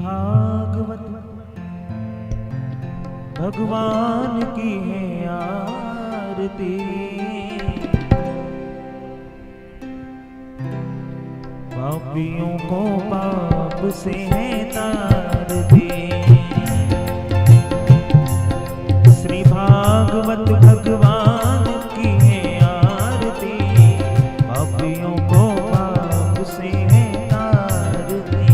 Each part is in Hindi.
भागवत भगवान की है आरती। पापियों को पाप से है तारती। श्री भागवत भगवान की है आरती। पापियों को पाप से है तारती।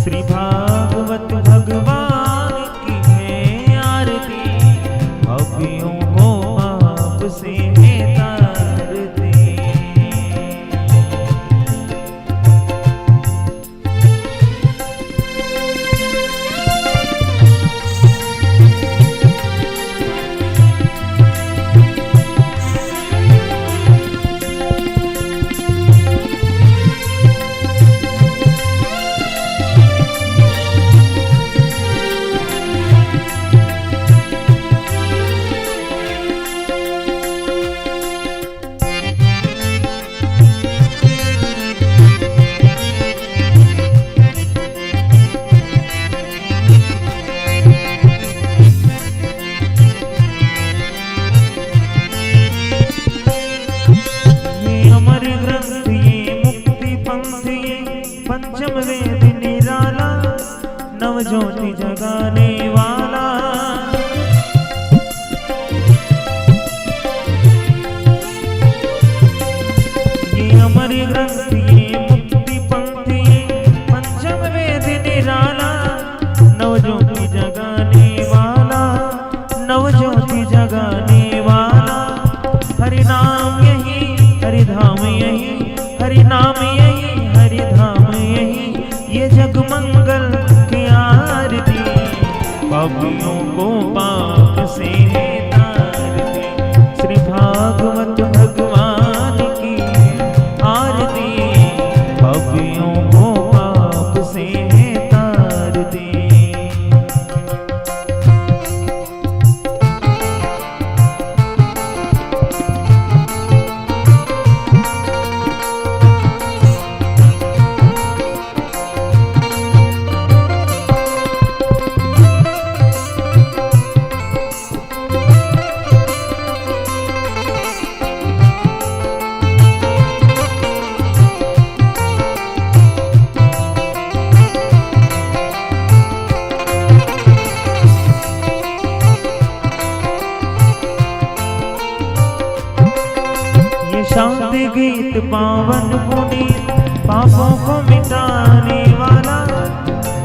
श्री भागवत भगवान की है आरती। पापियों को पाप से है तारती। पंचम वेद निराला नव ज्योति जगाने वाला। ये अमर ग्रंथ ये मुक्ति पंथी पंचम वेद निराला नव ज्योति जगाने वाला। नव ज्योति जगाने वाला। हरि नाम यही हरि धाम यही हरि नाम यही हरि धाम यही ये जग मंगल की आरती। पापियों को पाप से है तारती। श्री भागवत भगवान की आरती। पापियों को पाप से है तारती। शांति गीत पावन पुनीत पापों को मिटाने वाला।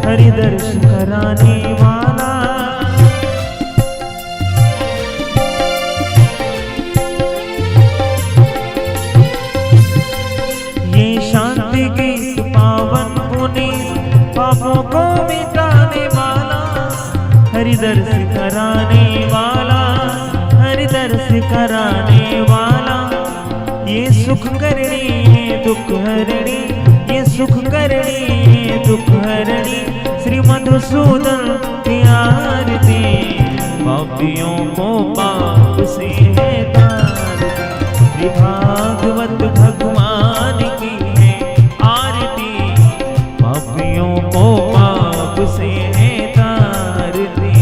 हरि दर्शन कराने वाला। ये शांति गीत पावन पुनीत पापों को मिटाने वाला। हरि दर्शन कराने वाला। हरि दर्शन कराने वाला। ये सुख करणी ये दुख हरणी। ये सुख करणी ये दुख हरणी। श्री मधुसूदन की आरती। पापियों को पाप से है तारती। श्री भागवत भगवान की है आरती। पापियों को पाप से है तारती।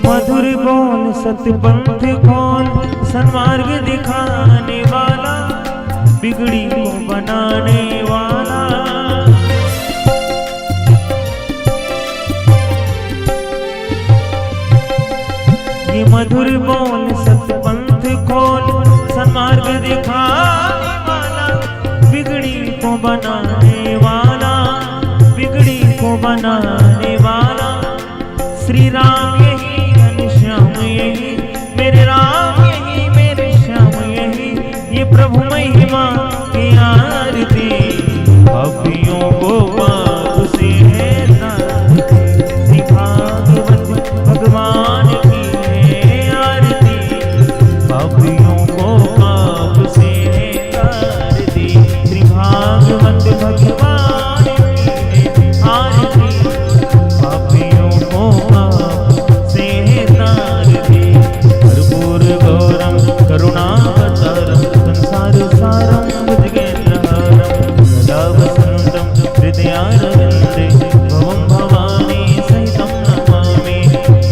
मधुर बोल सतपंथ खोल सन्मार्ग दिखाने वाला, बिगड़ी को बनाने वाला। ये मधुर बोल सतपंथ खोल, सन्मार्ग दिखाने वाला, बिगड़ी को बनाने वाला, बिगड़ी को बनाने वाला। श्री राम यही, घनश्याम यही, मेरे राम यही, मेरे श्याम यही, ये प्रभु महिमा की आरती। पापियों को पाप से है श्री भागवत भगवान की है आरती। पापियों को पाप से है आरती, श्री भागवत भगवान की है आरती। पापियों को पाप से है तारती। कर्पूर गौरम करुणावतारम, संसार सारम भुजगेन्द्रहारम, सदा वसन्तं हृदयारविन्दे, भवं भवानी सहितं नमामि।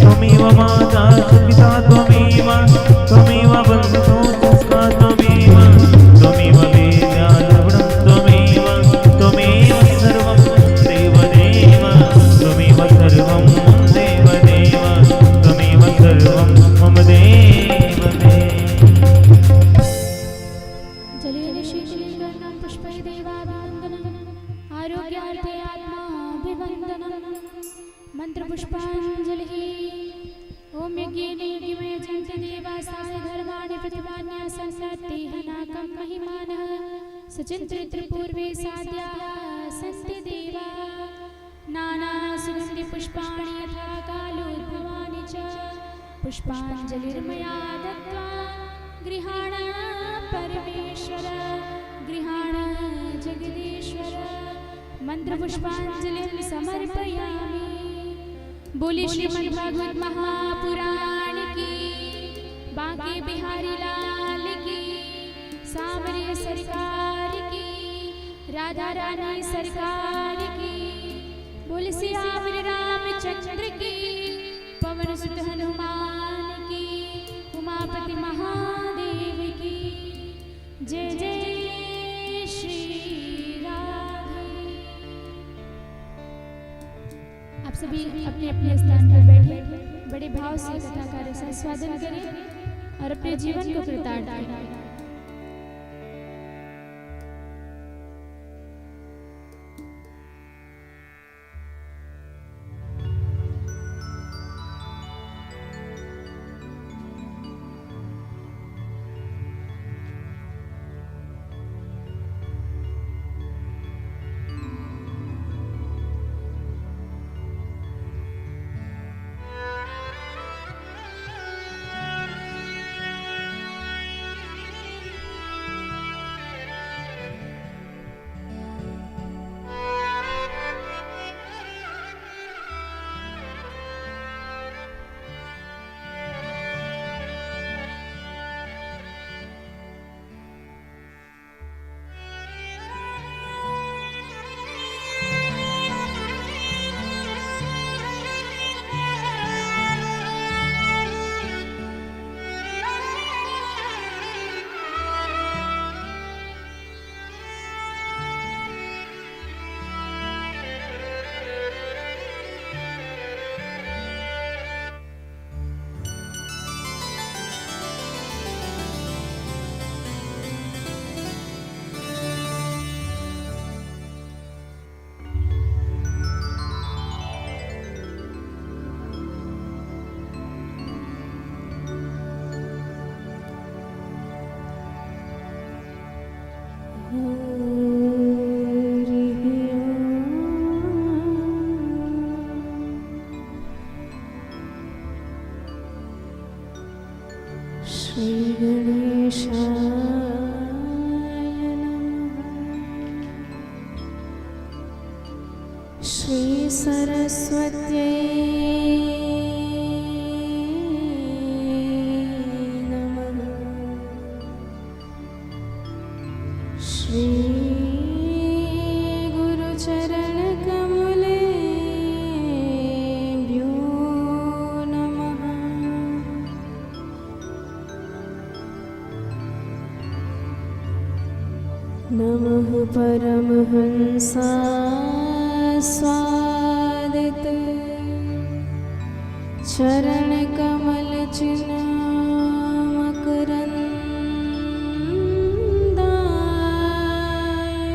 त्वमेव माता च पिता त्वमेव, त्वमेव बन्धुः च सखा त्वमेव, त्वमेव वेद्या द्रविणं त्वमेव, त्वमेव सर्वं देवदेव, त्वमेव सर्वं देवदेव, त्वमेव सर्वं मम देवदेव। जलेन शीतलीकरणं पुष्पै देवाभिवन्दनं, आरोग्यार्थे आत्माभिवन्दनं, मन्त्रपुष्पाञ्जलिः। ॐ यज्ञेन यज्ञमय जन्ति देवासाय धर्माणि प्रतिपान्यासन्नत्तेह नाकं महिमानः, सचिन्त्रितपूर्वे साध्याः सन्ति देवा। नानासुगन्धिपुष्पाणि यथा कालोद्भवानि च, पुष्पाञ्जलिर्मया दत्त्वा गृहाण परमेश्वर, गृहाण जगदीश्वर। मंत्रपुष्पांजलिं समर्पयामि। बोले श्रीमद्भागवत महापुराण की, बांके बिहारी लाल की, सांवरिया सरकार की, राधा रानी सरकार की। बोले सियावर रामचंद्र की, पवन सुत हनुमान की, उमापति महादेव की। जय जय श्री राधे। आप सभी अपने अपने स्थान पर बैठे बड़े भाव से कथा का रसास्वादन करें और अपने जीवन को कृतार्थ करें। श्री सरस्वत्यै नमः। श्री गुरुचरण कमलेभ्यो नमः। नमः परमहंसास्वादित चरणकमलचिन्मकरन्दाय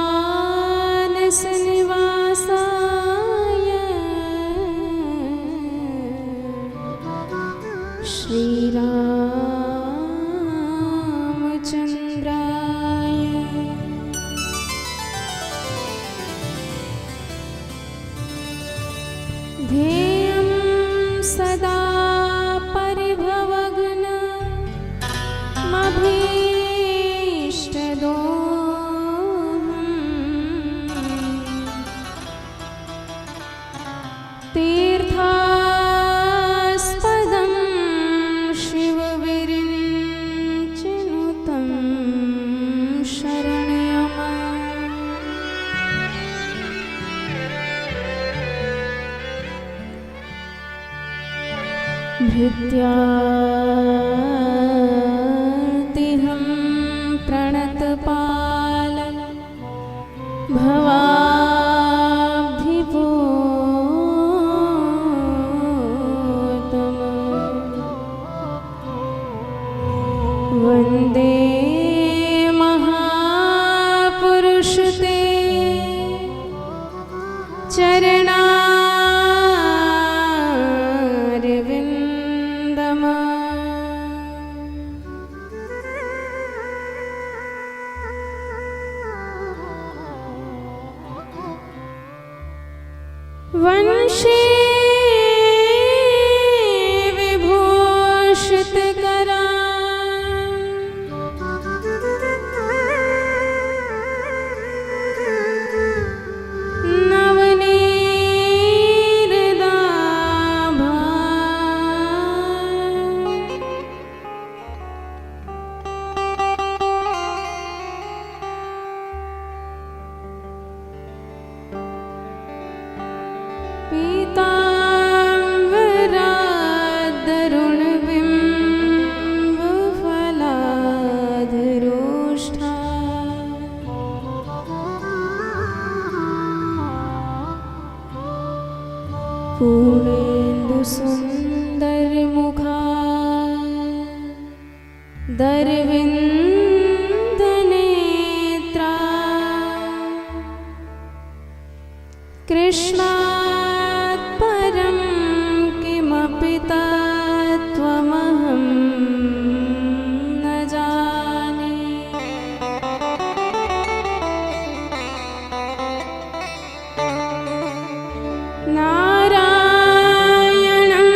भक्तजनमानस निवासाय श्रीरामचन्द्राय ध्येयं सदा परिभवग्नमभीष्टदोहम् तीर्थास्पदं शिवविरिञ्चिनुतं शरण्यम् भृत्यातिहं प्रणतपाल भवाब्धिपोतम वन्दे महापुरुष ते चरणारविन्दम् वंशे विभूषितकरा नवनीरदाभा पीताम्बरादरुणबिम्बफलाधरोष्ठा पूर्णेन्दुसुन्दरमुखा दरविन्दनेत्रा कृष्णात् परं किमपि तत्त्वमहं न जाने नारायणं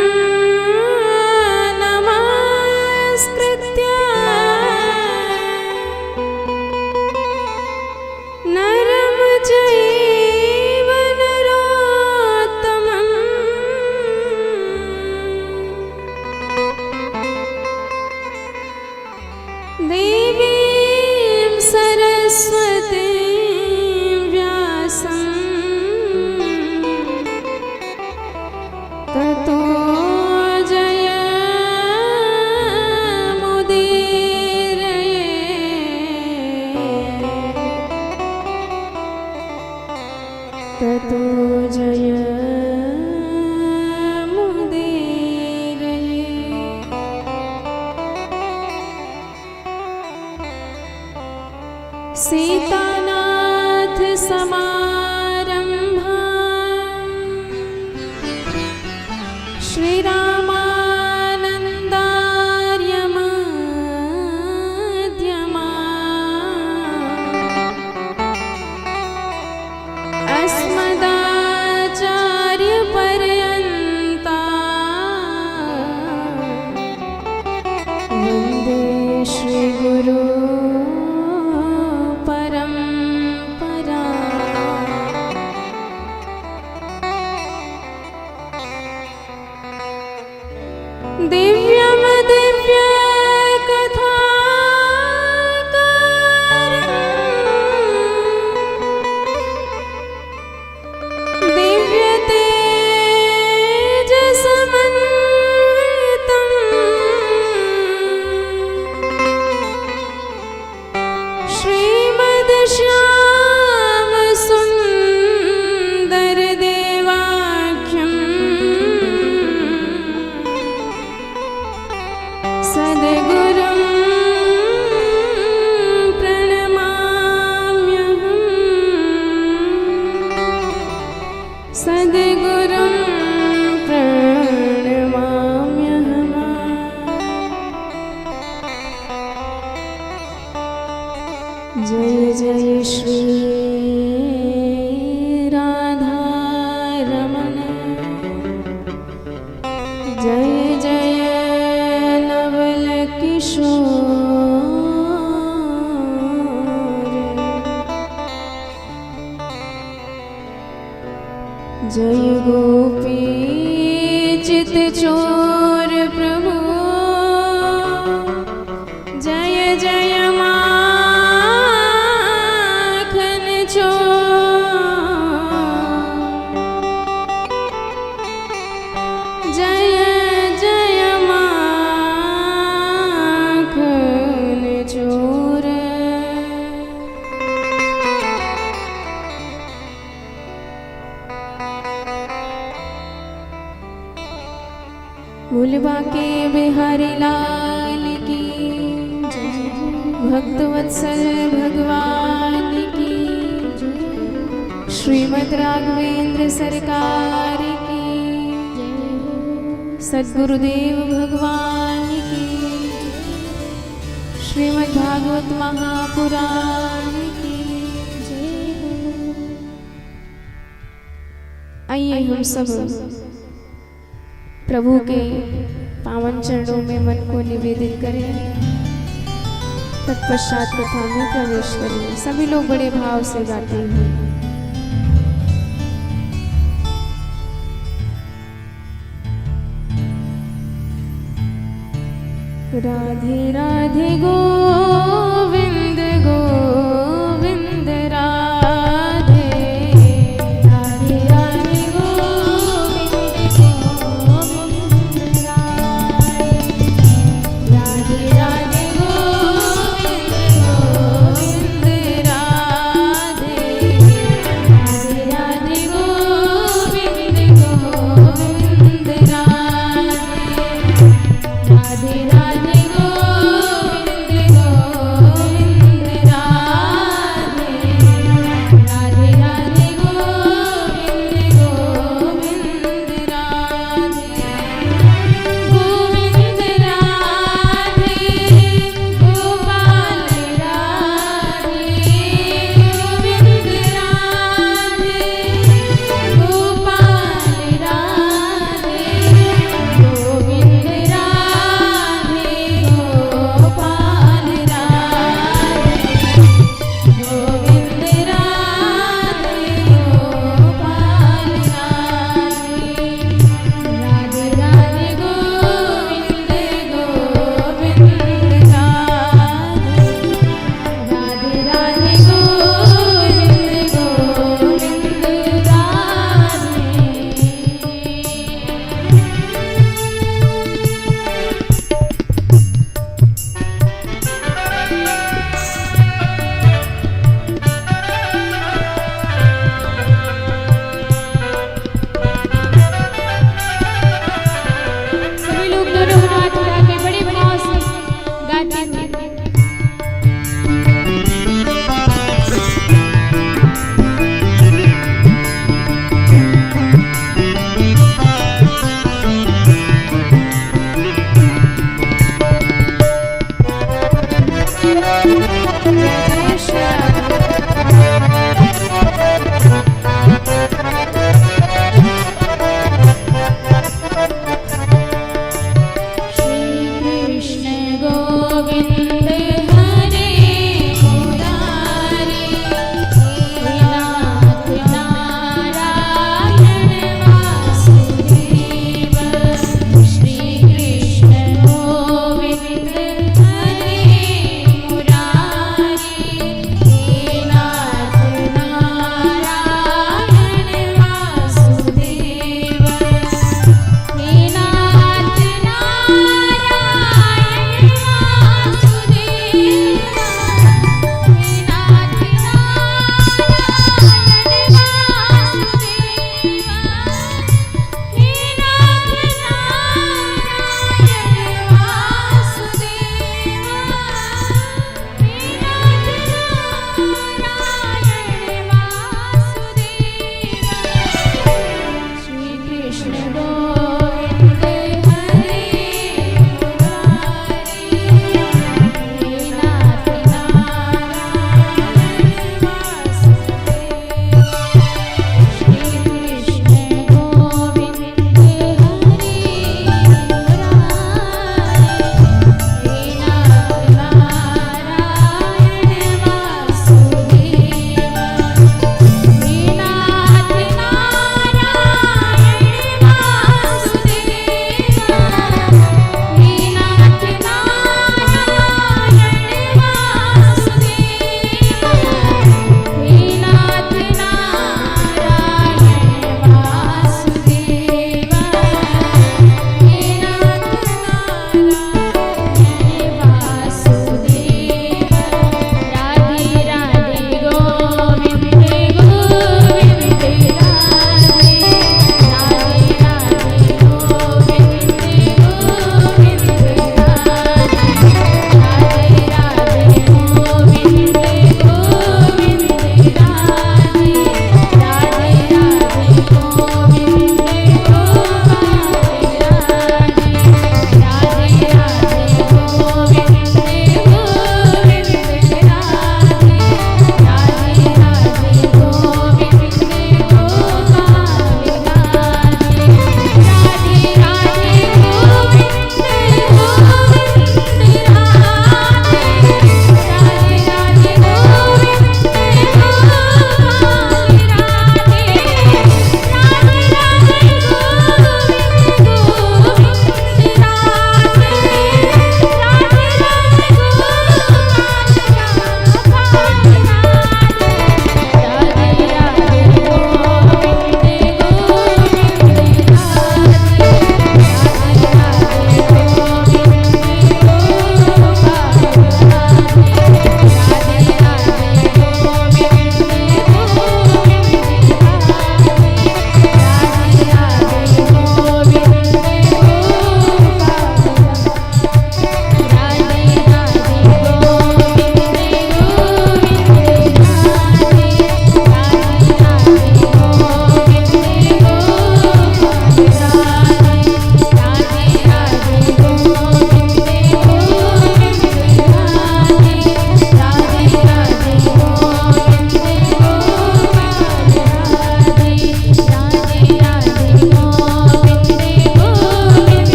नमस्कृत्य नरं चैव नरोत्तमं देवीं सरस्वतीं व्यासं ततो जयमुदीरये सीतानाथ समारंभा श्रीरामानन्दार्य मध्यमा अस्मदाचार्यपर्यन्ता वन्दे श्रीगुरु परम्परा दिव्यं दिव्यकथाकारं दिव्यतेजसमन्वितं सद्गुरुं प्रणमाम्यहम्। जय जय श्री राधा रमण, जय जय नवल किशोर, जय गोपी चित चोर प्रभु, जय जय माखन चोर, जय जय माखन चोर। भूलबा के बिहारी लाल की जय, भक्त वत्सल भगवान की जय, श्रीमद् राघवेंद्र सरकार की जय, सद्गुरुदेव भगवान की, श्रीमद् भागवत महापुराण की जय। आइए हम सब प्रभु के पावन चरणों में मन को निवेदित करें, तत्पश्चात कथा में प्रवेश करें। सभी लोग बड़े भाव से गाते हैं। राधे राधे गोविंद गोविंद राधे, राधे राधे गोविंद गोविंद राधे, राधे राधे गोविंद गोविंद राधे, राधे राधे गोविंद गोविंद राधे, राधे राधे गोविंद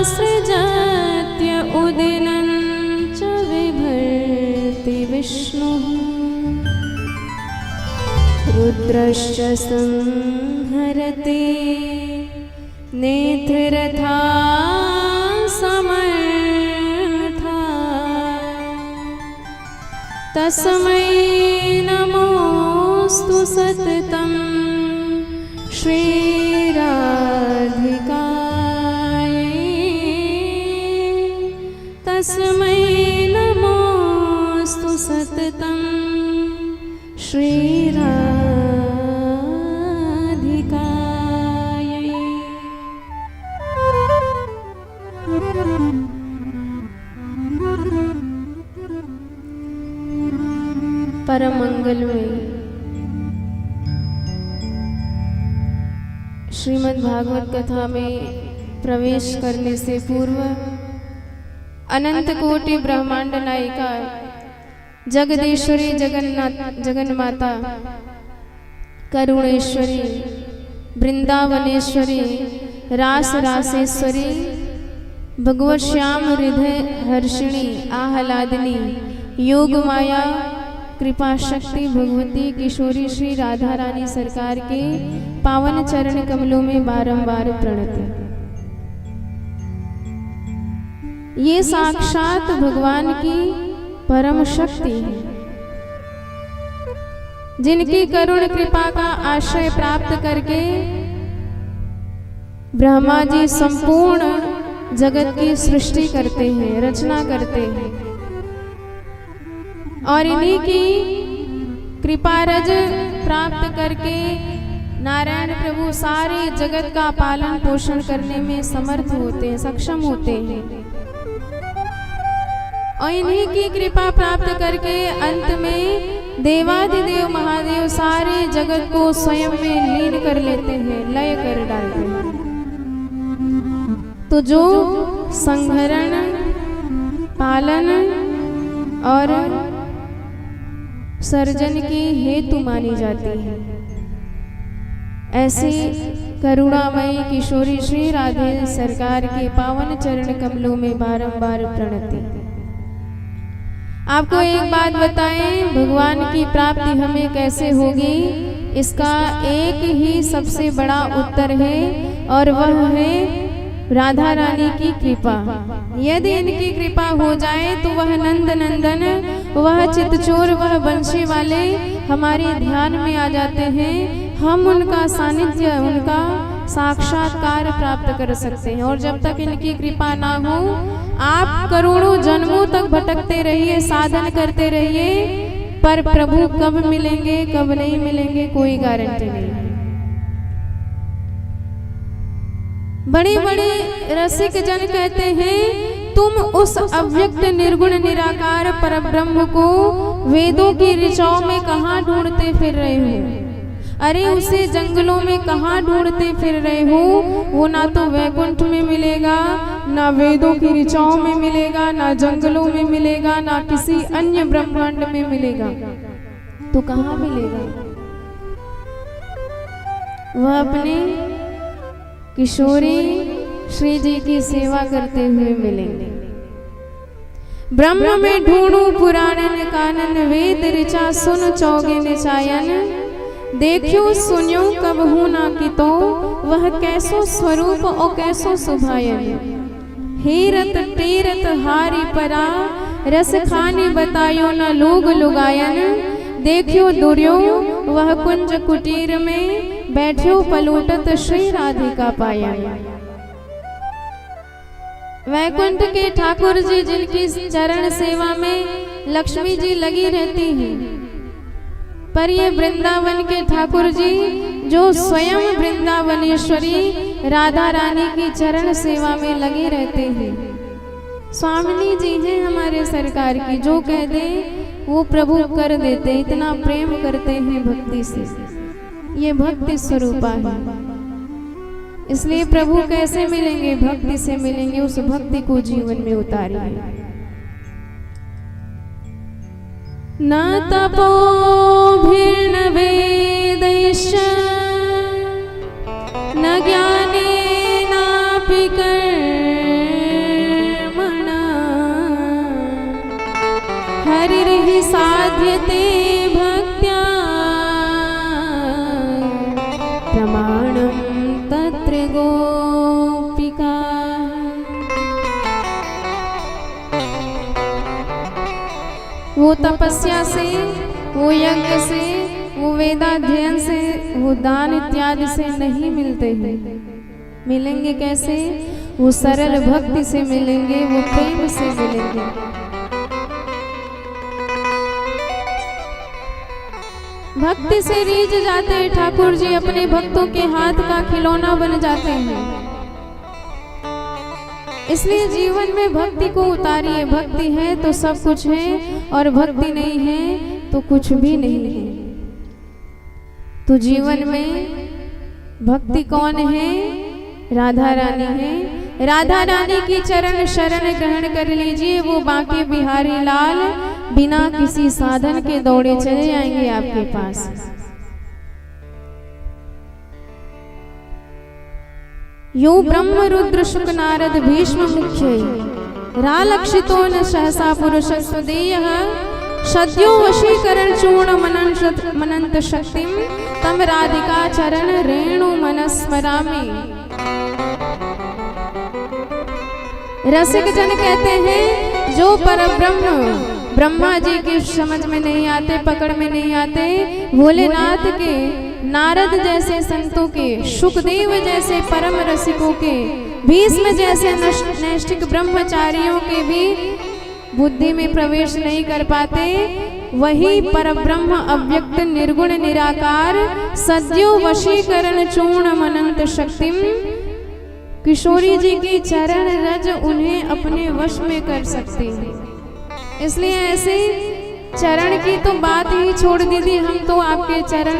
सृजत्य उदिनं च बिभर्ति विष्णुः रुद्रश्च संहरते नेत्ररथा समर्था तस्मै नमोऽस्तु सततं श्रीराधिकायै तस्मै नमोऽस्तु सततं श्रीराधिकायै। परम मंगल में श्रीमद् भागवत कथा में प्रवेश करने से पूर्व अनंत कोटि ब्रह्मांड नायिका जगदीश्वरी जगन्माता करुणेश्वरी वृंदावनेश्वरी रास रासेश्वरी भगवत श्याम हृदय हर्षिणी आहलादिनी योग माया कृपा शक्ति भगवती किशोरी श्री राधा रानी सरकार के पावन चरण कमलों में बारंबार प्रणति। ये साक्षात भगवान की परम शक्ति है, जिनकी करुण कृपा का आश्रय प्राप्त करके ब्रह्मा जी संपूर्ण जगत की सृष्टि करते हैं, रचना करते हैं और इन्हीं की कृपा रज प्राप्त करके नारायण प्रभु सारे जगत का पालन पोषण करने में समर्थ होते हैं, सक्षम होते हैं। और इन्हीं की कृपा प्राप्त करके अंत में देवाधिदेव महादेव सारे जगत को स्वयं में लीन कर लेते हैं, लय कर डालते हैं। तो जो संहरण पालन और सर्जन की हेतु मानी जाती है, ऐसी करुणामयी किशोरी श्री राधे सरकार के पावन चरण कमलों में बारंबार प्रणति। आपको एक बात बताएं, भगवान की प्राप्ति हमें कैसे होगी, इसका एक ही सबसे बड़ा उत्तर है और वह है राधा रानी की कृपा। यदि इनकी कृपा हो जाए तो वह नंद नंदन, वह चितचोर, वह बंशी वाले हमारे ध्यान में आ जाते हैं। हम उनका सानिध्य, उनका साक्षात्कार प्राप्त कर सकते हैं। और जब तक इनकी कृपा ना हो, आप करोड़ों जन्मों तक भटकते रहिए, साधन करते रहिए, पर प्रभु कब मिलेंगे कब नहीं मिलेंगे कोई गारंटी नहीं। बड़े बड़े रसिक जन कहते हैं, तुम उस अव्यक्त निर्गुण निराकार परब्रह्म को वेदों की ऋचाओं में कहाँ ढूंढते फिर रहे हो? अरे उसे जंगलों में कहाँ ढूंढते फिर रहे हो? वो ना तो वैकुंठ में मिलेगा, ना वेदों की ऋचाओं में मिलेगा, ना जंगलों में मिलेगा, ना किसी अन्य ब्रह्मांड में मिलेगा। तो कहाँ मिलेगा? वह अपने किशोरी श्री जी की सेवा करते हुए मिलेंगे। ब्रह्म में ढूंढूं पुराणन कानन, वेद ऋचा सुन चौगे निचायन। देखियो सुनियो कब हूँ ना कि तो, वह कैसो स्वरूप और कैसो सुभायन। हेरत टेरत हारी परा, रस खानी बतायो न लोग लुगायन। देखियो दुर्यो वह कुंज कुटीर में, बैठ्यो पलोटत श्री राधिका पायन। वैकुंठ के ठाकुर जी जिनकी चरण सेवा में लक्ष्मी जी लगी रहती हैं, पर ये वृंदावन के ठाकुर जी जो स्वयं वृंदावनेश्वरी राधा रानी की चरण सेवा में लगे रहते हैं, स्वामिनी जी हैं हमारे सरकार की। जो कह दे वो प्रभु कर देते, इतना प्रेम करते हैं भक्ति से। ये भक्ति स्वरूपा है। इसलिए प्रभु कैसे मिलेंगे? भक्ति से मिलेंगे। उस भक्ति को जीवन में उतारिए। न तपोभिर्न वेदैश्च न ज्ञानेनापि कर्मभिः साध्यते भक्त्या प्रमाणं तत्र गोपिका। वो तपस्या से, वो यज्ञ से, वो वेदाध्ययन से, वो दान इत्यादि से नहीं मिलते हैं। मिलेंगे कैसे? वो सरल भक्ति से मिलेंगे, वो प्रेम से मिलेंगे। भक्ति से रीझ जाते हैं ठाकुर जी, अपने भक्तों के हाथ का खिलौना बन जाते हैं। इसलिए जीवन में भक्ति को उतारिए। भक्ति है तो सब कुछ है, और भक्ति नहीं है तो कुछ भी नहीं है। तो जीवन में भक्ति कौन है? राधा रानी है। राधा रानी की चरण शरण ग्रहण कर लीजिए। वो बांके बिहारी लाल बिना किसी साधन के दौड़े चले आएंगे आपके पास। यो ब्रह्म रुद्र शुक नारद भीष्म मुख्य रालक्षितो न सहसा पुरुषस्व देयः सद्यो वशीकरण चूर्ण मनंत शक्तिम तम राधिका चरण रेणु मनस्मरामि। रसिक जन कहते हैं जो परब्रह्म ब्रह्मा जी की समझ में नहीं आते, पकड़ में नहीं आते, भोलेनाथ के, नारद जैसे संतों के, शुकदेव जैसे परम रसिकों के, भीष्म जैसे नैष्ठिक ब्रह्मचारियों के भी बुद्धि में प्रवेश नहीं कर पाते, वही परब्रह्म अव्यक्त निर्गुण निराकार सद्यो वशीकरण चूर्ण मनंत शक्तिम, किशोरी जी की चरण रज उन्हें अपने वश में कर सकते हैं। इसलिए ऐसे चरण की तो बात ही छोड़ दीजिए, हम तो आपके चरण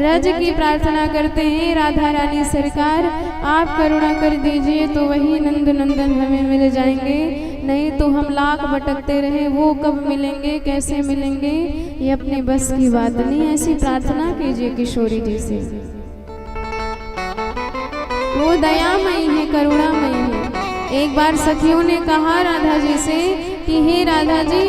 रज की प्रार्थना करते हैं। राधा रानी सरकार आप करुणा कर दीजिए तो वही नंद नंदन हमें मिल जाएंगे, नहीं तो हम लाख भटकते रहे, वो कब मिलेंगे, कैसे मिलेंगे, ये अपने बस की बात नहीं। ऐसी प्रार्थना कीजिए किशोरी जी से। वो दयामयी है, करुणामयी है। एक बार सखियों ने कहा राधा जी से कि हे राधा जी,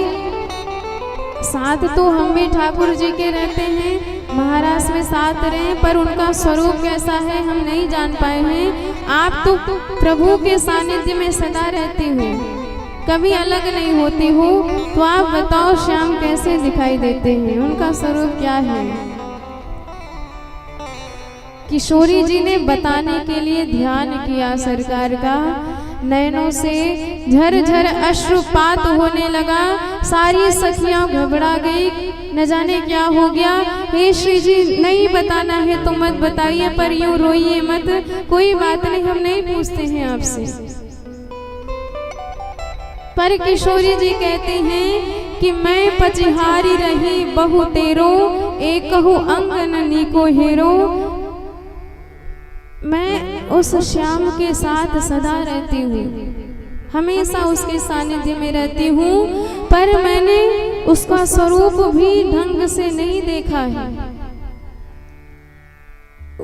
साथ तो हम भी ठाकुर जी के रहते हैं, महाराष्ट्र में साथ रहे, पर उनका स्वरूप कैसा है हम नहीं जान पाए हैं। आप तो प्रभु के सानिध्य में सदा रहती हो, कभी अलग नहीं होती हो, तो आप बताओ श्याम कैसे दिखाई देते हैं, उनका स्वरूप क्या है? किशोरी जी ने बताने के लिए ध्यान किया सरकार का, नयनों से झरझर अश्रुपात होने लगा। सारी सखियां घबरा गई, न जाने क्या हो गया। हे श्री जी, नहीं बताना है तो मत बताइए, पर यूं रोइए मत, कोई बात नहीं, हम नहीं पूछते हैं आपसे। पर किशोरी जी कहती हैं कि मैं पचिहारी रही बहु तेरो, एकहु अंगन नीको हेरो। मैं उस श्याम के साथ सदा रहती हूँ, हमेशा उसके सानिध्य में रहती हूँ, पर मैंने उसका स्वरूप भी ढंग से नहीं देखा है।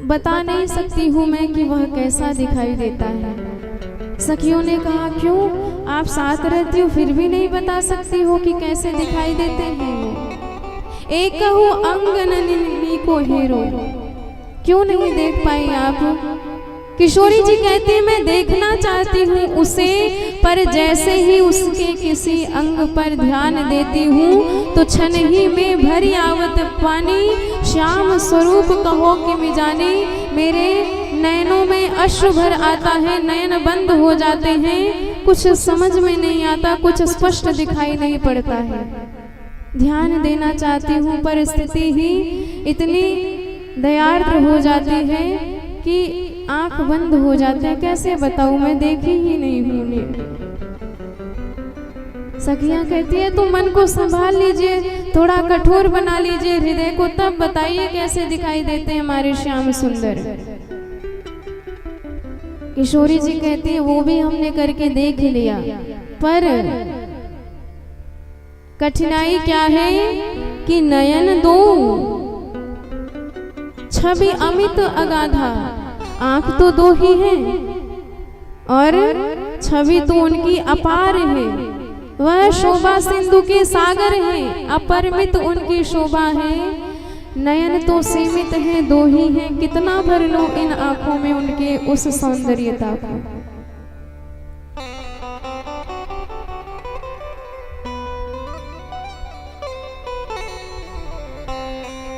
बता नहीं सकती हूँ मैं कि वह कैसा दिखाई देता है। सखियों ने कहा क्यों, आप साथ रहती हो फिर भी नहीं बता सकती हो कि कैसे दिखाई देते हैं? एकहु अंगन नीको हेरो, क्यों नहीं देख पाई आप? किशोरी जी कहती है मैं देखना चाहती हूँ उसे, पर जैसे ही उसके किसी अंग पर ध्यान देती हूँ तो क्षण ही में भरी आवत पानी, श्याम स्वरूप कहो कि मिजानी। मेरे नयनों में अश्रु भर आता है, नयन बंद हो जाते हैं, कुछ समझ में नहीं आता, कुछ स्पष्ट दिखाई नहीं पड़ता है। ध्यान देना चाहती हूँ पर स्थिति ही इतनी दयार्द्र हो जाती है कि आंख बंद हो जाते हैं। कैसे बताऊं, मैं देखी ही नहीं हूं उन्हें। सखियां कहती है तो मन को संभाल लीजिए, थोड़ा कठोर बना लीजिए हृदय को, तब बताइए कैसे दिखाई देते हैं हमारे श्याम सुंदर। किशोरी जी कहती है वो भी हमने करके देख लिया, पर कठिनाई क्या है कि नयन दो छवि अमित अगाधा, आंख तो दो ही है और छवि तो उनकी अपार है। वह शोभा सिंधु के सागर हैं, अपरिमित उनकी शोभा है। नयन तो सीमित हैं, दो ही हैं, कितना भर लो इन आंखों में उनके उस सौंदर्यता को।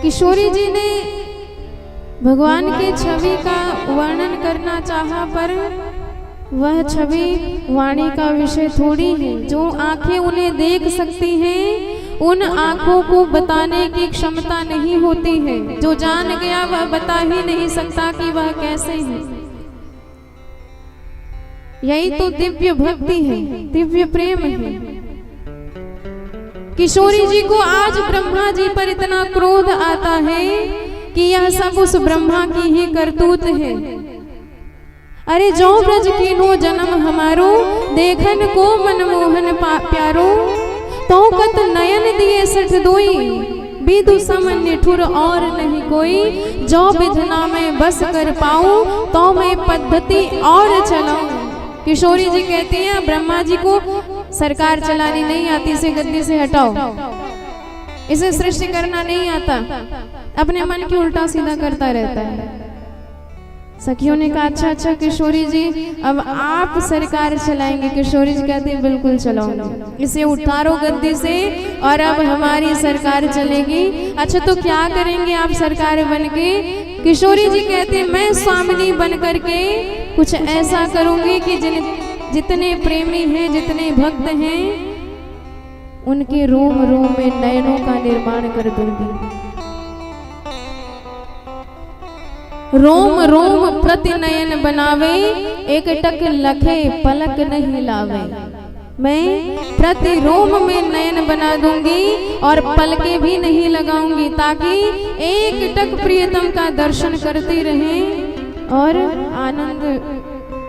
किशोरी जी ने भगवान के छवि का वर्णन करना चाहा, पर वह छवि वाणी का विषय थोड़ी है। जो आंखें उन्हें देख सकती हैं, उन आंखों को बताने की क्षमता नहीं होती है। जो जान गया वह बता ही नहीं सकता कि वह कैसे है। यही तो दिव्य भक्ति है, दिव्य प्रेम है। किशोरी जी को आज ब्रह्मा जी पर इतना क्रोध आता है कि यह सब उस ब्रह्मा की ही करतूत है। अरे जो ब्रज कीनो जन्म हमारो, देखन को मनमोहन प्यारो, तो कत नयन दिए सठ दोई, विदु सम निठुर और नहीं कोई, जो विधना में बस कर पाऊं, तो मैं पद्धति और चलाऊं। किशोरी जी कहती हैं ब्रह्मा जी को सरकार चलानी नहीं आती, इसे गद्दी से हटाओ, इसे सृष्टि करना नहीं आता, अपने मन की उल्टा सीधा करता रहता है। सखियों ने कहा अच्छा अच्छा किशोरी जी अब आप सरकार चलाएंगे। किशोरी जी कहते हैं बिल्कुल चलाऊंगी, इसे उतारो गद्दी से और अब हमारी सरकार चलेगी। अच्छा तो क्या करेंगे आप सरकार बन के? किशोरी जी कहते हैं मैं स्वामिनी बन करके कुछ ऐसा करूंगी कि जितने प्रेमी हैं, जितने भक्त हैं, उनके रोम रोम में नयनों का निर्माण कर दूंगी। रोम रोम प्रति नयन बनावे, एक टक लखे पलक नहीं लावे। मैं प्रति रोम में नयन बना दूंगी और पलके भी नहीं लगाऊंगी, ताकि एक टक प्रियतम का दर्शन करते रहें और आनंद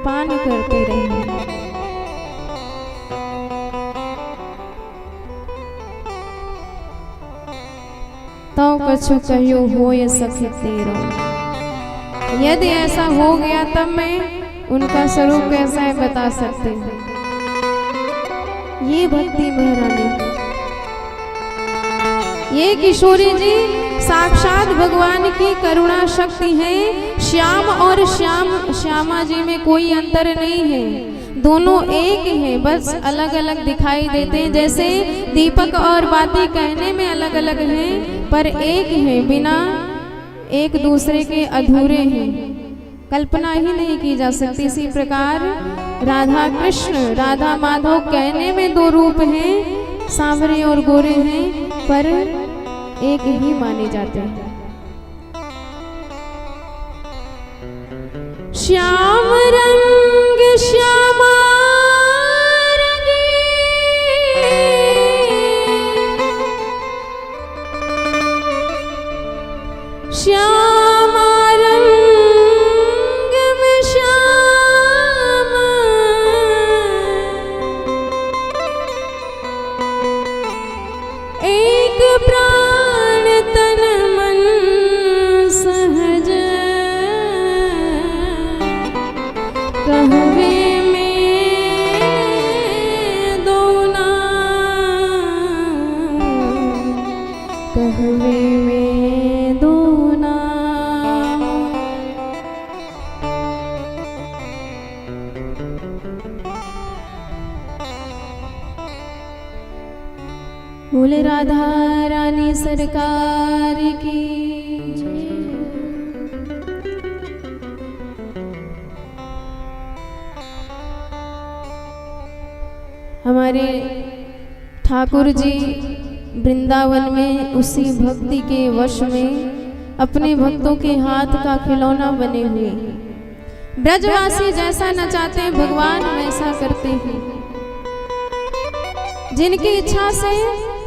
पान करते रहें। तो कछु कहियो होय सखी तेरो, यदि ऐसा हो गया तब मैं उनका स्वरूप कैसा है बता सकते हैं। ये भक्ति महारानी, ये किशोरी जी साक्षात भगवान की करुणा शक्ति है। श्याम और श्यामा जी में कोई अंतर नहीं है, दोनों एक हैं, बस अलग अलग दिखाई देते हैं। जैसे दीपक और बाती कहने में अलग अलग हैं, पर एक है, बिना एक दूसरे के अधूरे हैं, कल्पना ही नहीं की जा सकती। इसी प्रकार राधा कृष्ण, राधा माधव कहने में दो रूप हैं, सांवरे और गोरे हैं, पर एक ही माने जाते हैं। श्याम रंग श्यामा श्यामा रंग में श्यामा, एक प्राण तन मन सहज, कहवे में दो नाम, कहवे में दो नाम। बोले राधा रानी सरकार की। हमारे ठाकुर जी वृंदावन में उसी भक्ति के वश में अपने भक्तों के हाथ का खिलौना बने हुए हैं। ब्रजवासी जैसा नचाते हैं भगवान वैसा करते हैं। जिनकी इच्छा से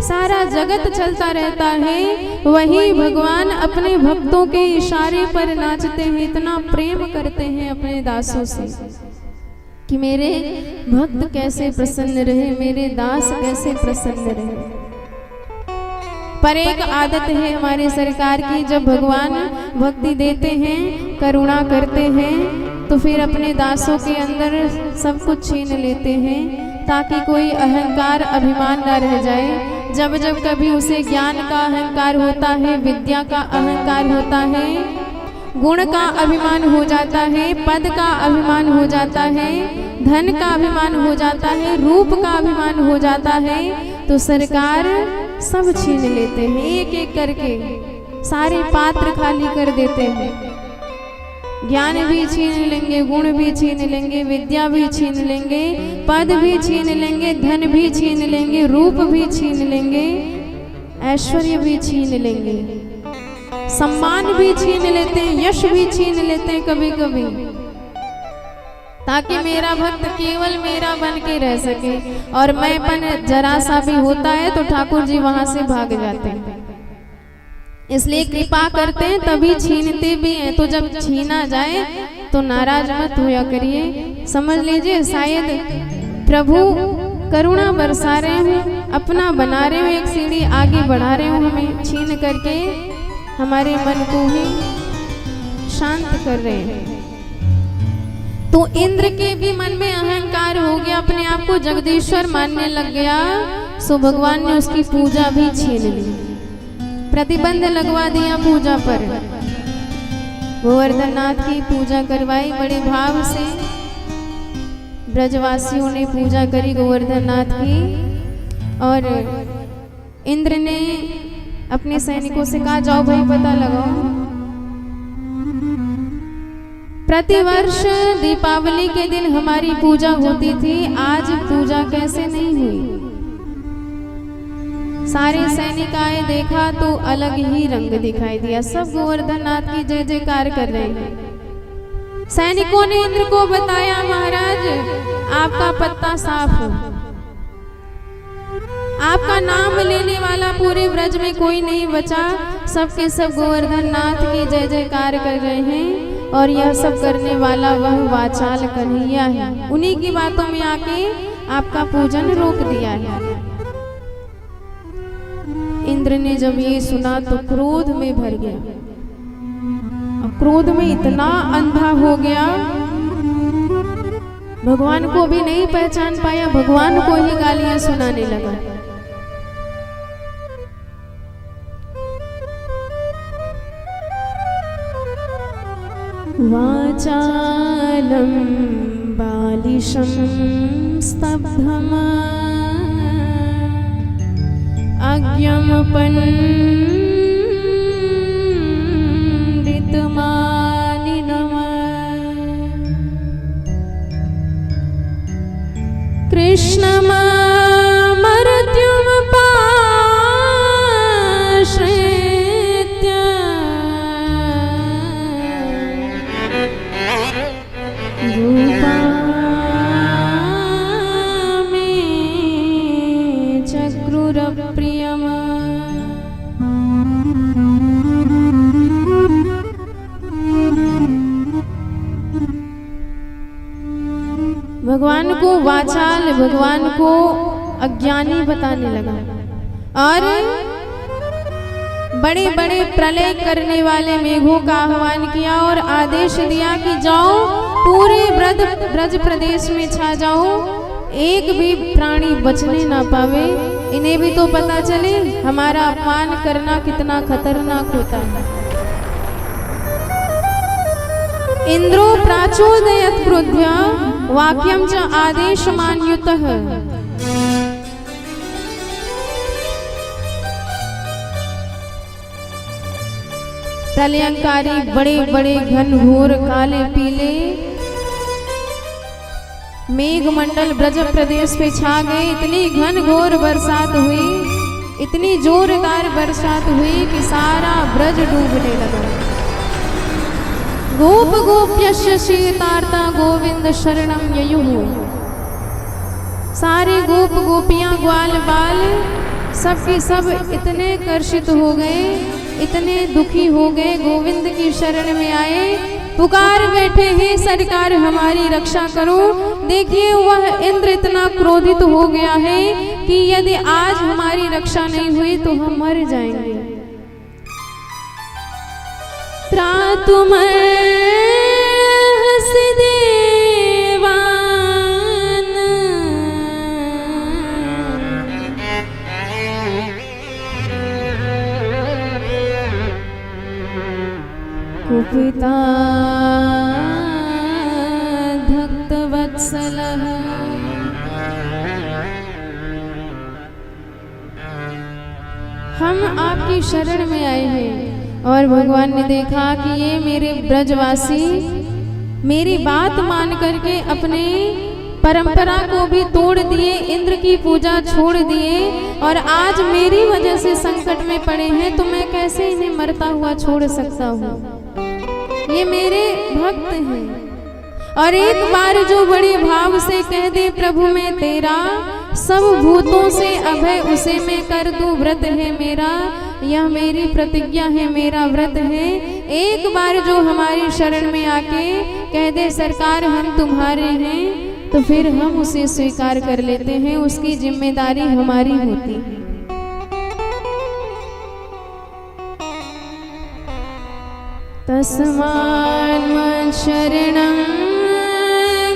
सारा जगत चलता रहता है, वही भगवान अपने भक्तों के इशारे पर नाचते हैं। इतना प्रेम करते हैं अपने दासों से कि मेरे भक्त कैसे प्रसन्न रहे, मेरे दास कैसे प्रसन्न रहे। पर एक आदत है हमारे सरकार की, जब भगवान भक्ति देते हैं, करुणा करते हैं, तो फिर अपने दासों के अंदर सब कुछ छीन लेते हैं। ताकि कोई अहंकार अभिमान न रह जाए। जब जब कभी उसे ज्ञान का अहंकार होता है, विद्या का अहंकार होता है, गुण का अभिमान हो जाता है, पद का अभिमान हो जाता है, धन का अभिमान हो जाता है, रूप का अभिमान हो जाता है, तो सरकार सब छीन लेते हैं। एक एक करके सारे पात्र खाली कर देते हैं। ज्ञान भी छीन लेंगे, गुण भी छीन लेंगे, विद्या भी छीन लेंगे, पद भी छीन लेंगे, धन भी छीन लेंगे, रूप भी छीन लेंगे, ऐश्वर्य भी छीन लेंगे, सम्मान भी छीन लेते हैं, यश भी छीन लेते हैं कभी कभी, ताकि मेरा भक्त केवल मेरा बन के रह सके। और मैंपन जरा सा भी होता है तो ठाकुर जी वहां से भाग जाते हैं। इसलिए कृपा करते हैं तभी छीनते भी हैं। तो जब छीना जाए तो नाराज मत होया करिए। समझ लीजिए शायद प्रभु करुणा बरसा रहे हैं, अपना बना रहे हो, एक सीढ़ी आगे बढ़ा रहे हो, हमें छीन करके हमारे मन को ही शांत कर रहे हैं। तो इंद्र के भी मन में अहंकार हो गया, अपने आप को जगदीश्वर मानने लग गया, सो भगवान ने उसकी पूजा भी छीन ली, प्रतिबंध लगवा दिया पूजा पर। गोवर्धन नाथ की पूजा करवाई बड़े भाव से, ब्रजवासियों ने पूजा करी गोवर्धन नाथ की। और इंद्र ने अपने सैनिकों से कहा, जाओ भाई पता लगाओ। प्रतिवर्ष दीपावली के दिन हमारी पूजा होती थी, आज पूजा कैसे नहीं हुई। सारे सैनिक आए, देखा तो अलग ही रंग दिखाई दिया, सब गोवर्धन नाथ की जय जयकार कर रहे हैं। सैनिकों ने इंद्र को बताया, महाराज आपका पत्ता साफ हो, आपका नाम लेने वाला पूरे ब्रज में कोई नहीं बचा, सबके सब गोवर्धन नाथ की जय जयकार कर रहे हैं। और यह सब करने वाला वह वाचाल कन्हैया है, उन्हीं की बातों में आके आपका पूजन रोक दिया है। इंद्र ने जब ये सुना तो क्रोध में भर गया, और क्रोध में इतना अंधा हो गया, भगवान को भी नहीं पहचान पाया, भगवान को ही गालियां सुनाने लगा। वाचालं बालिशं स्तब्धम् अज्ञं पंडितमानिनम् कृष्णमर्त्युमुपाश्रित्य चक्रुरप्रियम्। भगवान को वाचाल, भगवान को अज्ञानी बताने लगा, और बड़े बड़े प्रलय करने वाले मेघों का आह्वान किया और आदेश दिया कि जाओ पूरे ब्रज प्रदेश में छा जाओ, एक भी प्राणी बचने ना पावे। इन्हें भी तो पता चले हमारा अपमान करना कितना खतरनाक होता है। इंद्रो प्राचोदयत् क्रुध्य वाक्यं च आदेशमान्युतः। प्रलयंकारी बड़े बड़े घनघोर काले पीले मेघ मंडल ब्रज प्रदेश पे छा गए। इतनी घनघोर बरसात हुई, इतनी जोरदार बरसात हुई कि सारा ब्रज डूबने लगा। गोप गोप्यस्य शीतार्ता गोविंद शरणं ययुः। सारे गोप गोपियां ग्वाल बाल सबके सब इतने कर्षित हो गए, इतने दुखी हो गए, गोविंद की शरण में आए, पुकार बैठे हैं सरकार हमारी रक्षा करो। देखिए वह इंद्र इतना क्रोधित हो गया है कि यदि आज हमारी रक्षा नहीं हुई तो हम मर जाएंगे। त्रातुमर्हसि देवान् पिता भक्तवत्सलः। हम आपकी शरण में आए हैं और भगवान ने देखा कि ये मेरे ब्रजवासी मेरी बात मान करके अपने परंपरा को भी तोड़ दिए, इंद्र की पूजा छोड़ दिए और आज मेरी वजह से संकट में पड़े हैं, तो मैं कैसे इन्हें मरता हुआ छोड़ सकता हूँ। ये मेरे भक्त हैं। और एक बार जो बड़े भाव से कह दे प्रभु मैं तेरा, सब भूतों से अभय उसे मैं कर दूं व्रत है मेरा, यह मेरी प्रतिज्ञा है, मेरा व्रत है। एक बार जो हमारी शरण में आके कह दे सरकार हम तुम्हारे हैं, तो फिर हम उसे स्वीकार कर लेते हैं, उसकी जिम्मेदारी हमारी होती है। तस्मान् शरणं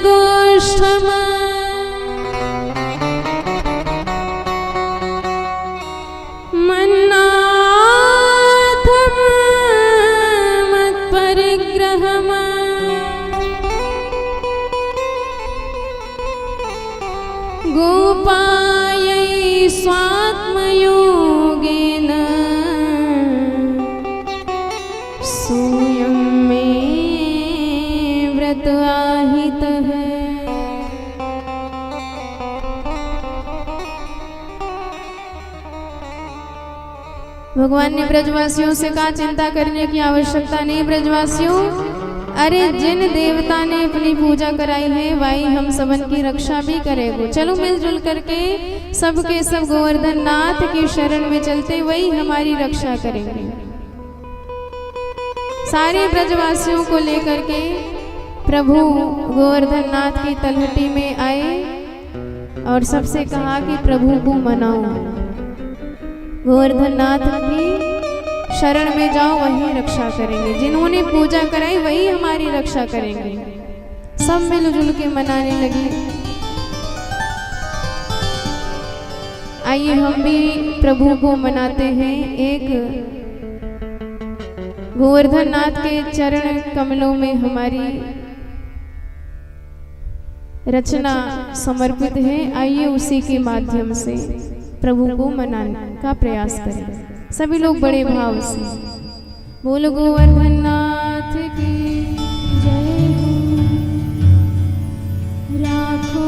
गोष्ठम् मन्नाथं मत्परिग्रहम् गोपायै स्वात्मयोगेन सोऽयं मे व्रत आहितः। भगवान ने ब्रजवासियों से कहा चिंता करने की आवश्यकता नहीं ब्रजवासियों, अरे जिन देवता ने अपनी पूजा कराई है वही हम सबन की रक्षा भी करेगो। चलो मिलजुल करके सबके सब गोवर्धन नाथ की शरण में चलते, वही हमारी रक्षा करेंगे। सारे ब्रजवासियों को लेकर के प्रभु गोवर्धन नाथ की तलहटी में आए और सबसे कहा कि प्रभु को मनाओ, गोवर्धन नाथ की शरण में जाओ, वही रक्षा करेंगे। जिन्होंने पूजा कराई वही हमारी रक्षा करेंगे। सब मिलजुल के मनाने लगे। आइए हम भी प्रभु को मनाते हैं। एक गोवर्धन नाथ के चरण कमलों में हमारी रचना समर्पित है। आइए उसी के माध्यम से प्रभु को मनाने का प्रयास करें। सभी लोग बड़े भाव से बोलो गोवर्धन नाथ की जय हो। राखो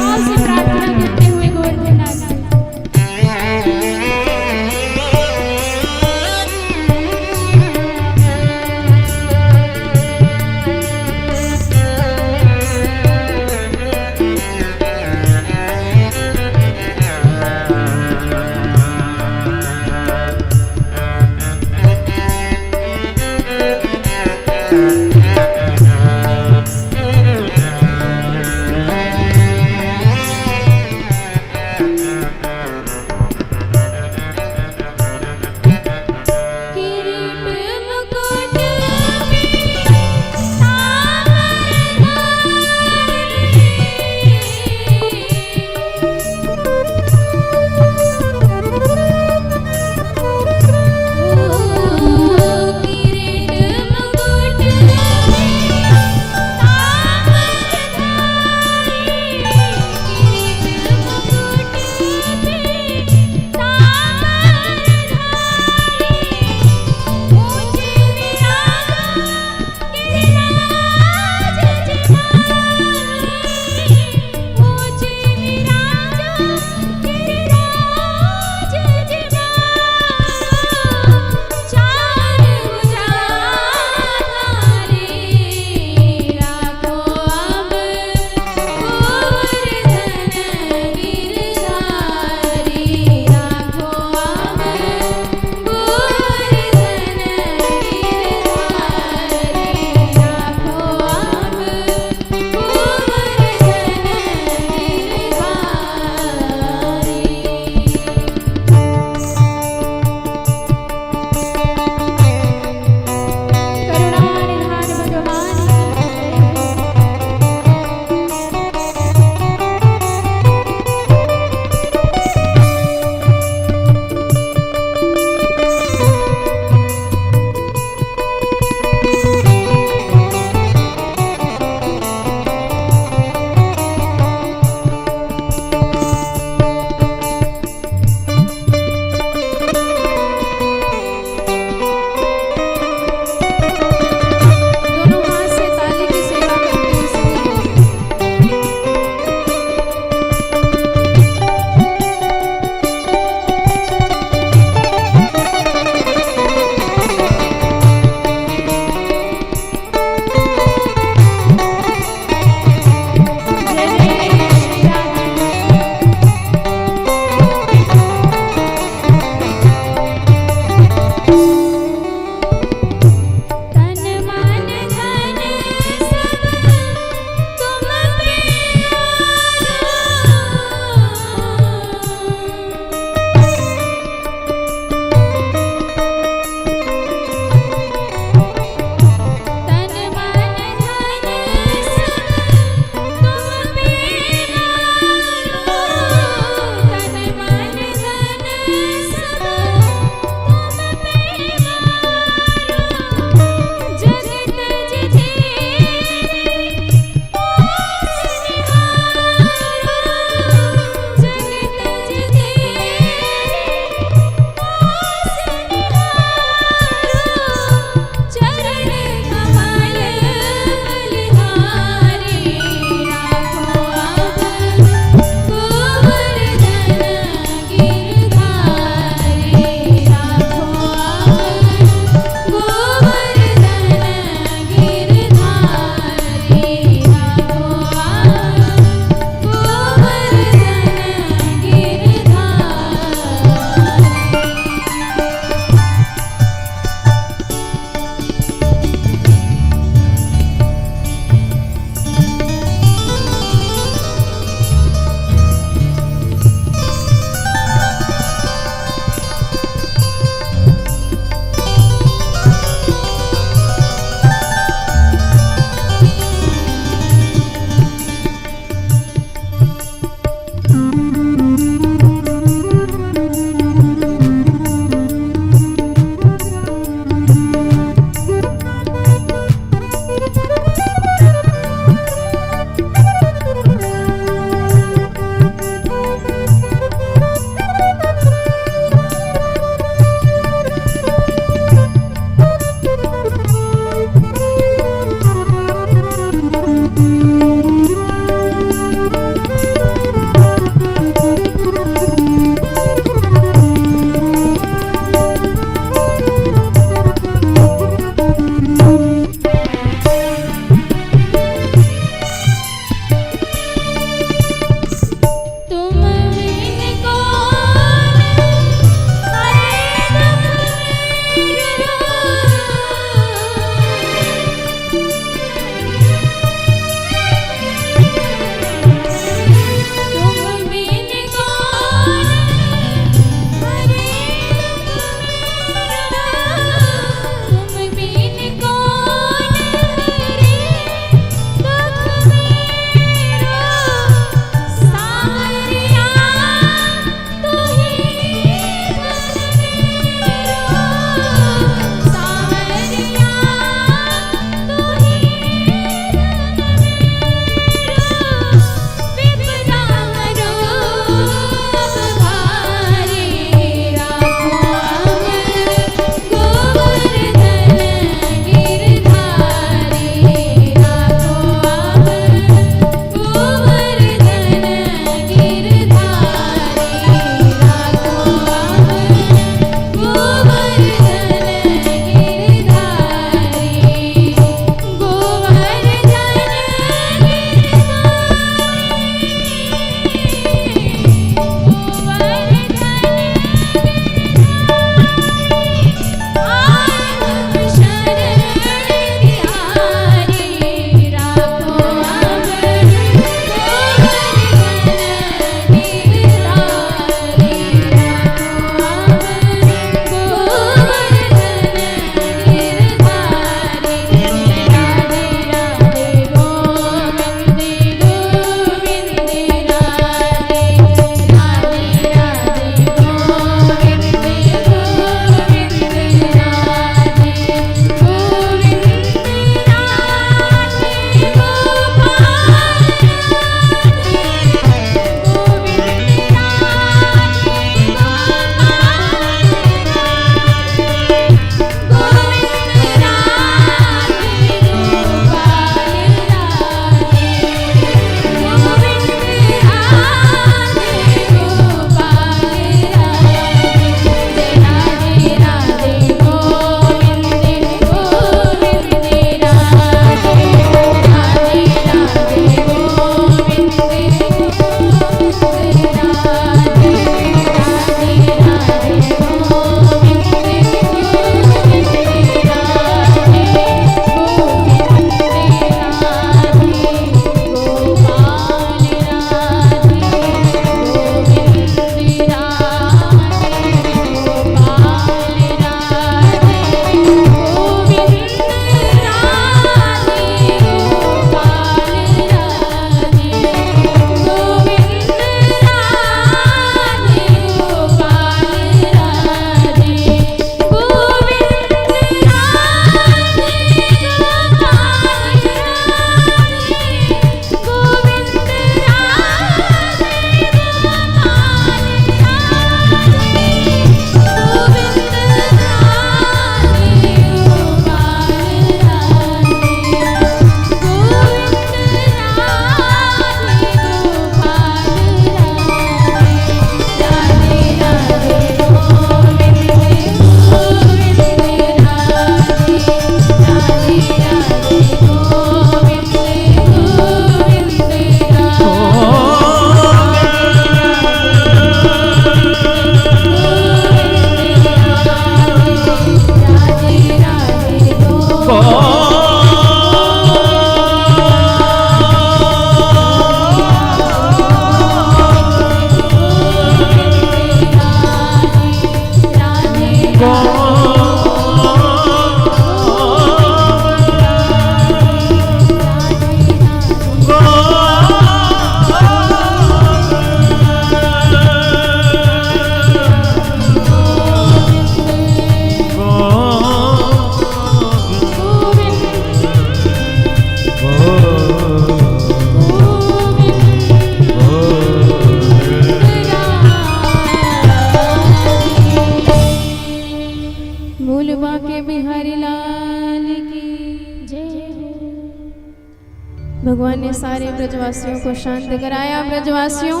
ब्रजवासियों को शांत कराया। ब्रजवासियों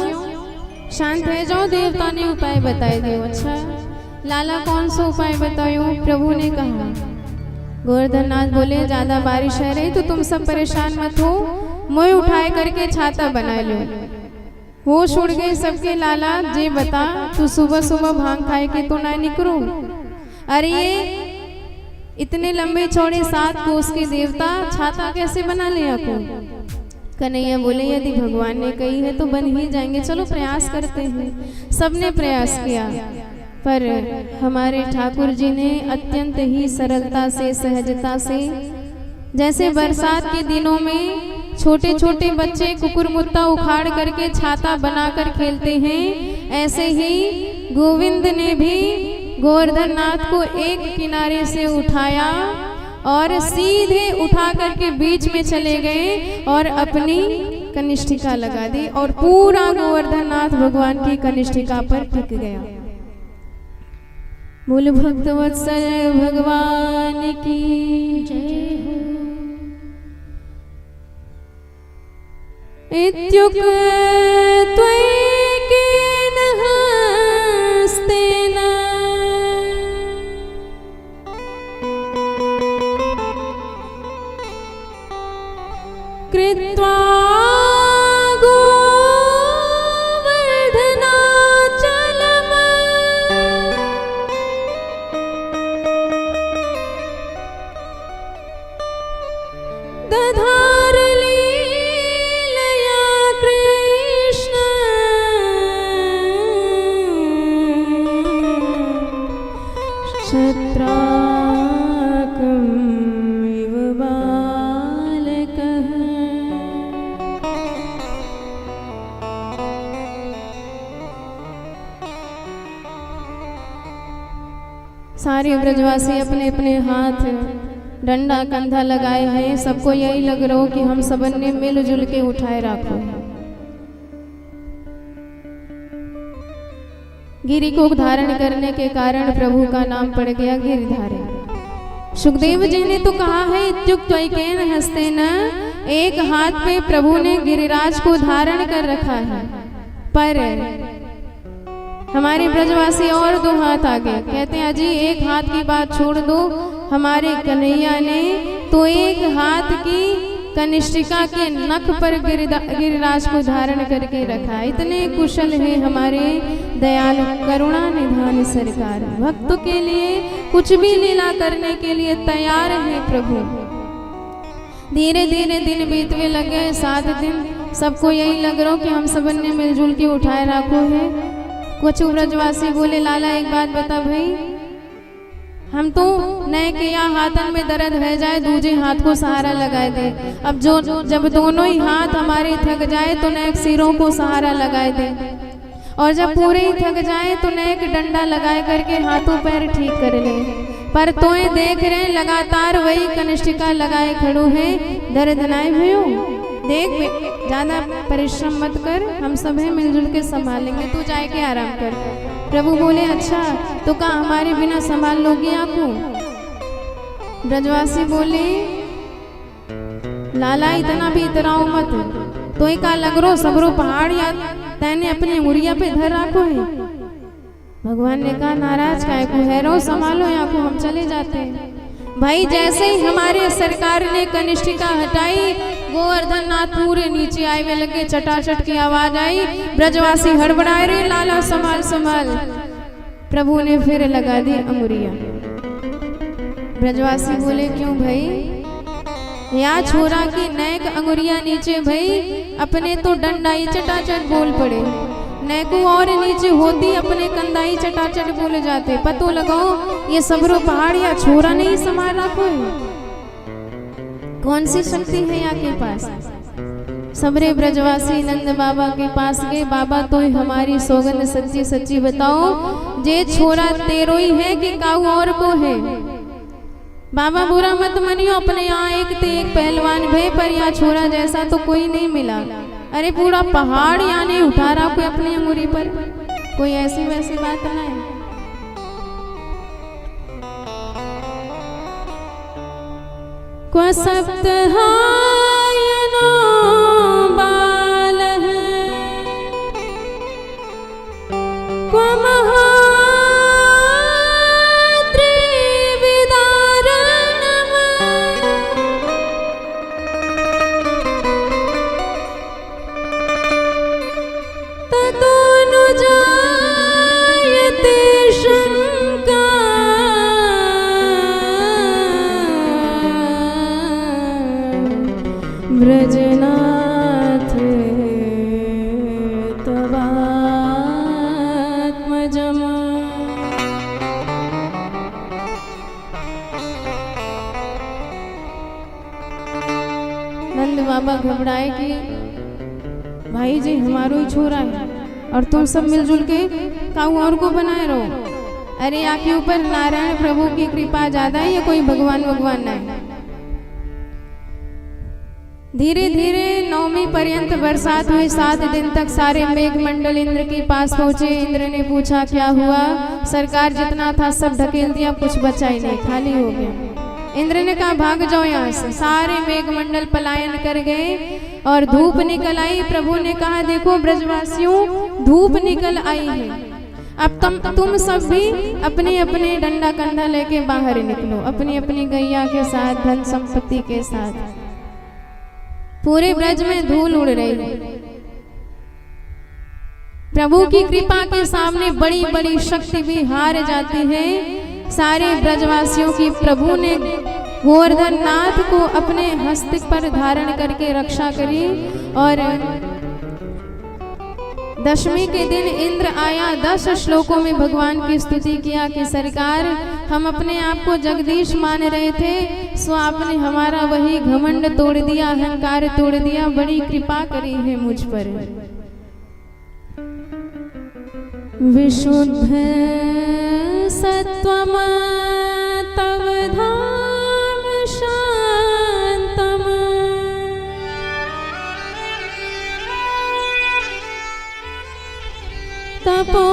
शांत है जाओ, देवता ने उपाय बताए दो। अच्छा लाला कौन सा उपाय बतायो? प्रभु ने कहा। गोवर्धन नाथ बोले ज्यादा बारिश है रही तो तुम सब परेशान मत हो, मोह उठाए करके छाता बना लो। होश उड़ गए सबके। लाला जे बता तू सुबह सुबह भांग खाए के तो ना निकलो। अरे ये इतने लंबे चौड़े 7 कोस के देवता छाता कैसे बना ले आपको? कन्हैया बोले यदि भगवान ने कही है तो बन ही जाएंगे, चलो प्रयास करते हैं। सबने प्रयास किया पर हमारे ठाकुर जी ने अत्यंत ही सरलता से सहजता से, जैसे बरसात के दिनों में छोटे छोटे बच्चे कुकुरमुत्ता उखाड़ करके छाता बनाकर खेलते हैं, ऐसे ही गोविंद ने भी गोवर्धन नाथ को एक किनारे से उठाया और सीधे उठा करके बीच में चले गए और अपनी कनिष्ठिका लगा दी और पूरा गोवर्धन नाथ भगवान की कनिष्ठिका पर टिक गया। बोल भक्तवत्सल भगवान की जय हो। इत्युक्ते त्वयि हस्तेन कृत्वा सारे ब्रजवासी अपने अपने हाथ डंडा कंधा लगाए हैं। सबको यही लग रहा हो कि हम सबन ने मिलजुल के उठाए रखो है। गिरि को धारण करने के कारण प्रभु का नाम पड़ गया गिरिधारी। सुखदेव जी ने तो कहा है इत्युक्त्वैकेन हस्तेन, एक हाथ पे प्रभु ने गिरिराज को धारण कर रखा है, पर हमारे ब्रजवासी और 2 हाथ आगे कहते हैं अजी एक हाथ की बात छोड़ दो, हमारे कन्हैया ने तो एक हाथ की कनिष्ठिका के नख पर गिरिराज को धारण करके रखा। इतने कुशल है हमारे दयालु करुणा निधान सरकार, भक्त के लिए कुछ भी लीला करने के लिए तैयार है प्रभु। धीरे धीरे दिन बीतने लगे, 7 दिन। सबको यही लग रहा हो कि हम सबन ने मिलजुल के उठाए रखो है। कुछ ब्रजवासी बोले लाला एक बात बता भाई, हम तो नए के यहाँ हाथन में दर्द है जाए दूजे हाथ को सहारा लगाए दे। अब जब दोनों ही हाथ हमारे थक जाए तो नए सिरों को सहारा लगाए दे, और जब पूरे ही थक जाए तो नए डंडा लगाए करके हाथों पैर ठीक कर ले। पर तोए देख रहे लगातार वही कनिष्ठिका लगाए खड़ो है, दर्द नाई भयो। देख ज्यादा परिश्रम मत कर, हम सब है मिलजुल के संभालेंगे, तू जाए के आराम कर। प्रभु बोले अच्छा तो क्या हमारे बिना संभाल लोगी आपको? ब्रजवासी बोले लाला इतना भी इतराओ मत, तो एक लग रो सबरो पहाड़ या तैने अपनी उंगलियां पे धर रखो है। भगवान ने कहा नाराज काहे को है, रो संभालो या को, हम चले जाते हैं। भाई जैसे ही हमारे सरकार ने कनिष्ठिका हटाई, गोवर्धन नाथ पूरे नीचे आए हुए लगे, चटाचट की आवाज आई, ब्रजवासी हड़बड़ाए रे लाला संभाल संभाल। प्रभु ने फिर लगा दी अंगुरिया। ब्रजवासी बोले क्यों भाई? या छोरा की नैक अंगुरिया नीचे भाई, अपने तो डंडाई चटाचट बोल पड़े, नैको और नीचे होती अपने कंधाई चटाचट बोले जाते। पतो लगाओ ये सबरो पहाड़ या छोरा नहीं संभाल रखो है, कौन सी शक्ति है यहाँ के पास? सबरे ब्रजवासी नंद बाबा के पास गए। बाबा तो हमारी सौगंध सच्ची सच्ची बताओ, जे छोरा तेरो ही है कि काऊ और को है? बाबा बुरा मत मनियो, अपने यहाँ एक पहलवान भे, पर यहाँ छोरा जैसा तो कोई नहीं मिला। अरे पूरा पहाड़ यहाँ नहीं उठा रहा कोई अपनी अंगुरी पर, कोई ऐसी वैसी बात नहीं। को सप्तहायनो बा ब्रजनाथ तवात्मजम्। नंद बाबा घबराए कि भाई जी हमारो ही छोरा है और तुम सब मिलजुल के काऊ और को बनाए रहो। अरे आपके ऊपर नारायण प्रभु की कृपा ज्यादा है या कोई भगवान नहीं। धीरे धीरे नवमी पर्यंत बरसात हुई। 7 दिन तक सारे मेघ मंडल इंद्र के पास पहुंचे। इंद्र ने पूछा क्या हुआ? सरकार जितना था सब ढकेल दिया, कुछ बचा ही नहीं, खाली हो गया। इंद्र ने कहा भाग जाओ यहाँ से। सारे मेघ मंडल पलायन कर गए और धूप निकल आई। प्रभु ने कहा देखो ब्रजवासियों, धूप निकल आई है, अब तुम सब भी अपने अपने डंडा कंधा लेके बाहर निकलो, अपनी अपनी गैया के साथ, धन संपत्ति के साथ। पूरे ब्रज में धूल उड़ रही है। प्रभु की कृपा के सामने बड़ी बड़ी शक्ति भी हार जाती है। सारे ब्रजवासियों की प्रभु ने गोवर्धन नाथ को अपने हस्त पर धारण करके रक्षा करी। और दशमी के दिन इंद्र आया, 10 श्लोकों में भगवान की स्तुति किया कि सरकार हम अपने आप को जगदीश मान रहे थे, सो आपने हमारा वही घमंड तोड़ दिया, अहंकार तोड़ दिया, बड़ी कृपा करी है मुझ पर। विशुद्ध सत्वम तव धाम शांतम तपोमयं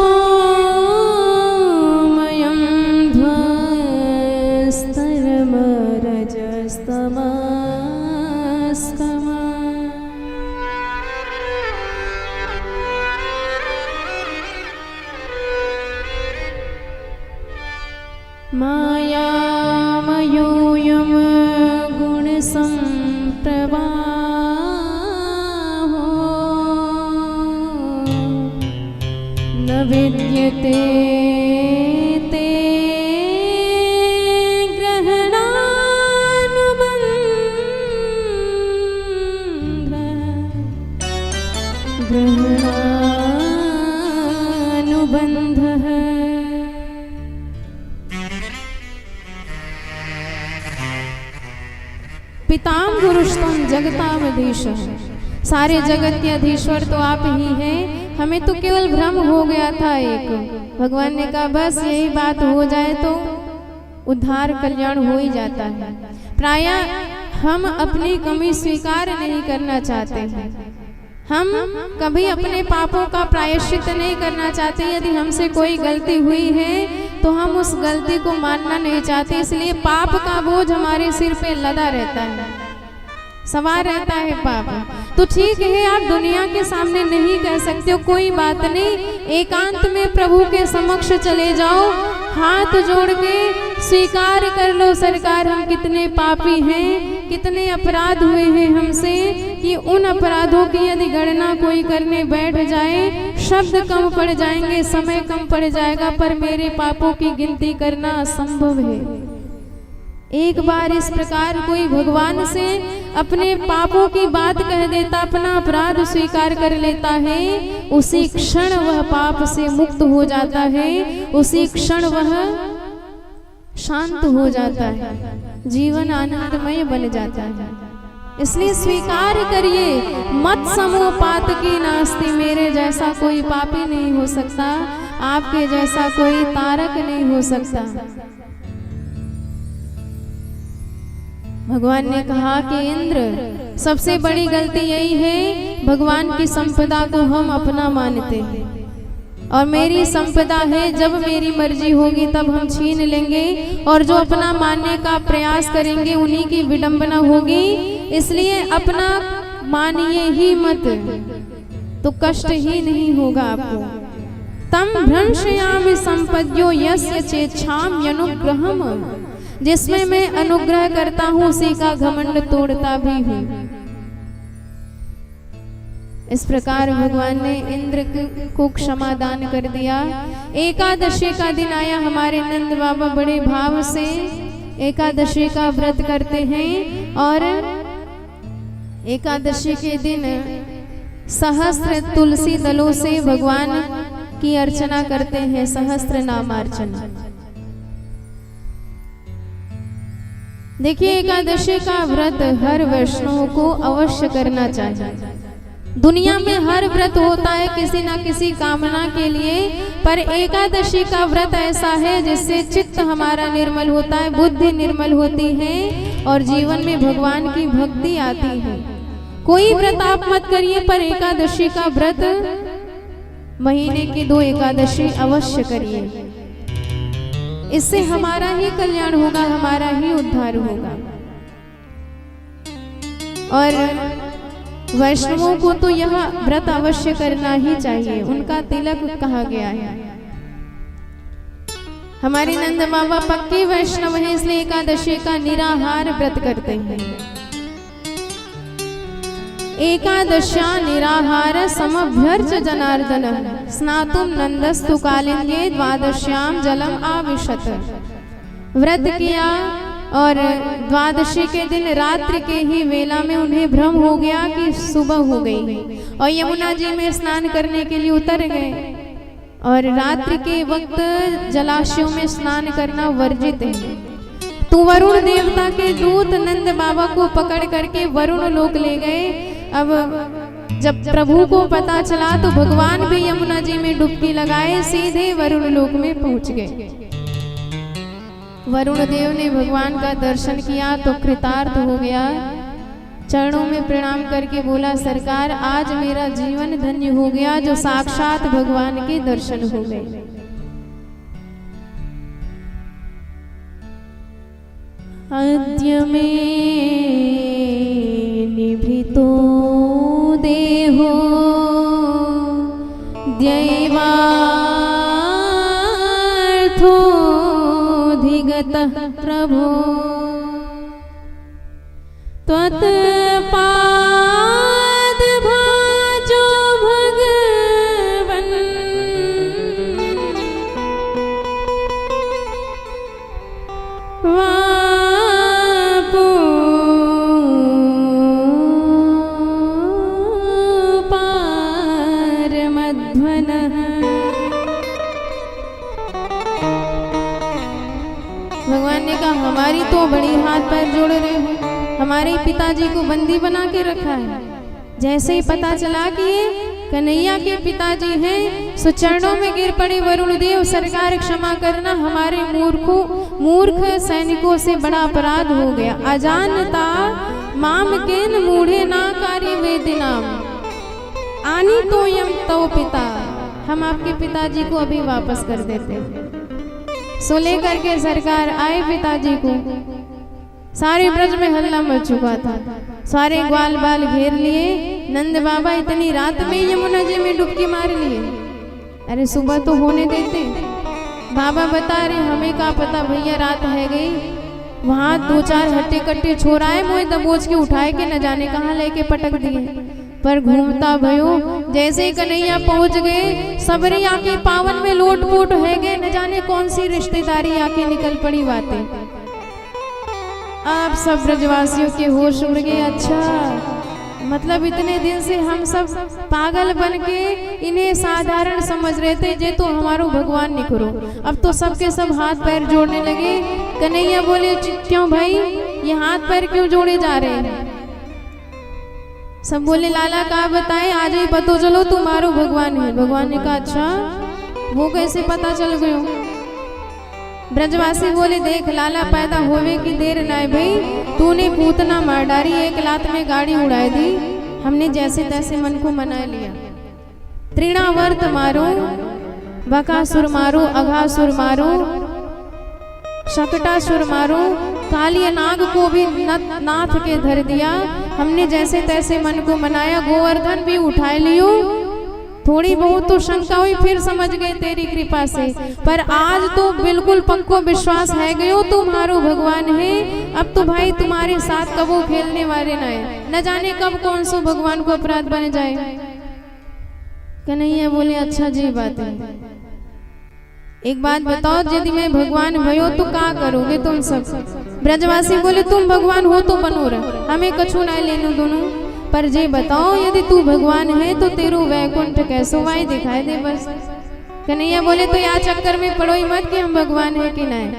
ध्वस्तरमरजस्तमस्तम। मायामयोऽयं गुणसम्प्रवाहो न विद्यते ते ग्रहणानुबन्धः। पितामहरुष्टं जगतामधीशः। सारे जगत के अधीश्वर तो आप ही हैं, हमें तो केवल भ्रम हो गया था एक। भगवान ने कहा बस यही बात हो जाए तो उद्धार कल्याण हो ही जाता है। प्रायः हम अपनी कमी स्वीकार नहीं करना चाहते हैं, हम कभी अपने पापों का प्रायश्चित नहीं करना चाहते। यदि हमसे कोई गलती हुई है तो हम उस गलती को मानना नहीं चाहते, इसलिए पाप का बोझ हमारे सिर पे लदा रहता है, सवार रहता है पाप। तो ठीक है आप दुनिया के सामने नहीं कह सकते हो, कोई बात नहीं, एकांत में प्रभु के समक्ष चले जाओ, हाथ जोड़ के स्वीकार कर लो सरकार हम कितने पापी हैं, कितने अपराध हुए हैं हमसे कि उन अपराधों की यदि गणना कोई करने बैठ जाए शब्द कम पड़ जाएंगे, समय कम पड़ जाएगा, पर मेरे पापों की गिनती करना असंभव है। एक बार इस प्रकार कोई भगवान से अपने पापों की बात कह देता, अपना अपराध स्वीकार कर लेता है, उसी क्षण वह पाप से मुक्त हो जाता है, उसी क्षण वह शांत हो जाता है, जीवन आनंदमय बन जाता है। इसलिए स्वीकार करिए मत समो पातकी नास्ति, मेरे जैसा कोई पापी नहीं हो सकता, आपके जैसा कोई तारक नहीं हो सकता। भगवान ने कहा कि इंद्र सबसे बड़ी गलती यही है भगवान की संपदा को हम अपना मानते हैं, और मेरी संपदा है, जब मेरी मर्जी होगी तब हम छीन लेंगे, और जो अपना मानने का प्रयास करेंगे उन्हीं की विडंबना होगी। इसलिए अपना मानिए ही मत, तो कष्ट ही नहीं होगा आपको। तम भ्रंशयामि संपद्यो यस्य चेच्छाम्यनुग्रहम्, जिसमें मैं अनुग्रह करता हूँ उसी का घमंड तोड़ता भी हूँ। इस प्रकार भगवान ने इंद्र को क्षमा दान कर दिया। एकादशी का दिन आया, हमारे नंद बाबा बड़े भाव से एकादशी का व्रत करते हैं और एकादशी के दिन सहस्त्र तुलसी दलों से भगवान की अर्चना करते हैं, सहस्त्र नामार्चना। देखिए, एकादशी का व्रत हर वैष्णव को अवश्य करना चाहिए। दुनिया में हर व्रत होता है किसी ना किसी कामना के लिए, पर एकादशी का व्रत ऐसा है जिससे चित्त हमारा निर्मल होता है, बुद्धि निर्मल होती है और जीवन में भगवान की भक्ति आती है। कोई व्रत आप मत करिए, पर एकादशी का व्रत महीने की 2 एकादशी अवश्य करिए। इससे हमारा ही कल्याण होगा, हमारा ही उद्धार होगा। और वैष्णवों को तो यह व्रत अवश्य करना ही चाहिए, उनका तिलक कहा गया है। हमारे नंद बाबा पक्के वैष्णव हैं, इसलिए एकादशी का निराहार व्रत करते हैं। एकादश्या निराहार समभ्यर्च जनार्दन स्नातुम नंदस्तु कालिंगे द्वादश्याम जलम आविशत। व्रत किया और द्वादशी के दिन रात्रि के ही वेला में उन्हें भ्रम हो गया कि सुबह हो गई और यमुना जी में स्नान करने के लिए उतर गए। और रात्रि के वक्त जलाशयों में स्नान करना वर्जित है। तो वरुण देवता के दूत नंद बाबा को पकड़ करके वरुण लोक ले गए। अब जब प्रभु को पता चला तो भगवान भी यमुना जी में डुबकी लगाए सीधे वरुण लोक में पहुंच गए। वरुण देव ने भगवान का दर्शन किया तो कृतार्थ हो गया। चरणों में प्रणाम करके बोला, सरकार आज मेरा जीवन धन्य हो गया जो साक्षात भगवान के दर्शन हो गए। अद्य मे निभृतो देहो दैवार्थोऽधिगतः प्रभो त्वत्पादभाजो भगवन् वापो पारमध्वनः। भगवान ने कहा, हमारी तो बड़ी हाथ पैर जोड़ रहे हो, हमारे पिताजी को बंदी बना के रखा है। जैसे ही पता चला कि ये कन्हैया के पिताजी हैं, सो चरणों में गिर पड़े वरुण देव, सरकार क्षमा करना, हमारे मूर्ख सैनिकों से बड़ा अपराध हो गया। अजानता माम केन मूढ़े ना कार्य वेदिनाम आनी तो यम तो पिता। हम आपके पिताजी को अभी वापस कर देते। सो लेकर के सरकार आए पिताजी को। सारे ब्रज में हल्ला मच चुका था, सारे ग्वाल बाल घेर लिए। नंद बाबा इतनी रात में यमुना जी में डुबकी मार लिए। अरे सुबह तो होने देते। बाबा बता रहे, हमें क्या पता भैया, रात है गई। वहाँ 2-4 हट्टे कट्टे छोराए मोए दबोच के उठाए के न जाने कहाँ लेके पटक दिए। पर घूमता भयो जैसे ही कन्हैया पहुंच गए, सबरी आके पावन में लोटपोट है गए। न जाने कौन सी रिश्तेदारी आके निकल पड़ी बातें। आप सब ब्रजवासियों के होश उड़ गए। अच्छा, मतलब इतने दिन से हम सब पागल बन के इन्हें साधारण समझ रहे थे, जे तो हमारो भगवान नहीं करो। अब तो सबके सब हाथ पैर जोड़ने लगे। कन्हैया बोले, क्यों भाई ये हाथ पैर क्यों जोड़े जा रहे हैं? सब बोले, लाला का बताए, आज ही पतो चलो तुम्हारो भगवान है। भगवान ने कहा, अच्छा वो कैसे पता चल गयो? ब्रजवासी बोले, देख लाला, पैदा होवे की देर ना है भाई, तूने पूतना मार डारी, एक लात में गाड़ी उड़ाई दी। हमने जैसे तैसे मन को मना लिया। तृणावर्त मारो, बकासुर मारो, अघासुर मारो, शकटासुर मारो, कालिया नाग को भी नाथ के धर दिया। हमने जैसे तैसे मन को मनाया, गोवर्धन भी उठा लियो थोड़ी बहुत तो शंका हुई, फिर समझ गए तेरी कृपा से, पर आज तो बिल्कुल पक्को विश्वास है गयो तुम्हारो भगवान है। अब तो भाई तुम्हारे साथ कबो खेलने वाले ना है, न जाने कब कौन सो भगवान को अपराध बन जाए। कन्हैया बोले अच्छा जी बात है, एक बात बताओ, यदि मैं भगवान भयो तो क्या करोगे तुम सब? ब्रजवासी बोले तुम भगवान हो तो बनो रह, हमें कछु ना लेनो दोनों, पर जे बताओ यदि तू भगवान है तो तेरू वैकुंठ कैसो वाई दिखाई दे बस। कन्हैया बोले तो या चक्कर में पड़ो ही मत कि हम भगवान है कि नहीं,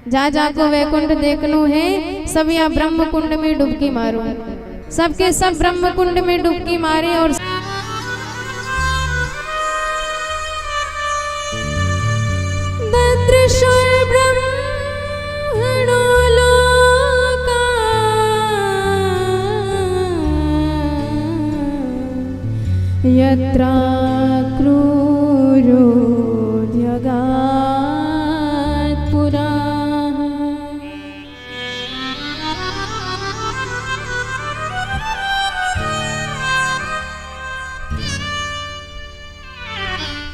जा जा को वैकुंठ देखनो है, सब या ब्रह्म कुंड में डुबकी मारो। सबके सब ब्रह्म कुंड में डुबकी मारे और यत्र क्रूरो ध्यगात् पुराः।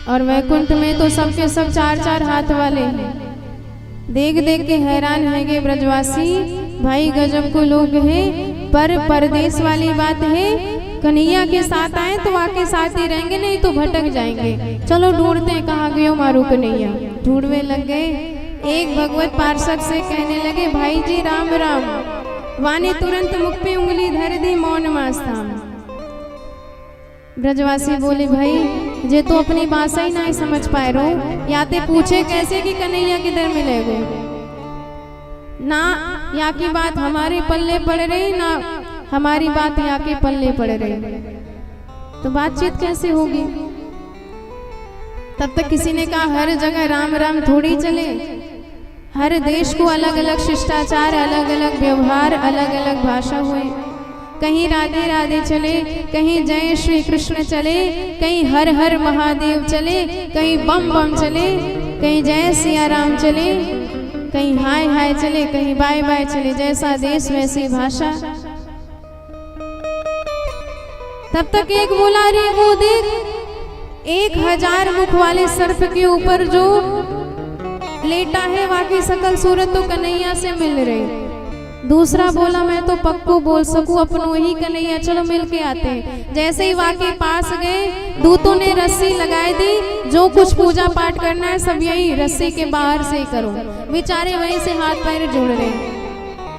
और वैकुंठ में तो सबके सब चार चार हाथ वाले हैं। देख देख के हैरान है ब्रजवासी, भाई गजब को लोग हैं। पर परदेश वाली बात है, कन्हैया के साथ आए तो आके साथ ही रहेंगे, नहीं तो भटक जाएंगे। चलो ढूंढते कहाँ गयो मारू कन्हैया। ढूंढने लग गए, एक भगवत पार्षद से कहने लगे भाई जी राम राम। वाने तुरंत मुख पे उंगली धर दी, मौन मास्ताम। ब्रजवासी बोले भाई जे तो अपनी भाषा ही नहीं समझ पाए रो, या ते पूछे कैसे कि कन्हैया किधर मिलेगा ना, या की बात हमारे पल्ले पड़ रही ना हमारी बात यहाँ के पल्ले पड़ रही, तो बातचीत कैसे होगी? तब तक किसी ने कहा हर जगह राम राम थोड़ी चले, हर देश को अलग अलग शिष्टाचार, अलग अलग व्यवहार, अलग अलग भाषा हुए। कहीं राधे राधे चले, कहीं जय श्री कृष्ण चले, कहीं हर हर महादेव चले, कहीं बम बम चले, कहीं जय सिया राम चले, कहीं हाय हाय चले, कहीं बाय बाय चले। जैसा देश वैसी भाषा। तब तक एक बोला रे वो देख, 1000 मुख वाले सर्प के ऊपर जो लेटा है वाकई सकल सूरत तो कन्हैया से मिल रही। दूसरा बोला मैं तो पक्को बोल सकूं अपनों ही कन्हैया, चलो मिल के आते हैं। जैसे ही वाकई पास गए, दूतों ने रस्सी लगाई दी, जो कुछ पूजा पाठ करना है सब यही रस्सी के बाहर से ही करो। बेचारे वहीं से हाथ पैर जोड़ रहे।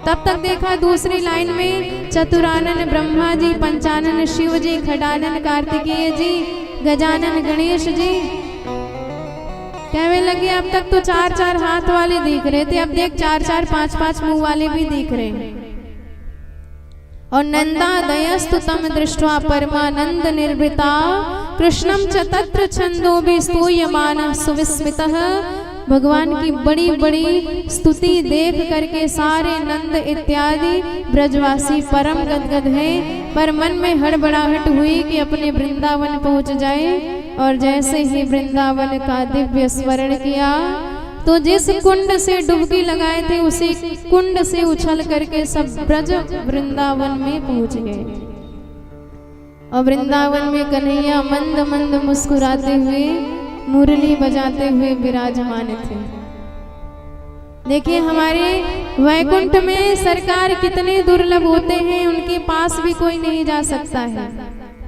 तब तक देखा दूसरी लाइन में चतुरानन ब्रह्मा जी, पंचानन शिव जी, खडानन कार्तिकेय जी, गजानन गणेश जी। कहने लगे अब तक तो 4-4 हाथ वाले दिख रहे थे, अब देख 4-4 5-5 मुंह वाले भी दिख रहे हैं। और नंदा दयस्तु तम दृष्ट्वा परमानंद निर्वृता, कृष्णम च तत्र छंदोभिः स्तूयमानः सुविस्मितः। भगवान की बड़ी बड़ी स्तुति देख करके सारे नंद इत्यादि ब्रजवासी परम गदगद हैं, पर मन में हड़बड़ाहट हुई कि अपने वृंदावन पहुंच जाए। और जैसे ही वृंदावन का दिव्य स्मरण किया तो जिस कुंड से डुबकी लगाए थे उसी कुंड से उछल करके सब ब्रज वृंदावन में पहुंच गए। और वृंदावन में कन्हैया मंद मंद मुस्कुराते हुए, मुरली बजाते हुए विराजमान थे। देखिए हमारे वैकुंठ में सरकार कितने दुर्लभ होते हैं, उनके पास भी कोई नहीं जा सकता है,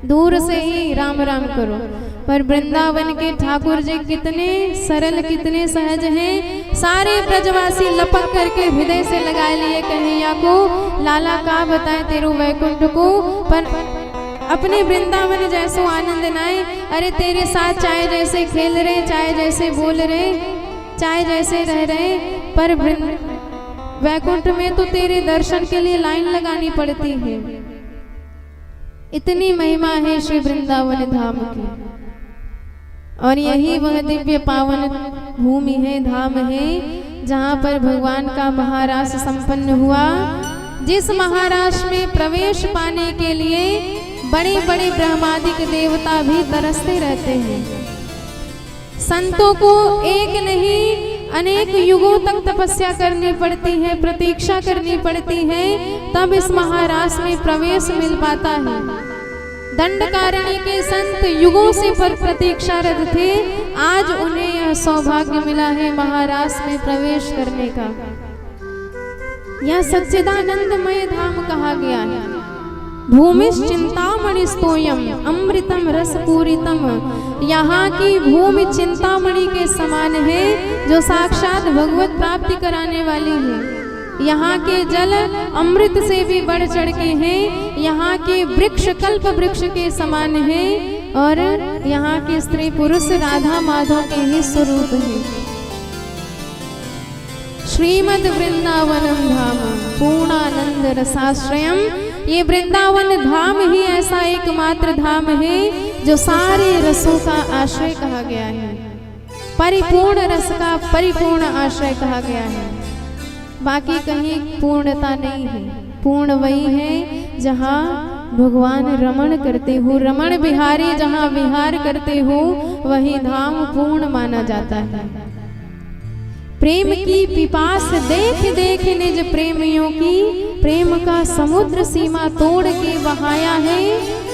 दूर से ही राम राम करो। पर वृंदावन के ठाकुर जी कितने सरल, कितने सहज हैं। सारे ब्रजवासी लपक करके हृदय से लगा लिए कन्हैया को। लाला का बताए तेरो वैकुंठ को, पर अपने वृंदावन जैसो आनंद नाए। अरे तेरे साथ चाहे जैसे खेल रहे, चाहे जैसे बोल रहे, चाहे जैसे रह रहे, पर वैकुंठ में तो तेरे दर्शन के लिए लाइन लगानी पड़ती है। इतनी महिमा है श्री वृंदावन धाम की। और यही वह दिव्य पावन भूमि है, धाम है, जहाँ पर भगवान का महारास संपन्न हुआ। जिस महारास में प्रवेश पाने के लिए बड़े बड़े ब्रह्मादिक देवता भी तरसते रहते हैं। संतों को एक नहीं अनेक युगों तक तपस्या करनी पड़ती है, प्रतीक्षा करनी पड़ती है, तब इस महारास में प्रवेश मिल पाता है। दंडकारण्य के संत युगों से पर प्रतीक्षारत थे। आज उन्हें यह सौभाग्य मिला है महाराष्ट्र में प्रवेश करने का। यह सच्चिदानंदमय धाम कहा गया है। भूमिश्च चिंतामणि स्तोयम अमृतम रसपूरितम। यहाँ की भूमि चिंतामणि के समान है जो साक्षात भगवत प्राप्ति कराने वाली है। यहाँ के जल अमृत से भी बढ़ चढ़ के हैं। यहाँ के वृक्ष कल्प वृक्ष के समान है और यहाँ के स्त्री पुरुष राधा माधव के ही स्वरूप है। श्रीमद वृंदावनम धाम पूर्णानंद रसाश्रयम। ये वृंदावन धाम ही ऐसा एकमात्र धाम है जो सारे रसों का आश्रय कहा गया है, परिपूर्ण रस का परिपूर्ण आश्रय कहा गया है। बाकी कहीं पूर्णता नहीं है। पूर्ण वही है जहाँ भगवान रमण करते हो, रमण बिहारी जहाँ विहार करते हो वही धाम पूर्ण माना जाता है। प्रेम की पिपास देख देख निज प्रेमियों की, प्रेम का समुद्र सीमा तोड़ के बहाया है।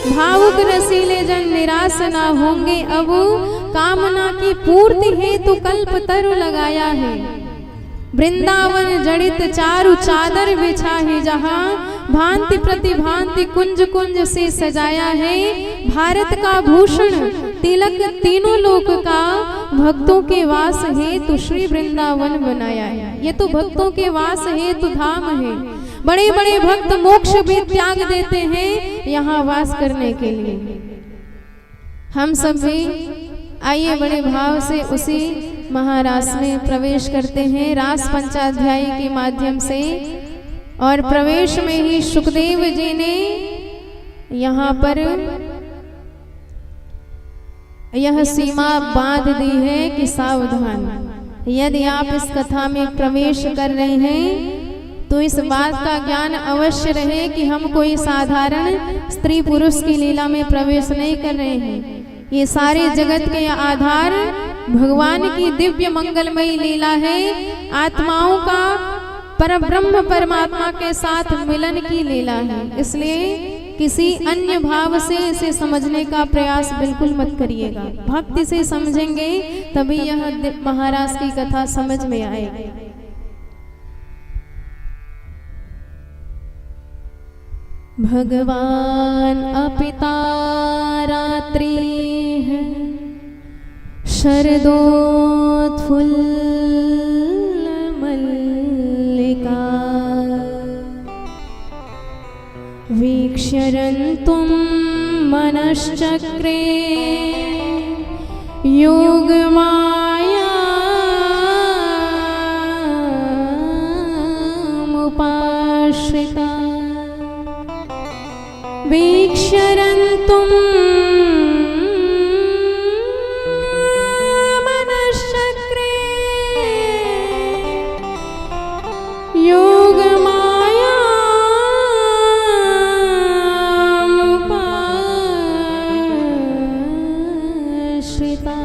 भावुक रसीले जन निराश ना होंगे अब, कामना की पूर्ति हेतु कल्प तरु लगाया है। वृंदावन जड़ित चारु चादर बिछा है जहाँ, भांति प्रतिभांति कुंज कुंज से सजाया है। भारत का भूषण तिलक तीनों लोक का, भक्तों के वास हेतु श्री वृंदावन बनाया है। ये तो भक्तों के वास हेतु धाम है। बड़े बड़े भक्त मोक्ष भी त्याग देते हैं यहाँ वास करने के लिए। हम सब भी आइए बड़े भाव से उसी महारास में प्रवेश करते हैं रास पंचाध्यायी के माध्यम से। और प्रवेश में ही सुखदेव जी ने यहाँ पर यह सीमा बांध दी है कि सावधान, यदि आप इस कथा में प्रवेश कर रहे हैं तो इस बात का ज्ञान अवश्य रहे कि हम कोई साधारण स्त्री पुरुष की लीला में प्रवेश नहीं कर रहे हैं। ये सारे जगत के आधार भगवान की दिव्य मंगलमयी लीला है। आत्माओं का परब्रह्म परमात्मा के साथ मिलन की लीला है। इसलिए किसी अन्य भाव से इसे समझने का प्रयास बिल्कुल मत करिएगा। भक्ति से समझेंगे तभी यह महाराज की कथा समझ में आएगी। भगवान अपिता रात्रि है, शरदोत्फुल्ल मल्लिका, वीक्ष्यरन्तुं मनश्चक्रे योगमायामुपाश्रिता, वीक्ष्यरन्तुं मनश्चक्रे योगमायामुपाश्रिता।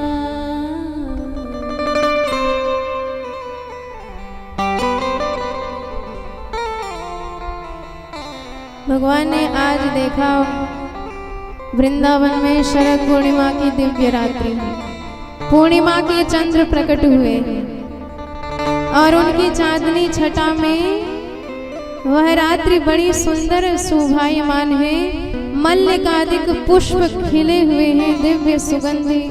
भगवान ने आज देखा वृंदावन में शरद पूर्णिमा की दिव्य रात्रि है। पूर्णिमा के चंद्र प्रकट हुए और उनकी चांदनी छटा में वह रात्रि बड़ी सुंदर शोभायमान है। मल्लिकादिक पुष्प खिले हुए हैं, दिव्य सुगंधि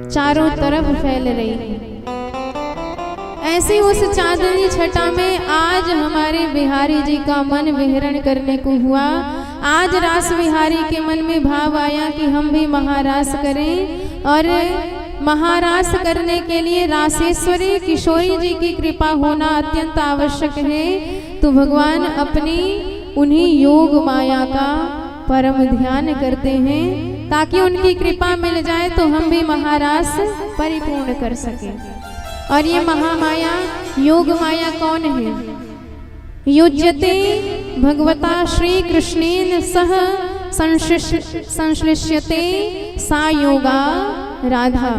चारों तरफ फैल रही है। ऐसी उस चांदनी छटा में आज हमारे बिहारी जी का मन विहरण करने को हुआ। आज रास बिहारी के मन में भाव आया कि हम भी महारास करें, और महारास करने के लिए रासेश्वरी किशोरी जी की कृपा होना अत्यंत आवश्यक है। तो भगवान अपनी उन्हीं योग माया का परम ध्यान करते हैं ताकि उनकी कृपा मिल जाए तो हम भी महारास परिपूर्ण कर सकें। और ये महामाया योग माया कौन है? युज्यते भगवता श्री कृष्णेन सह संश्लिष्यते सा योगा राधा।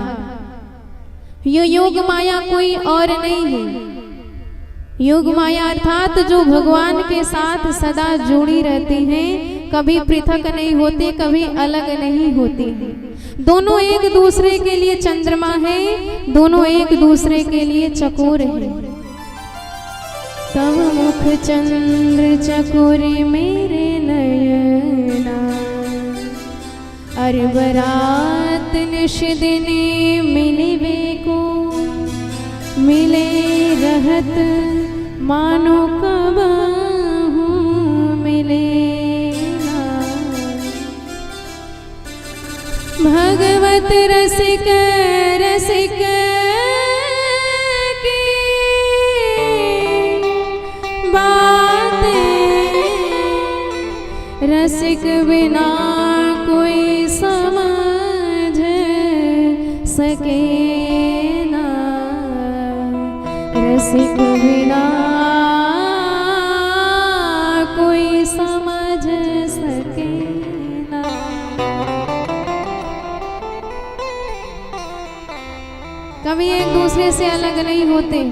ये योग माया कोई और नहीं है। योग माया अर्थात जो भगवान के साथ सदा जुड़ी रहती हैं, कभी पृथक नहीं होते, कभी अलग नहीं होते। दोनों एक दूसरे के लिए चंद्रमा है, दोनों एक दूसरे के लिए चकोर है। तब मुख चंद्र चकोरे मेरे नयना, अरे बरात निश दिने मिलिबे को, मिले रहत मानो कबहू मिले ना। भगवत रसिक रसिक की बातें, रसिक बिना कोई समझ सके ना, रसिक बिना कोई समझ सके ना। कभी एक दूसरे से अलग नहीं होते,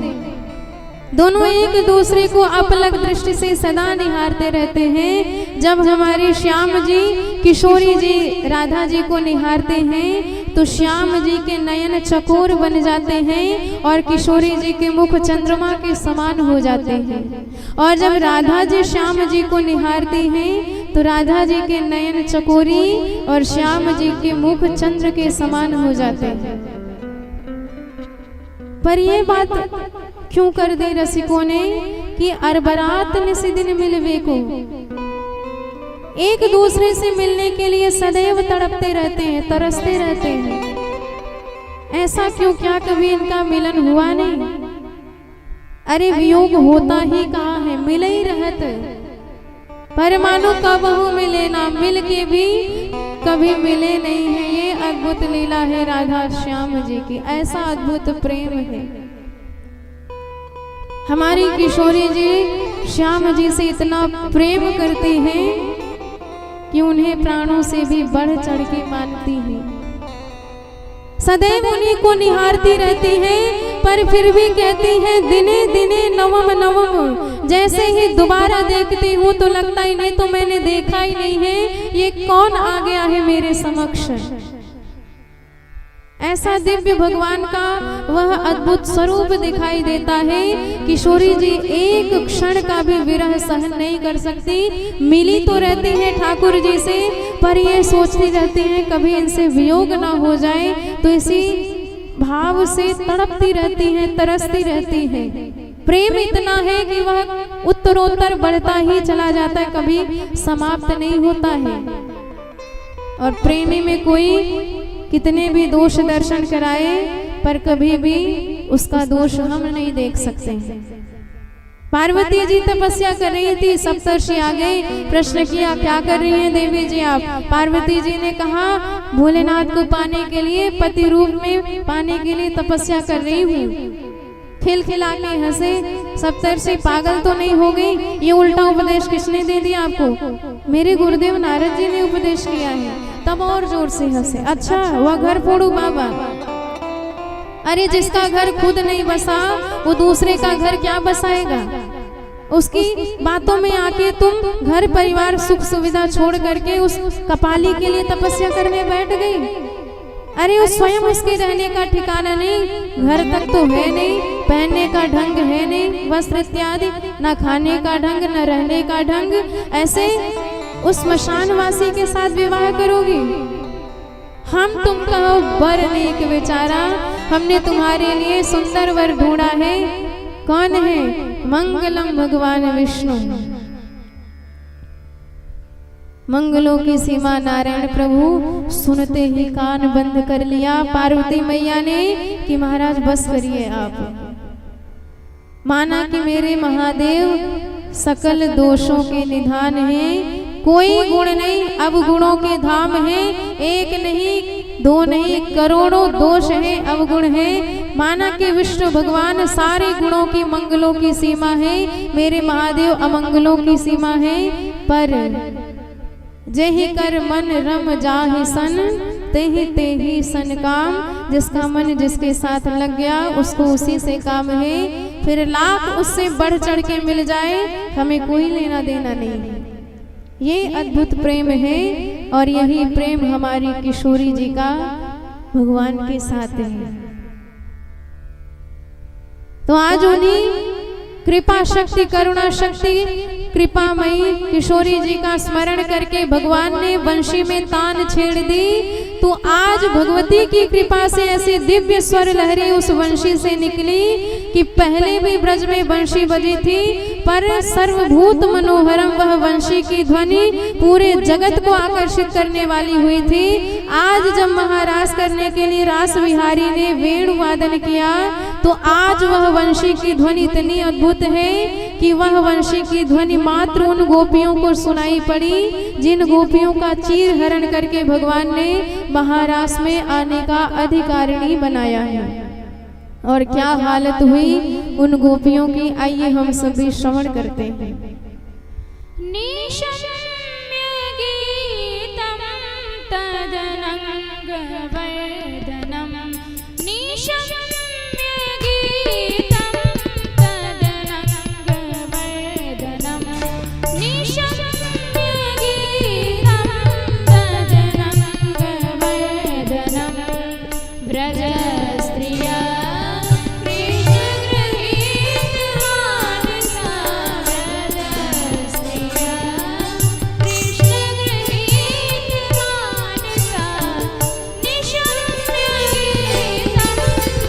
दोनों एक दूसरे को अपलक दृष्टि से सदा निहारते रहते हैं। जब हमारे श्याम जी किशोरी जी राधा जी को निहारते हैं तो श्याम जी के नयन चकोर बन जाते हैं और किशोरी जी के मुख चंद्रमा के समान हो जाते हैं। और जब राधा जी श्याम जी को निहारती हैं तो राधा जी के नयन चकोरी और श्याम जी के मुख चंद्र के समान हो जाते हैं। पर ये बात क्यों कर दी रसिकों ने कि अरबरात निस दिन मिलवे को, एक दूसरे से मिलने के लिए सदैव तड़पते रहते हैं, तरसते रहते हैं। ऐसा क्यों, क्या कभी इनका मिलन हुआ नहीं? अरे वियोग होता ही कहाँ है, मिले ही रहते। परमाणु कबहू मिले ना, मिल के भी कभी मिले नहीं है। ये अद्भुत लीला है राधा श्याम जी की, ऐसा अद्भुत प्रेम है। हमारी किशोरी जी श्याम जी से इतना प्रेम करती हैं कि उन्हें प्राणों से भी बढ़ चढ़ के मानती हैं, सदैव उन्हीं को निहारती रहती हैं। पर फिर भी कहती हैं दिने दिने नवम नवम, जैसे ही दोबारा देखती हूँ तो लगता ही नहीं तो मैंने देखा ही नहीं है, ये कौन आ गया है मेरे समक्ष। ऐसा दिव्य भगवान का वह अद्भुत स्वरूप दिखाई देता है। किशोरी जी एक क्षण का भी विरह सहन नहीं कर सकती। मिली तो रहती हैं ठाकुर जी से, पर ये सोचती रहती हैं कभी इनसे वियोग ना हो जाए, तो इसी भाव से तड़पती रहती हैं, तरसती रहती हैं। प्रेम इतना है कि वह उत्तरोत्तर बढ़ता ही चला जाता है, कभी समाप्त नहीं होता है। और प्रेमी में कोई कितने भी दोष दर्शन कराए पर कभी भी उसका दोष हम नहीं देख सकते। पार्वती जी तपस्या कर रही थी, सप्तर्षि आ गए, प्रश्न किया क्या कर रही हैं देवी जी आप? पार्वती जी ने कहा भोलेनाथ को पाने के लिए, पति रूप में पाने के लिए तपस्या कर रही हूँ। खिलखिला के हंसे। सप्तर्षि पागल तो नहीं हो गई? ये उल्टा उपदेश किसने दे दिया आपको? मेरे गुरुदेव नारद जी ने उपदेश किया है। तब और जोर से हंसे। अच्छा वह घर फोड़ू बाबा? अरे जिसका घर खुद नहीं बसा वो दूसरे का घर क्या बसाएगा? उसकी बातों में आके तुम घर परिवार सुख सुविधा छोड़ करके उस कपाली के लिए तपस्या करने बैठ गई। अरे वो स्वयं उसके रहने का ठिकाना नहीं, घर तक तो है नहीं, पहनने का ढंग है नहीं, वस्त्र इत्यादि, न खाने का ढंग न रहने का ढंग, ऐसे उस स्मशानवासी के साथ विवाह करोगी? हम तुम कहो वर नेक बेचारा, हमने तुम्हारे लिए सुंदर वर ढूंढा है। कौन है? मंगलम भगवान विष्णु। मंगलों की सीमा नारायण प्रभु सुनते ही कान बंद कर लिया पार्वती मैया ने कि महाराज बस करिए आप। माना कि मेरे महादेव सकल दोषों के निधान हैं, कोई गुण नहीं, अब गुणों के धाम हैं। एक नहीं दो नहीं करोड़ों दोष हैं, अवगुण हैं। माना कि विष्णु भगवान सारे गुणों की मंगलों की सीमा है, मेरे महादेव अमंगलों की सीमा है। पर जेहि कर मन रम जाहि सन, तेहि तेहि सन काम। जिसका मन जिसके साथ लग गया उसको उसी से काम है। फिर लाख उससे बढ़ चढ़ के मिल जाए हमें कोई लेना देना नहीं है। ये अद्भुत प्रेम है और यही प्रेम हमारी किशोरी जी का भगवान के साथ है। तो आज उन्हीं कृपा शक्ति, करुणा शक्ति, कृपामयी किशोरी जी का स्मरण करके भगवान ने बंशी में तान छेड़ दी। तो आज भगवती की कृपा से ऐसी दिव्य स्वर लहरी उस बंशी से निकली कि पहले भी ब्रज में बंशी बजी थी, पर सर्वभूत मनोहरम वह बंशी की ध्वनि पूरे जगत को आकर्षित करने वाली हुई थी। आज जब महारास करने के लिए रास विहारी ने वेणु वादन किया, तो आज वह वंशी की ध्वनि इतनी अद्भुत है कि वह वंशी की ध्वनि मात्र उन गोपियों को सुनाई पड़ी जिन गोपियों का चीर हरण करके भगवान ने महारास में आने का अधिकारिणी बनाया है। और क्या हालत हुई उन गोपियों की, आइए हम सभी श्रवण करते हैं। निशम्य गीतम तदनंग वर्धनम, निशम्य गीतम तदनंग वर्धनम, निशम्य गीतम तदनंग वर्धनम, व्रज स्त्रिया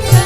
तो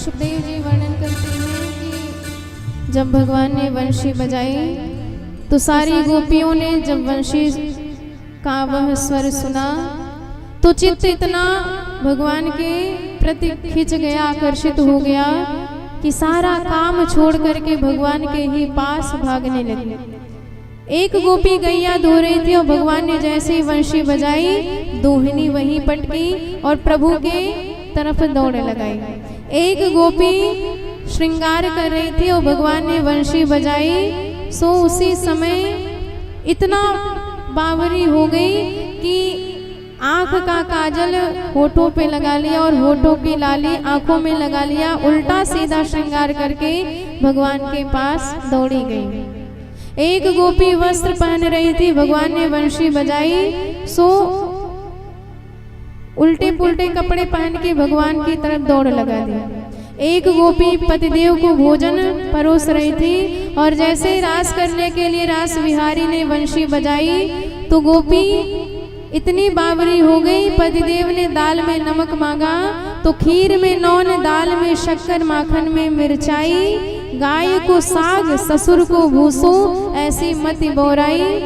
सुखदेव जी वर्णन करते हैं कि जब भगवान ने वंशी बजाई तो सारी गोपियों ने जब वंशी का वह स्वर सुना तो चित्त इतना भगवान के प्रति खिंच गया, आकर्षित हो गया कि सारा काम छोड़ करके भगवान के ही पास भागने लगी। एक गोपी गैया धो रही थी और भगवान ने जैसे ही वंशी बजाई दोहिनी वहीं पटकी और प्रभु के तरफ दौड़ लगाई। एक गोपी श्रृंगार कर रही थी और भगवान ने वंशी बजाई, सो उसी समय इतना बावरी हो गई कि आंख का काजल होठों पे लगा लिया और होठों की लाली आंखों में लगा लिया, उल्टा सीधा श्रृंगार करके भगवान के पास दौड़ी गई। एक गोपी वस्त्र पहन रही थी, भगवान ने वंशी बजाई, सो उल्टे पुल्टे कपड़े पहन के भगवान की तरफ दौड़ लगा दी। एक गोपी पतिदेव को भोजन परोस रही थी और जैसे ही रास करने के लिए रास विहारी ने वंशी बजाई तो गोपी इतनी बावरी हो गई। पतिदेव ने दाल में नमक मांगा तो खीर में नौन, दाल में शक्कर, माखन में मिर्चाई, गाय को साग, ससुर को भूसो, ऐसी मति बोराई।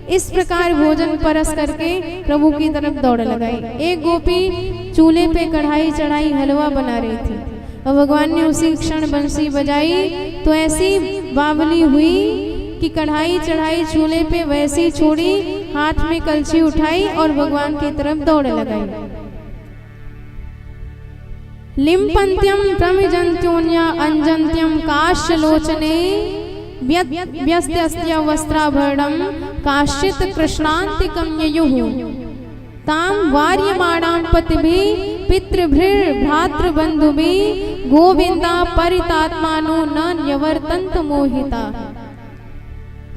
इस प्रकार भोजन परस करके प्रभु की तरफ दौड़ लगाई। एक गोपी चूल्हे पे कढ़ाई चढ़ाई हलवा बना रही थी और भगवान ने उसी क्षण बंसी बजाई तो ऐसी बावली हुई कि कढ़ाई चढ़ाई चूल्हे पे वैसी छोड़ी, हाथ में कलछी उठाई और भगवान की तरफ दौड़ लगाई। लिम्पन्त्यम प्रमिजन्त्योन्या अंजन्त्यम काश्यलोचने व्यस्त्यस्त्य वस्त्राभरणं काश्चित् कृष्णान्तिकं ययुः तां वार्यमाणां पतिभिः पितृभृर्भ्रातृबन्धुभिः गोविन्दा परितात्मानो न न्यवर्तन्त मोहिता।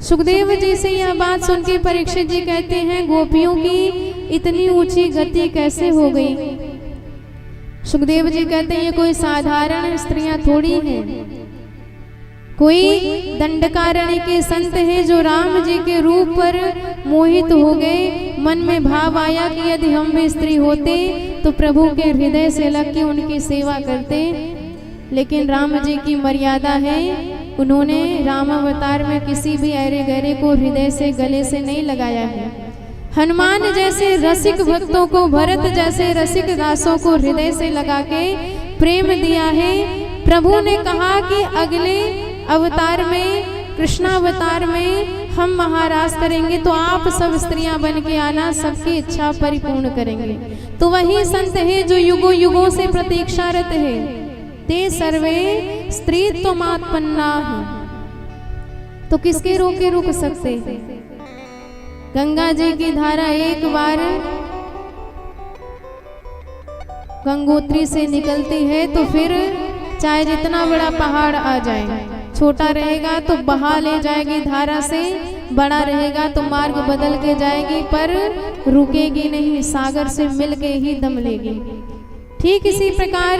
सुखदेव जी से यह बात सुन के परीक्षित जी कहते हैं, गोपियों की इतनी ऊंची गति कैसे हो गई। सुखदेव जी कहते हैं ये कोई साधारण स्त्रियां थोड़ी हैं, कोई दंडकारण्य के संत है जो राम जी के रूप पर मोहित हो गए। मन में भाव आया कि यदि हम भी स्त्री होते तो प्रभु के हृदय से लग के उनकी सेवा करते, लेकिन राम जी की मर्यादा है, उन्होंने राम अवतार में किसी भी ऐरे गहरे को हृदय से गले से नहीं लगाया है। हनुमान जैसे रसिक भक्तों को, भरत जैसे रसिक दासों को हृदय से लगा के प्रेम दिया है। प्रभु ने कहा कि अगले अवतार में, कृष्णावतार में हम महाराज करेंगे तो आप सब स्त्रियां बन के आना, सबकी इच्छा परिपूर्ण करेंगे। तो वही संत है जो युगों युगों से प्रतीक्षारत है। ते सर्वे स्त्रीत्वमात्मन्ना, तो किसके रोके रुक सकते हैं। गंगा जी की धारा एक बार गंगोत्री से निकलती है तो फिर चाहे जितना बड़ा पहाड़ आ जाए, छोटा रहेगा तो बहा ले जाएगी धारा से, बड़ा रहेगा तो मार्ग बदल के जाएगी, पर रुकेगी नहीं, सागर से मिल के ही दम लेगी। ठीक इसी प्रकार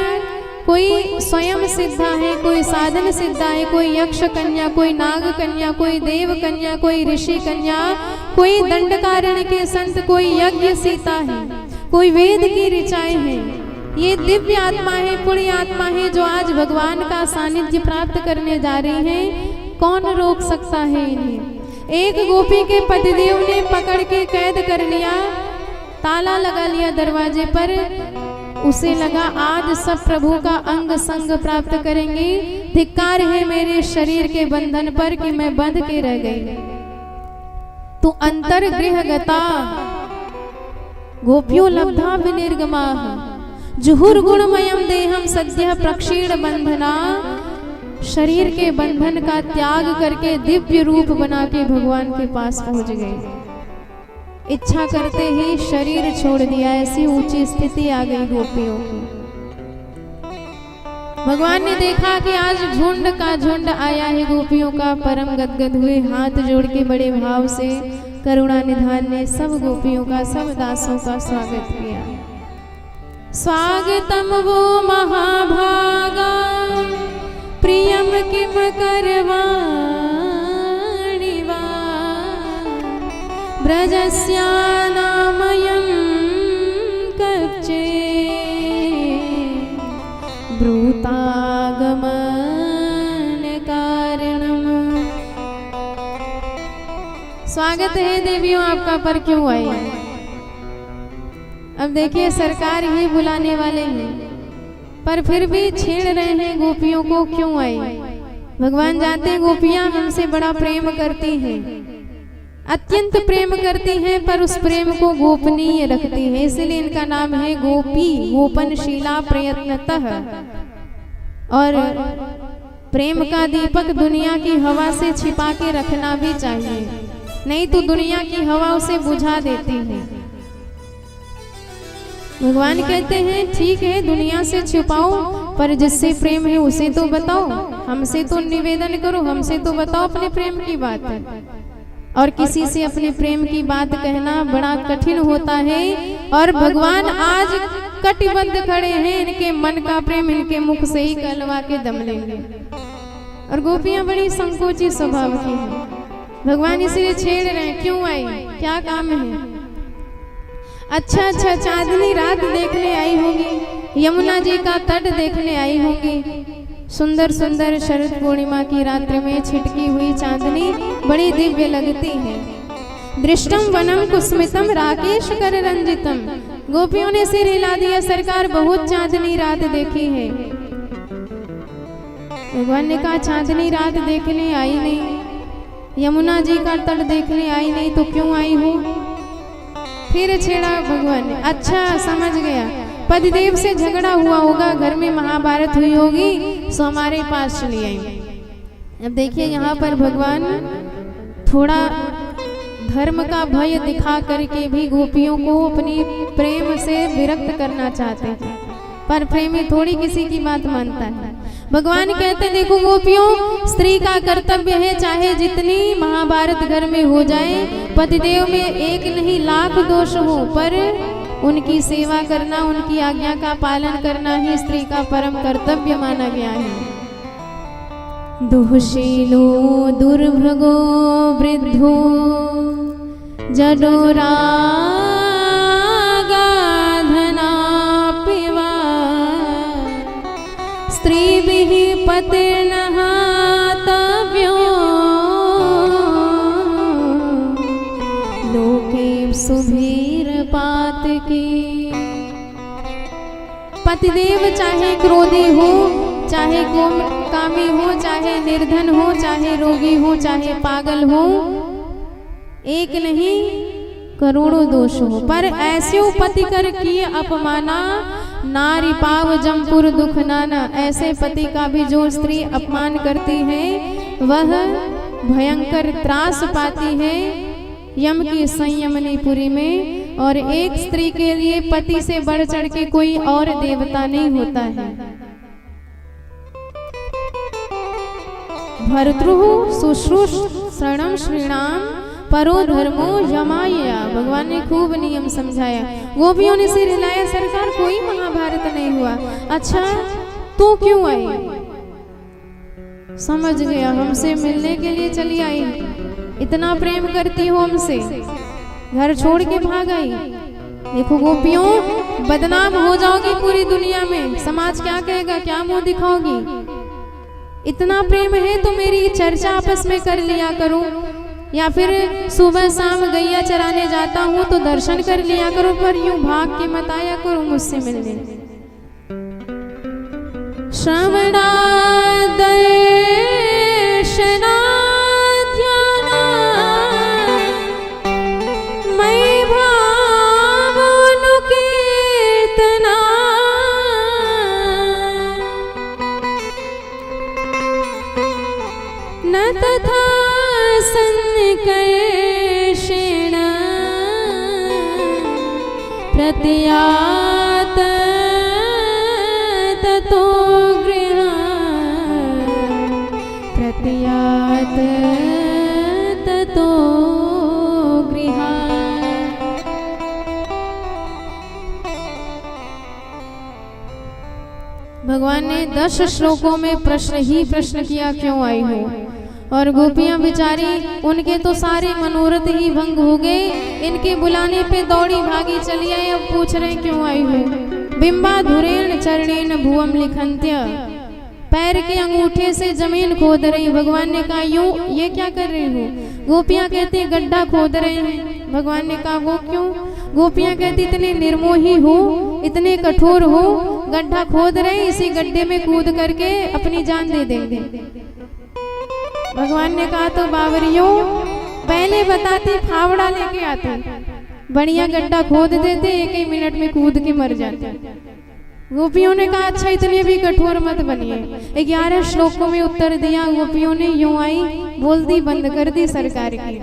कोई स्वयं सिद्धा है, कोई साधन सिद्धा है, कोई यक्ष कन्या, कोई नाग कन्या, कोई देव कन्या, कोई ऋषि कन्या, कोई दंडकारण्य के संत, कोई यज्ञ सीता है, कोई वेद की ऋचाएं हैं। ये दिव्य आत्मा है, पुण्य आत्मा है जो आज भगवान का सानिध्य प्राप्त करने जा रही है। कौन रोक सकता है इन्हें। एक गोपी के पतिदेव ने पकड़ के कैद कर लिया, ताला लगा लिया दरवाजे पर। उसे लगा आज सब प्रभु का अंग संग प्राप्त करेंगे। धिक्कार है मेरे शरीर के बंधन पर कि मैं बंध के रह गई। तो अंतर गृह गता गोपियों लब्धा विनिर्गमा जुहुर गुणमयम देहम सद्यः प्रक्षीण बंधना। शरीर के बंधन का त्याग करके दिव्य रूप बना के भगवान के पास पहुंच गए। इच्छा करते ही शरीर छोड़ दिया, ऐसी ऊंची स्थिति आ गई गोपियों की। भगवान ने देखा कि आज झुंड का झुंड आया है गोपियों का, परम गदगद हुए, हाथ जोड़ के बड़े भाव से करुणा निधान ने सब गोपियों का, सब दासों का स्वागत किया। स्वागतम वो महाभागा प्रियम किम करवा ब्रजस्यानामयं कच्चे ब्रूतागमन कारणम। स्वागत है देवियों आपका, पर क्यों आई? अब देखिए सरकार ही बुलाने वाले हैं, पर फिर भी छेड़ रहे हैं गोपियों को, क्यों आई? भगवान जानते हैं गोपियां हमसे बड़ा प्रेम करती हैं, अत्यंत प्रेम करती हैं, पर उस प्रेम को गोपनीय रखती हैं, इसलिए इनका नाम है गोपी, गोपनशीला प्रयत्नतः। और प्रेम का दीपक दुनिया की हवा से छिपा के रखना भी चाहिए, नहीं तो दुनिया की हवा उसे बुझा देती है। भगवान कहते हैं ठीक है दुनिया से छिपाओ, पर जिससे प्रेम है उसे तो बताओ, हमसे तो निवेदन करो, हमसे तो बताओ अपने प्रेम की बात। और किसी से अपने प्रेम की बात कहना बड़ा कठिन होता है, और भगवान आज कटिबद्ध खड़े हैं, इनके मन का प्रेम इनके मुख से ही कहलवा के दम लेंगे। और गोपियां बड़ी संकोची स्वभाव की हैं, भगवान इसलिए छेड़ रहे हैं, क्यों आई, क्या काम है? अच्छा चांदनी रात देखने आई होगी, यमुना जी का तट देखने आई होगी, सुंदर सुंदर शरद पूर्णिमा की रात्रि में छिटकी हुई चांदनी बड़ी दिव्य लगती है। दृष्टम वनम कुस्मितम राकेश कर रंजितम। गोपियों ने सिर हिला दिया, सरकार बहुत चांदनी रात देखी है। भगवान ने कहा चांदनी रात देखने आई नहीं, यमुना जी का तट देखने आई नहीं, तो क्यों आई हो? फिर छेड़ा भगवान ने, अच्छा समझ गया, पतिदेव से झगड़ा हुआ होगा, घर में महाभारत हुई होगी, सो हमारे पास चली आई। अब देखिए यहाँ पर भगवान थोड़ा धर्म का भय दिखा करके भी गोपियों को अपनी प्रेम से विरक्त करना चाहते हैं, पर प्रेमी थोड़ी किसी की बात मानता है। भगवान कहते देखो गोपियों, स्त्री का कर्तव्य है चाहे जितनी महाभारत घर में हो जाए, पतिदेव में एक नहीं लाख दोष हो, पर उनकी सेवा करना, उनकी आज्ञा का पालन करना ही स्त्री का परम कर्तव्य माना गया है। दुःशीलो दुर्भगो वृद्धो जडोरागाधनापिवा स्त्रीभिः पतिर्नः तव्यो लोके सुभीर पात की। पतिदेव चाहे क्रोधी हो, चाहे कामी हो, चाहे निर्धन हो, चाहे रोगी हो, चाहे पागल हो, एक नहीं करोड़ों दोष हो, पर ऐसे पति कर किए अपमाना, नारी पाव जमपुर दुख नाना। ऐसे पति का भी जो स्त्री अपमान करती है वह भयंकर त्रास पाती है यम की संयमनीपुरी में। और एक स्त्री के लिए पति से बढ़ चढ़ के कोई और देवता नहीं होता है। भर्तृ शुश्रूषणं श्रीणाम परो धर्मो यमाया। भगवान ने खूब नियम समझाया। गोपियों ने सिर हिलाया, सरकार कोई महाभारत नहीं हुआ। अच्छा तू क्यों आई? समझ गया हमसे मिलने के लिए चली आई, इतना प्रेम करती हो हमसे, घर छोड़ के भाग आई। देखो गोपियों, बदनाम हो जाओगी पूरी दुनिया में, समाज क्या कहेगा, क्या मुंह दिखाओगी। इतना प्रेम है तो मेरी चर्चा आपस में कर लिया करो, या फिर सुबह शाम गैया चराने जाता हूँ तो दर्शन कर लिया करो, पर यूं भाग के मत आया करो मुझसे मिलने। श्रवणा दर्शना ध्याना मयि भावानुकीर्तना न तथा सन्निकर्षेण प्रत्यात ततो गृहात् प्रत्यात ततो गृहात्। भगवान ने 10 श्लोकों में प्रश्न ही प्रश्न किया, क्यों आई हो? और गोपियां बेचारी, उनके तो सारे मनोरथ ही भंग हो गए। इनके बुलाने पे दौड़ी भागी चली आई, अब पूछ रहे क्यों आई हो। बिंबाधुरेण चरणेन भुवम लिखन्त्य, पैर के अंगूठे से जमीन खोद रही। भगवान ने कहा यूं, ये क्या कर रही हो? गोपियां कहती गड्ढा खोद रहे हैं। भगवान ने कहा वो क्यों? गोपियां कहती इतने निर्मोही हो, इतने कठोर हो, गड्ढा खोद रहे, इसी गड्ढे में कूद करके अपनी जान दे देंगे। भगवान ने कहा तो बावरियों, पहले बताती फावड़ा लेके आते, बढ़िया गड्ढा खोद देते, एक ही मिनट में कूद के मर जाते। गोपियों ने कहा अच्छा इतने भी कठोर मत बनिए। 11 श्लोकों में उत्तर दिया। गोपियों ने यूं आई बोल दी, बंद कर दी सरकार की।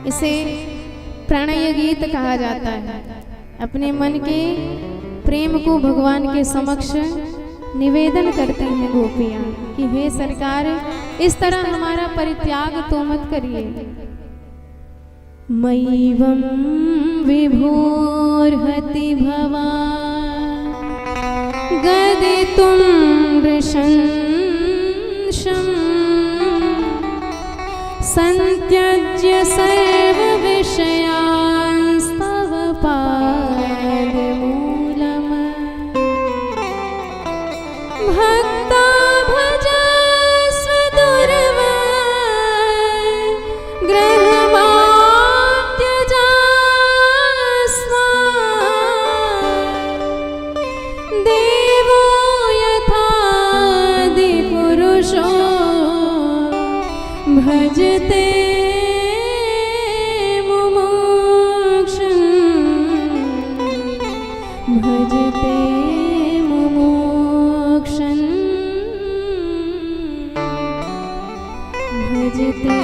इसे प्रणय गीत कहा जाता है। अपने मन के प्रेम को भगवान के समक्ष निवेदन करती हैं गोपियां कि हे सरकार, इस तरह हमारा परित्याग तो मत करिए। मयिवं विभोर्हति भवा गदितुं नृशंसम् संत्यज्य सर्वविषयांस्तव पादमूलम् भक्ता भजस्व दुर्वा ग्रहमात्यजास्मा देवो यथादिपुरुषो भजते मुमुक्षुं भजते मुमुक्षुं भजते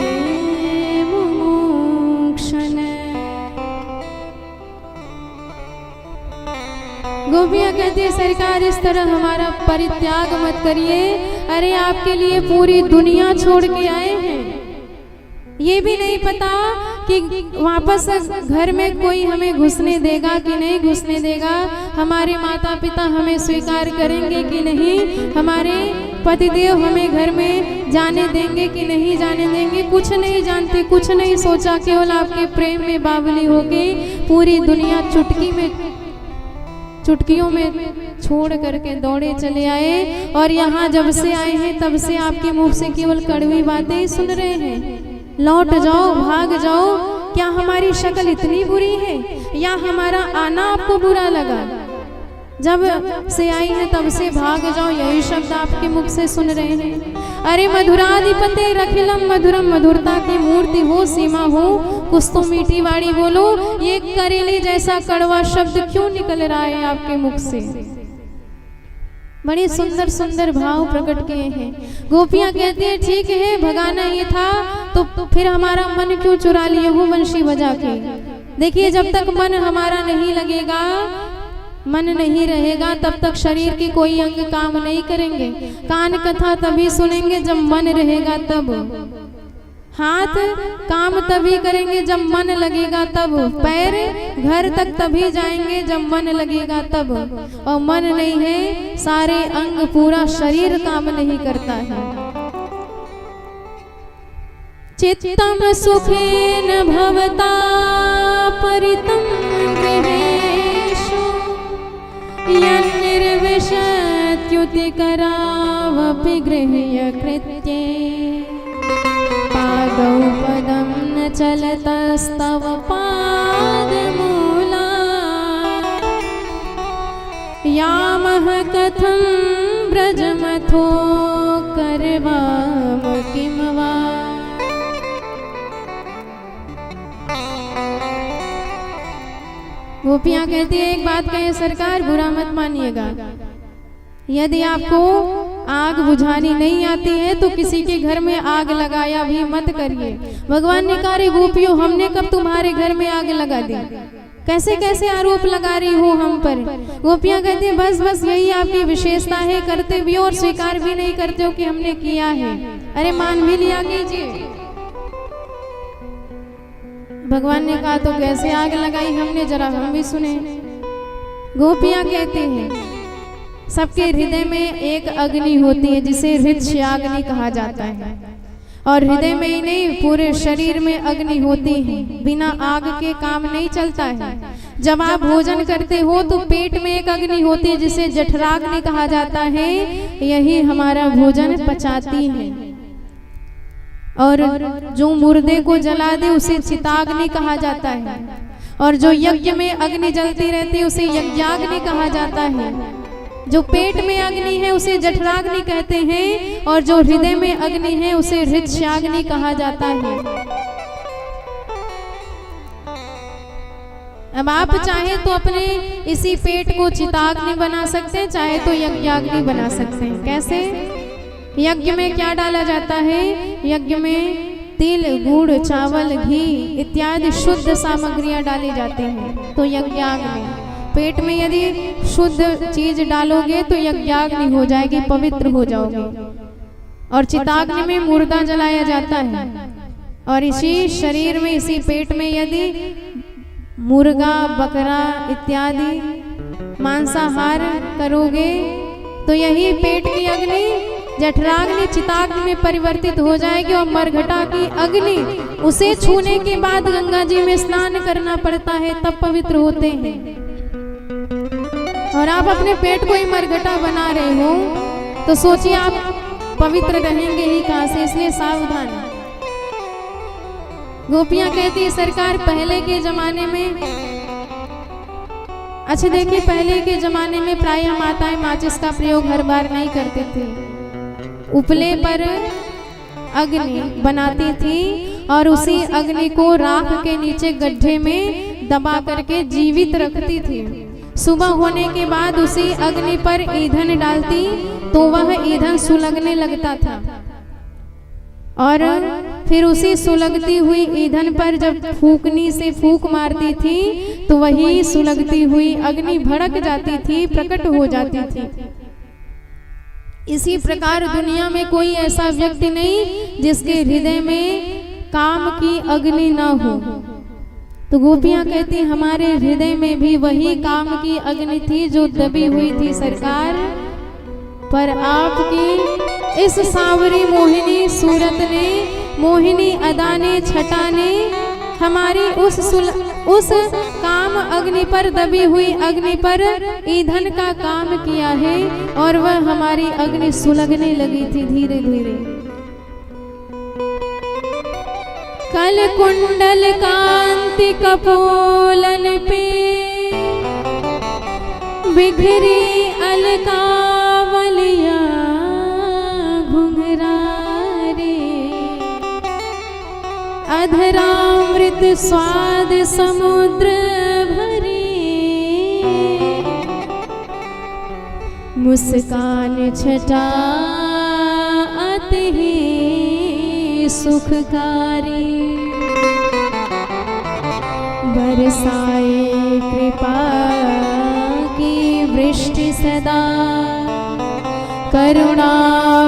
मुमुक्षुं। गोपियां कहती है सरकार, इस तरह हमारा परित्याग मत करिए। अरे आपके लिए पूरी दुनिया छोड़ के आए हैं, ये भी नहीं पता कि वापस घर में कोई हमें घुसने देगा कि नहीं घुसने देगा, हमारे माता पिता हमें स्वीकार करेंगे कि नहीं, हमारे पतिदेव हमें घर में जाने देंगे कि नहीं जाने देंगे, कुछ नहीं जानते, कुछ नहीं सोचा। केवल आपके प्रेम में बावली हो गई, पूरी दुनिया चुटकियों में छोड़ करके दौड़े चले आए। और यहाँ जब से आए हैं तब से आपके मुंह से केवल कड़वी बातें ही सुन रहे हैं। लौट जाओ, भाग जाओ। क्या हमारी शक्ल इतनी बुरी है या हमारा आना आपको बुरा लगा? जब से आई है तब से भाग जाओ, यही शब्द आपके मुख से सुन रहे हैं। अरे मधुराधिपते रखिलम मधुरम, मधुरता की मूर्ति हो, सीमा हो, कुछ तो मीठी वाणी बोलो। ये करेले जैसा कड़वा शब्द क्यों निकल रहा है आपके मुख से? बड़े सुंदर सुंदर भाव प्रकट किए हैं। गोपियां कहती है ठीक है, भगाना ये था तो फिर हमारा मन क्यों चुरा लिए हो बंशी बजा के? देखिए, जब तक मन हमारा नहीं लगेगा, मन नहीं रहेगा, तब तक शरीर की कोई अंग काम नहीं करेंगे। कान कथा तभी सुनेंगे जब मन रहेगा तब, हाथ काम तभी करेंगे जब मन लगेगा तब, पैर घर तक तभी जाएंगे जब मन लगेगा तब। और मन नहीं है, सारे अंग, पूरा शरीर काम नहीं करता है। चित्तम सुखेन भवता परितं गृहेषु यन्निर्विशत्युतिकरावपि गृह्य कृत्ये पादौ पदं न चलतस्तव पादमूला यामः कथं व्रजमथो करवाम किं वा। गोपियां कहती है एक बात कहे सरकार, बुरा मत मानिएगा। यदि आपको आग बुझानी नहीं आती है तो किसी के घर में आग लगाया भी मत करिए। भगवान ने कहा रे गोपियों, हमने कब तुम्हारे घर में आग लगा दी? कैसे कैसे आरोप लगा रही हो हम पर? गोपियां कहती है बस बस यही आपकी विशेषता है, करते भी हो और स्वीकार भी नहीं करते हो कि हमने किया है। अरे मान भी लिया कीजिए। भगवान ने कहा तो कैसे आग लगाई हमने, जरा हम भी सुने। गोपियां कहते हैं सबके हृदय में एक अग्नि होती है जिसे हृदयाग्नि कहा जाता है, और हृदय में ही नहीं पूरे शरीर में अग्नि होती है। बिना आग के काम नहीं चलता है। जब आप भोजन करते हो तो पेट में एक अग्नि होती है जिसे जठराग्नि कहा जाता है। यही हमारा भोजन पचाती है। और जो मुर्दे को जला दे उसे चिताग्नि कहा जाता है। और जो यज्ञ में अग्नि जलती रहती है उसे यज्ञाग्नि कहा जाता है। जो पेट में अग्नि है उसे जठराग्नि कहते हैं। और जो हृदय में अग्नि है उसे हृदयाग्नि कहा जाता है। अब आप चाहे तो अपने इसी पेट को चिताग्नि बना सकते हैं, चाहे तो यज्ञाग्नि बना सकते हैं। कैसे? यज्ञ में क्या डाला जाता है? यज्ञ में तिल, गुड़, चावल, घी इत्यादि शुद्ध सामग्रियां डाली जाती हैं। तो यज्ञाग्नि। पेट में यदि शुद्ध चीज डालोगे तो यज्ञाग्नि हो जाएगी, पवित्र हो जाओगे। और चिताग्नि में मुर्दा जलाया जाता है। और इसी शरीर में, इसी पेट में यदि मुर्गा, बकरा इत्यादि मांसाहार करोगे तो यही पेट की अग्नि जठराग्नि चिताग्नि में परिवर्तित हो जाएगी। और मरघटा की अग्नि, उसे छूने के बाद गंगा जी में स्नान करना पड़ता है, तब पवित्र होते हैं। और आप अपने पेट को ही मरघटा बना रहे हो तो सोचिए आप पवित्र रहेंगे ही कहाँ से। इसलिए सावधान। गोपियां कहती है सरकार पहले के जमाने में, अच्छा देखिए, पहले के जमाने में प्रायः माताएं माचिस का प्रयोग हर बार नहीं करती थी। उपले पर अग्नि बनाती थी और उसी अग्नि को राख के नीचे गड्ढे में दबा करके जीवित रखती थी। सुबह होने के बाद उसी अग्नि पर ईंधन डालती तो वह ईंधन सुलगने लगता था। और फिर उसी सुलगती हुई ईंधन पर जब फूकनी से फूक मारती थी तो वही सुलगती हुई अग्नि भड़क जाती थी, प्रकट हो जाती थी। इसी प्रकार दुनिया में कोई ऐसा व्यक्ति नहीं जिसके हृदय में काम की अग्नि न हो। तो गोपियां कहती हमारे हृदय में भी वही काम की अग्नि थी जो दबी हुई थी सरकार। पर आपकी इस सांवरी मोहिनी सूरत ने, मोहिनी अदा ने, छटा ने हमारी उस काम अग्नि पर, दबी हुई अग्नि पर ईंधन का काम किया है। और वह हमारी अग्नि सुलगने लगी थी धीरे धीरे। कल कुंडल कांति कपोलन पे बिखरी अलकावलिया घुंघरारे, अधरामृत स्वाद समुद्र भरे, मुस्कान छटा अति सुखकारी, बरसाए कृपा की वृष्टि सदा, करुणा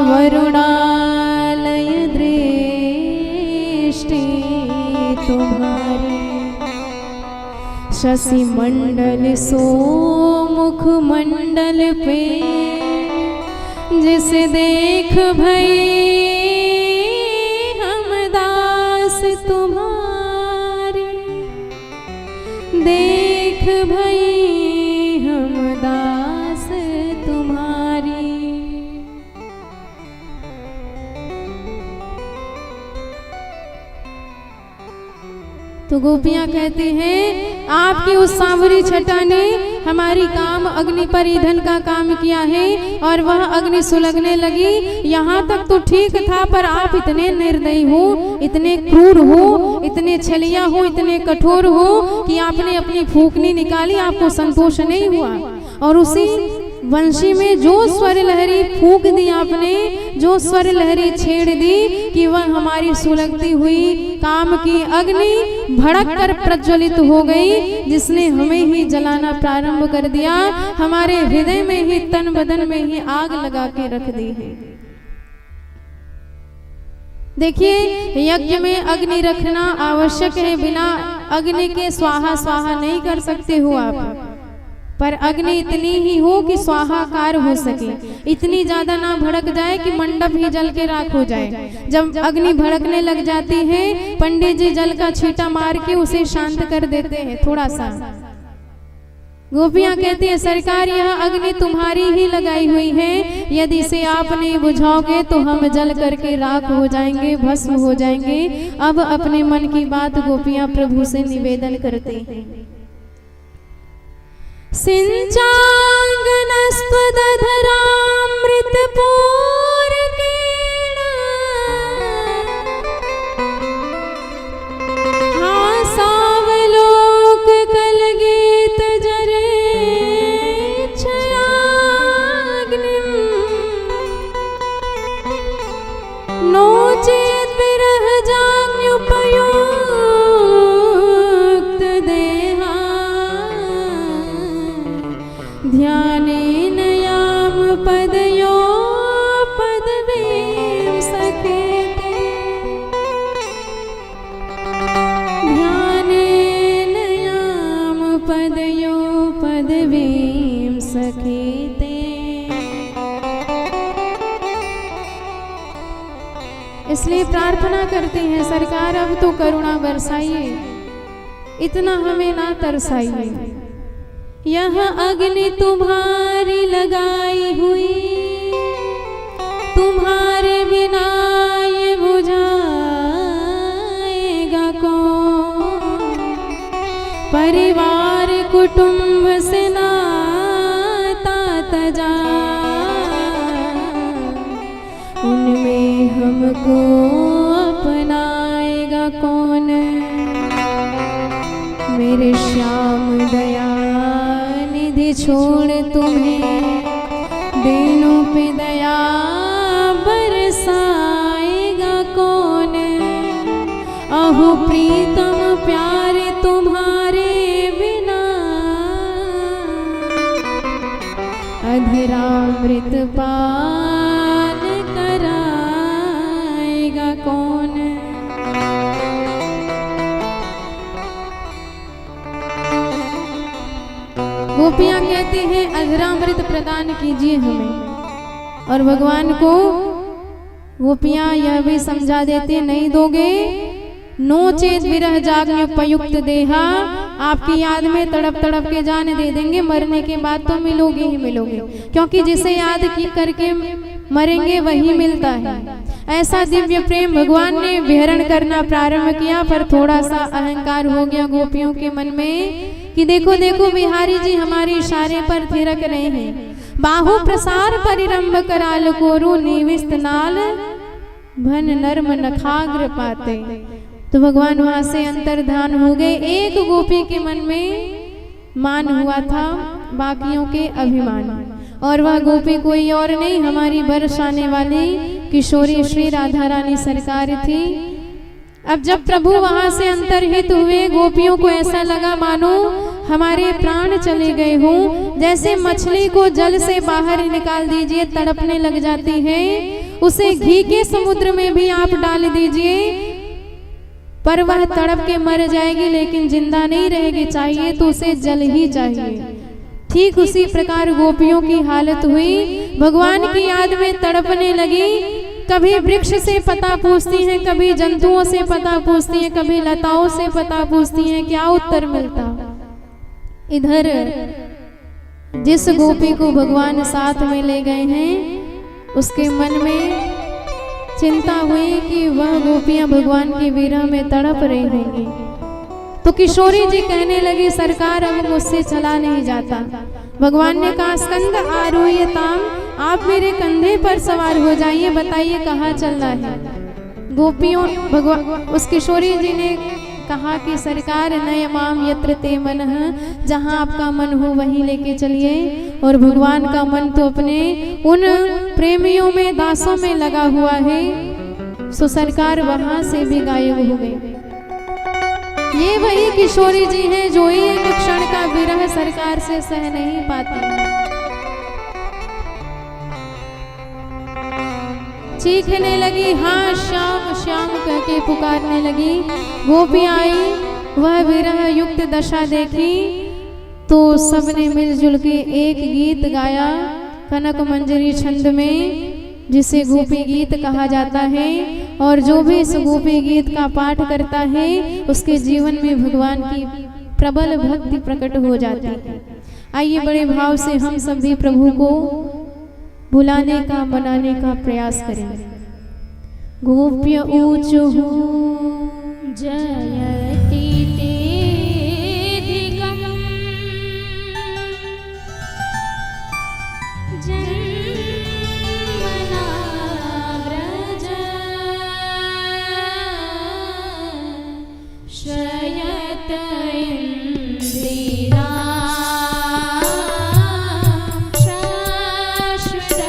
वरुणालय दृष्टि तुम्हारी। शशि मंडल सो मुख मंडल पे, जिसे देख भई हम दास तुम्हारे, देख भई हम दास तुम्हारी। तो गोपियां कहती हैं आपकी उस सांवरी छटा ने हमारी काम अग्नि पर ईंधन का काम किया है और वह अग्नि सुलगने लगी। यहाँ तक तो ठीक था, पर आप इतने निर्दयी हो, इतने क्रूर हो, इतने छलिया हो, इतने कठोर हो कि आपने अपनी फूकनी निकाली, आपको संतोष नहीं हुआ। और उसी वंशी में जो स्वर लहरी फूक दी आपने, जो स्वर लहरी छेड़ दी कि वह हमारी सुलगती हुई काम की अग्नि भड़क कर प्रज्वलित हो गई, जिसने हमें ही जलाना प्रारंभ कर दिया, हमारे हृदय में ही, तन बदन में ही आग लगा के रख दी है। देखिए, यज्ञ में अग्नि रखना आवश्यक है, बिना अग्नि के स्वाहा स्वाहा नहीं कर सकते हो आप। पर अग्नि इतनी ही हो कि स्वाहाकार हो सके, इतनी ज्यादा ना भड़क जाए कि मंडप ही जल के राख हो जाए। जब अग्नि भड़कने लग जाती है, पंडित जी जल का छींटा मार के उसे शांत कर देते हैं थोड़ा सा। गोपियां कहती हैं सरकार यह अग्नि तुम्हारी ही लगाई हुई है, यदि इसे आप नहीं बुझाओगे तो हम जल करके राख हो जाएंगे, भस्म हो जाएंगे। अब अपने मन की बात गोपियां प्रभु से निवेदन करते हैं। सिंचांगनस्त्वदधरामृतपूरकेण हासावलोक कलगीत जरे छयाग्निम् नो चेत् विरहजाग्न्युपयुक्त देहा ध्यानेन याम पदयो पदवीं सखेते ध्यानेन याम पदयो पदवीं सखेते। इसलिए प्रार्थना करते हैं सरकार अब तो करुणा बरसाइए, इतना हमें ना तरसाइए। यह अग्नि तुम्हारी लगाई हुई, तुम्हारे बिना ये बुझाएगा कौन। परिवार कुटुंब से नाता तजा, उनमें हमको अपनाएगा कौन। मेरे श्याम दया छोड़ तुम्हें दिनों पे दया बरसाएगा कौन। अहो प्रीतम प्यारे तुम्हारे बिना अधरामृत पान कराएगा कौन। गोपियां कहती हैं अधरामृत प्रदान कीजिए हमें, और भगवान को गोपियां यह भी समझा देते नहीं दोगे नो चेत विरह जाग्न्युपयुक्त देहा, आपकी याद में तड़प तड़प के जान दे देंगे, मरने के बाद तो मिलोगे ही मिलोगे, क्योंकि जिसे याद की करके मरेंगे वही मिलता है। ऐसा दिव्य प्रेम भगवान ने विहरण करना प्रारंभ किया, पर थोड़ा सा अहंकार हो गया गोपियों के मन में कि देखो देखो बिहारी जी हमारे इशारे पर थिरक रहे हैं। बाहु प्रसार परिरंभ कराल कोरु निविष्ट नाल भन नर्म नखाग्र पाते। तो भगवान वहां से अंतर्धान हो गए। एक गोपी के मन में मान हुआ था बाकियों के अभिमान, और वह गोपी कोई और नहीं हमारी बरसाने वाली किशोरी श्री राधा रानी सरकार थी। अब जब प्रभु वहां से अंतर्हित हुए, गोपियों को ऐसा लगा मानो हमारे प्राण चले गए हों। जैसे मछली को जल से बाहर निकाल दीजिए तड़पने लग जाती है, उसे घी के समुद्र में भी आप डाल दीजिए पर वह तड़प के मर जाएगी, लेकिन जिंदा नहीं रहेगी। चाहिए तो उसे जल ही चाहिए। ठीक उसी प्रकार गोपियों की हालत हुई, भगवान की याद में तड़पने लगी। कभी वृक्ष से पता पूछती हैं, कभी जंतुओं से पता पूछती हैं, कभी लताओं से पता पूछती हैं, क्या उत्तर मिलता। इधर जिस गोपी को भगवान साथ में ले गए हैं उसके मन में चिंता हुई कि वह गोपियां भगवान की विरह में तड़प रही होंगी। तो किशोरी जी कहने लगी सरकार अब मुझसे चला नहीं जाता। भगवान ने कहा स्कंद आरोह्यताम, आप मेरे कंधे पर सवार हो जाइए, बताइए कहाँ चलना है। गोपियों भगवान उस किशोरी जी ने कहा कि सरकार नयमाम यत्र ते मनः, जहाँ आपका मन हो वहीं लेके चलिए। और भगवान का मन तो अपने उन प्रेमियों में दासों में लगा हुआ है, सो सरकार वहां से भी गायब हो गए। ये वही किशोरी जी हैं जो एक क्षण का विरह सरकार से सह नहीं पाती। चीखने लगी, हाँ श्याम श्याम कहके पुकारने लगी। गोपियां आई, वह विरह युक्त दशा देखी तो सबने मिलजुल के एक गीत गाया कनक मंजरी छंद में, जिसे गोपी गीत कहा जाता है। और जो भी इस गोपी गीत का पाठ करता है उसके जीवन में भगवान की प्रबल भक्ति प्रकट हो जाती है। आइए बड़े भाव से हम सब भी प्रभु को बुलाने का मनाने का प्रयास करें। गोप्य ऊंचो जयति तेधिकम् जन्मना व्रज श्रयत इन्द्रिया शाश्वतत्रे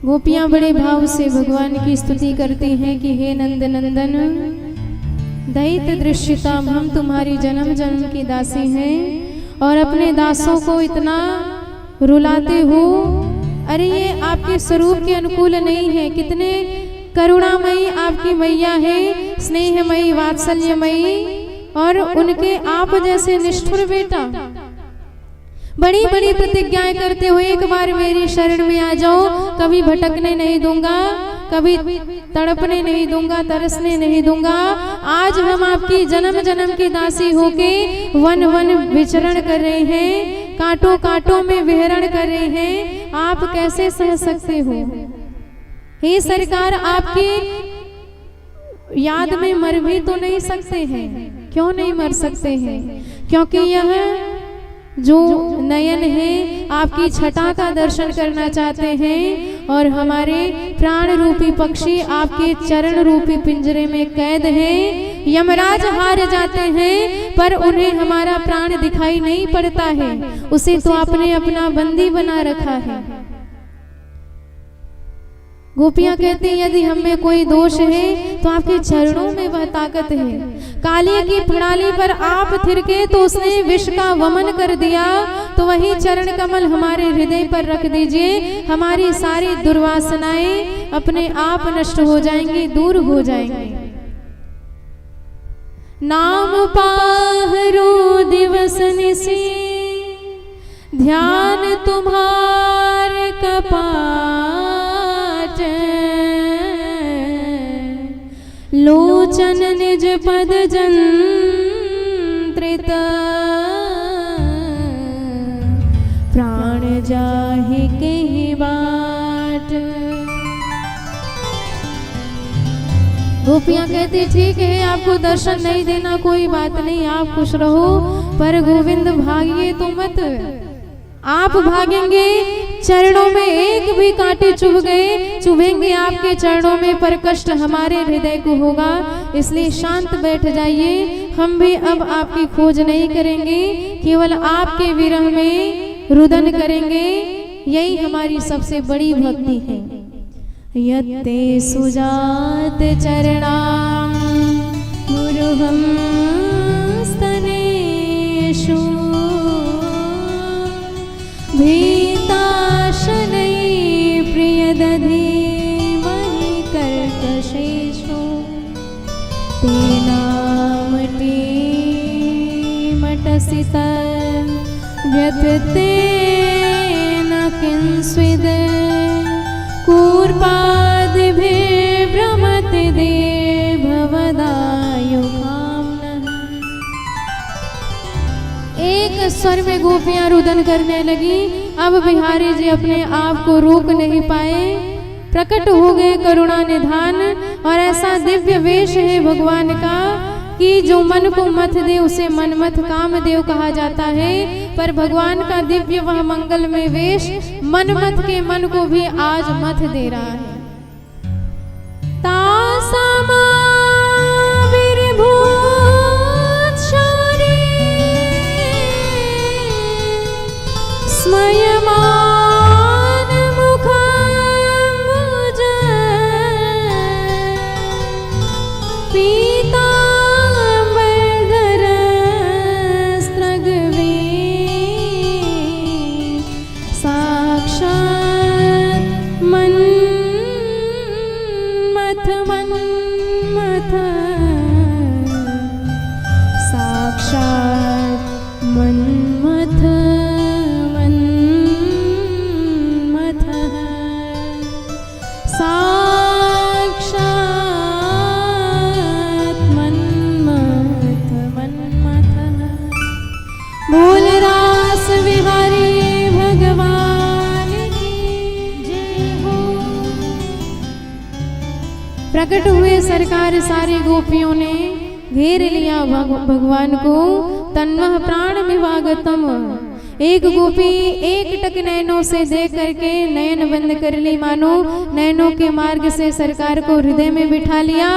गोपियां बड़े भाव से भगवान की स्तुति करती हैं कि हे नंद नंदन, दैत दृश्यताम, हम तुम्हारी जन्म जन्म की दासी हैं और अपने दासों को इतना रुलाते हो। अरे ये आपके स्वरूप के अनुकूल नहीं है। कितने करुणामयी आपकी मैया है, स्नेहमयी, वात्सल्यमयी, और उनके आप जैसे निष्ठुर बेटा बड़ी बड़ी प्रतिज्ञाएं करते हुए एक बार मेरी शरण में आ जाओ, कभी भटकने नहीं दूंगा, कभी तड़पने नहीं दूंगा, तरसने नहीं दूंगा। आज हम आपकी जन्म जन्म की दासी होके वन वन विचरण कर रहे हैं, कांटों कांटों में विहरण कर रहे हैं, आप कैसे सह सकते हो? हे सरकार, आपकी याद में मर भी तो नहीं सकते हैं। क्यों नहीं मर सकते हैं? क्योंकि यह जो नयन है आपकी छटा का दर्शन करना चाहते हैं और हमारे प्राण रूपी पक्षी आपके चरण रूपी पिंजरे में कैद हैं। यमराज हार जाते हैं पर उन्हें हमारा प्राण दिखाई नहीं पड़ता है, उसे तो आपने अपना बंदी बना रखा है। गोपियां कहती हैं यदि हम में कोई दोष है तो आपके चरणों में वह ताकत है। काली की फड़ाली पर आप थिरके तो उसने विष का वमन कर दिया, तो वही चरण कमल हमारे हृदय पर रख दीजिए, हमारी सारी दुर्वासनाएं अपने आप नष्ट हो जाएंगी, दूर हो जाएंगी। नाम पाहरो दिवस निसी, ध्यान तुम्हार कपाट, लोचन निज पद जंत्रित, प्राण जाहि कहि बाट। गोपियां कहती ठीक है, आपको दर्शन नहीं देना कोई बात नहीं, आप खुश रहो, पर गोविंद भागिए तो मत। आप भागेंगे, चरणों में एक भी कांटे चुभेंगे आपके चरणों में, पर कष्ट हमारे हृदय को होगा। इसलिए शांत बैठ जाइए, हम भी अब आपकी खोज नहीं करेंगे, केवल आपके विरह में रुदन करेंगे। यही हमारी सबसे बड़ी भक्ति है। यत्ते सुजात चरणां गुरुहं स्तनेषु, भीताशनै प्रियदधीमहि कर्कशेषु, तेनामटीमटसित व्यथतेन किंस्विद्, कूर्पादिभिर्भ्रमति दे भवदायुकाम्नः। एक स्वर में गोपियां रुदन करने लगी। अब बिहारी जी अपने आप को रोक नहीं पाए, प्रकट हो गए करुणा निधान। और ऐसा दिव्य वेश है भगवान का कि जो मन को मथ दे उसे मनमथ कामदेव कहा जाता है। पर भगवान का दिव्य वह मंगलमय वेश मनमथ के मन को भी आज मथ दे रहा है। तासामा स्मयमान मुखम्बुज, पीताम्बरधरस्त्रगवे, साक्षात् मन्मथ मन्मथ, साक्षात् मन्मथ प्रकट हुए सरकार। सारी गोपियों ने घेर लिया भगवान को। तन्वः प्राण विवागतम, एक गोपी एक टक नैनों से देख करके नयन बंद कर ली, मानो नैनों के मार्ग से सरकार को हृदय में बिठा लिया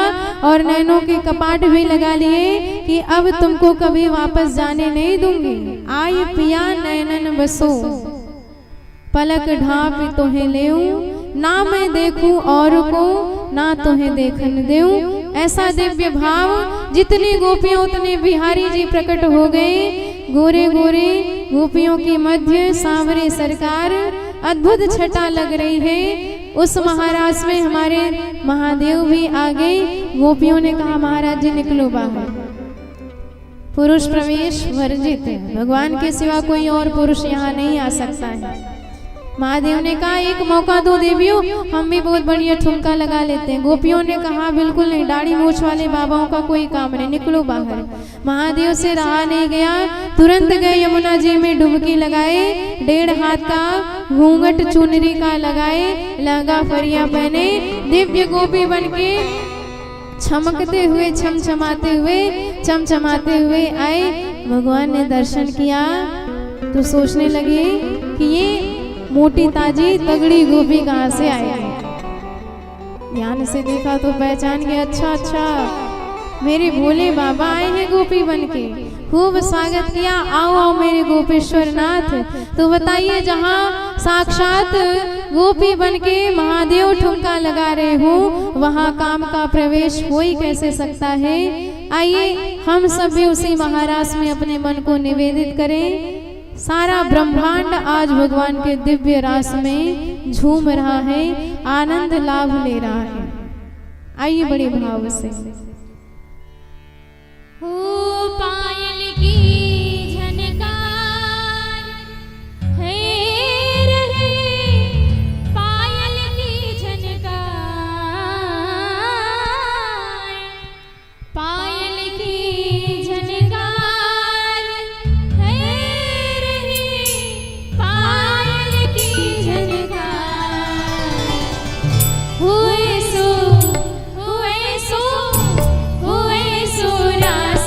और नैनों के कपाट भी लगा लिए कि अब तुमको कभी वापस जाने नहीं दूंगी। आई पिया नैनन बसो, पलक ढाप तोहे लेऊं, ना मैं देखूं और को ना तुम्हें देखन देऊं। ऐसा दिव्य भाव जितनी गोपियों उतने बिहारी जी प्रकट हो गए। गोरे गोरे गोपियों के मध्य सांवरे सरकार, अद्भुत छटा लग रही है। उस महाराज में हमारे महादेव भी आ गए। गोपियों ने कहा महाराज जी निकलो बाहर, पुरुष प्रवेश वर्जित है, भगवान के सिवा कोई और पुरुष यहाँ नहीं आ सकता है। महादेव ने कहा एक मौका दो देवियों, हम भी बहुत बढ़िया ठुमका लगा लेते हैं। गोपियों ने कहा बिल्कुल नहीं, दाढ़ी मूछ वाले बाबाओं का कोई काम नहीं, निकलो बाहर। महादेव से रहा नहीं गया, तुरंत गए यमुना जी में डुबकी लगाए, 1.5 हाथ का घूंघट चुनरी का लगाए, लहंगा फरिया पहने, दिव्य गोपी बनके चमकते हुए चमचमाते हुए आए। भगवान ने दर्शन किया तो सोचने लगे कि ये मोटी ताजी तगड़ी गोपी कहाँ से आई है। ध्यान से देखा तो पहचान गया, अच्छा मेरे भोले बाबा आए हैं गोपी बनके। खूब स्वागत किया, आओ आओ मेरे गोपेश्वर नाथ। तो बताइए जहाँ साक्षात गोपी बनके महादेव ठुमका लगा रहे हो, वहाँ काम का प्रवेश हो ही कैसे सकता है। आइए हम सब भी उसी महाराज में अपने मन को निवेदित करें। सारा ब्रह्मांड आज भगवान के दिव्य रास में झूम रहा है, आनंद लाभ ले रहा है। आइए बड़े भाव से। हो पायल की झनकार है रहे, पायल की झनकार, पायल की झनकार है रहे, पायल की झनकार। हुए सो रास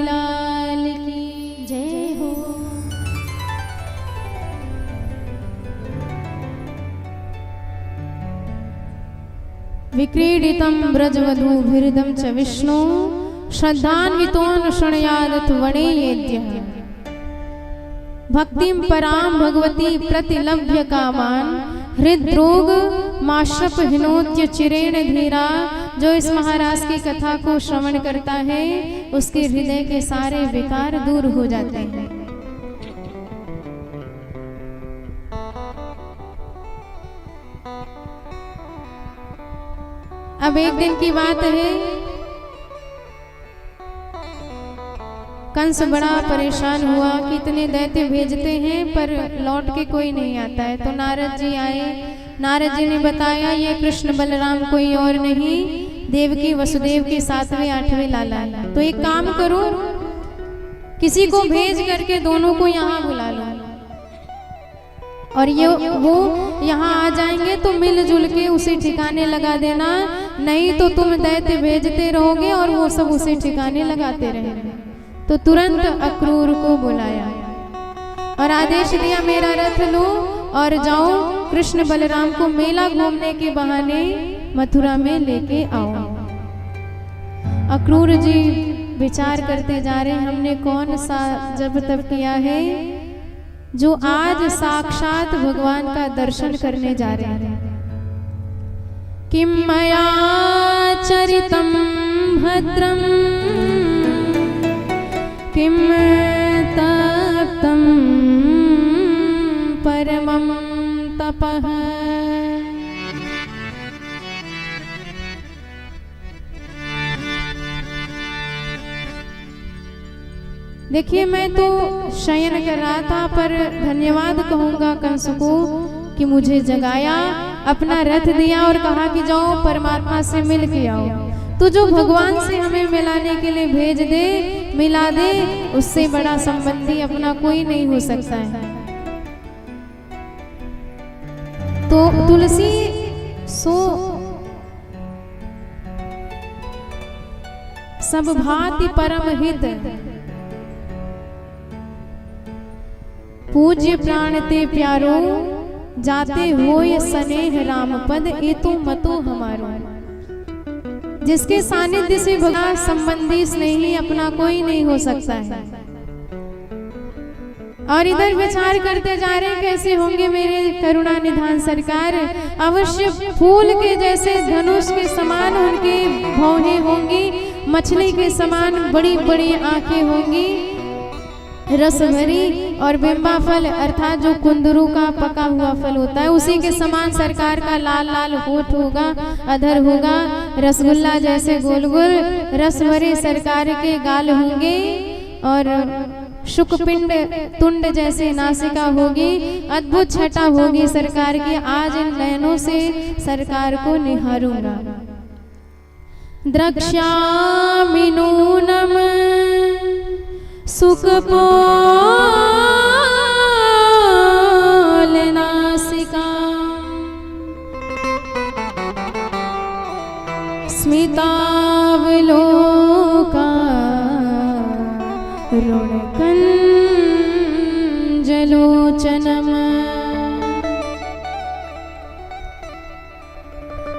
लाल की जय हो। विक्रीडितं ब्रजवधूभिर्दं च विष्णु श्रद्धान्वितोन शृणुयादथ वणेयेद्यः। भक्तिं परां भगवती प्रतिलभ्य कामान हृद्रोग माशप हिनोत्य चिरेण धीरा। जो इस महाराज की कथा को श्रवण करता है उसके हृदय के सारे विकार दूर हो जाते हैं। अब एक दिन की बात है, कंस बड़ा परेशान हुआ कि इतने दैत्य भेजते हैं पर लौट के कोई नहीं आता है। तो नारद जी आए, नारद जी ने बताया ये कृष्ण बलराम कोई और नहीं देवकी वसुदेव के 7वें 8वें लाला है। तो एक काम करो, किसी को भेज करके दोनों को यहाँ बुला लो और वो यहाँ आ जाएंगे तो मिलजुल के उसे ठिकाने लगा देना, नहीं तो तुम दैत्य भेजते रहोगे और वो सब उसे ठिकाने लगाते रहेंगे। तो तुरंत अक्रूर को बुलाया और आदेश दिया मेरा रथ लो और जाओ कृष्ण बलराम को मेला घूमने के बहाने मथुरा में लेके आओ। अक्रूर जी विचार करते जा रहे हैं हमने कौन सा जब तब किया है जो आज साक्षात भगवान का दर्शन करने जा रहे हैं। किम मया चरितम भद्रम किम तप्तं परमं तपः। देखिए मैं तो शयन कर रहा था पर धन्यवाद कहूंगा कंस को कि मुझे जगाया, अपना रथ दिया और कहा कि जाओ परमात्मा से मिल के आओ। तो जो भगवान से हमें मिलाने के लिए भेज दे, मिला दे, उससे बड़ा संबंधी अपना कोई नहीं हो सकता है। तो तुलसी सो सब भांति परम हित पूज्य प्राण ते प्यारो जाते होय स्नेह राम पद ए तो मतो हमारो। जिसके सानिध्य से भगवान संबंधी स्नेही अपना कोई नहीं हो सकता है। और इधर विचार करते जा रहे हैं कैसे होंगे मेरे करुणा निधान सरकार। अवश्य फूल के जैसे धनुष के समान उनके भौहें होंगी, मछली के समान बड़ी बड़ी आंखें होंगी, रस भरी, और बिंबा फल अर्थात जो कुंदरू का पका हुआ फल होता है उसी के समान सरकार का लाल लाल होठ होगा, अधर होगा, रसगुल्ला जैसे गोल गोल रस भरे सरकार के गाल होंगे, और शुकपिंड तुंड जैसे नासिका होगी, अद्भुत छटा होगी सरकार की। आज इन नयनों से सरकार को निहारूंगा। द्रक्ष्यामि नूनम् सुखपोल नासिका स्मितावलोका रुणकञ्जलोचनम्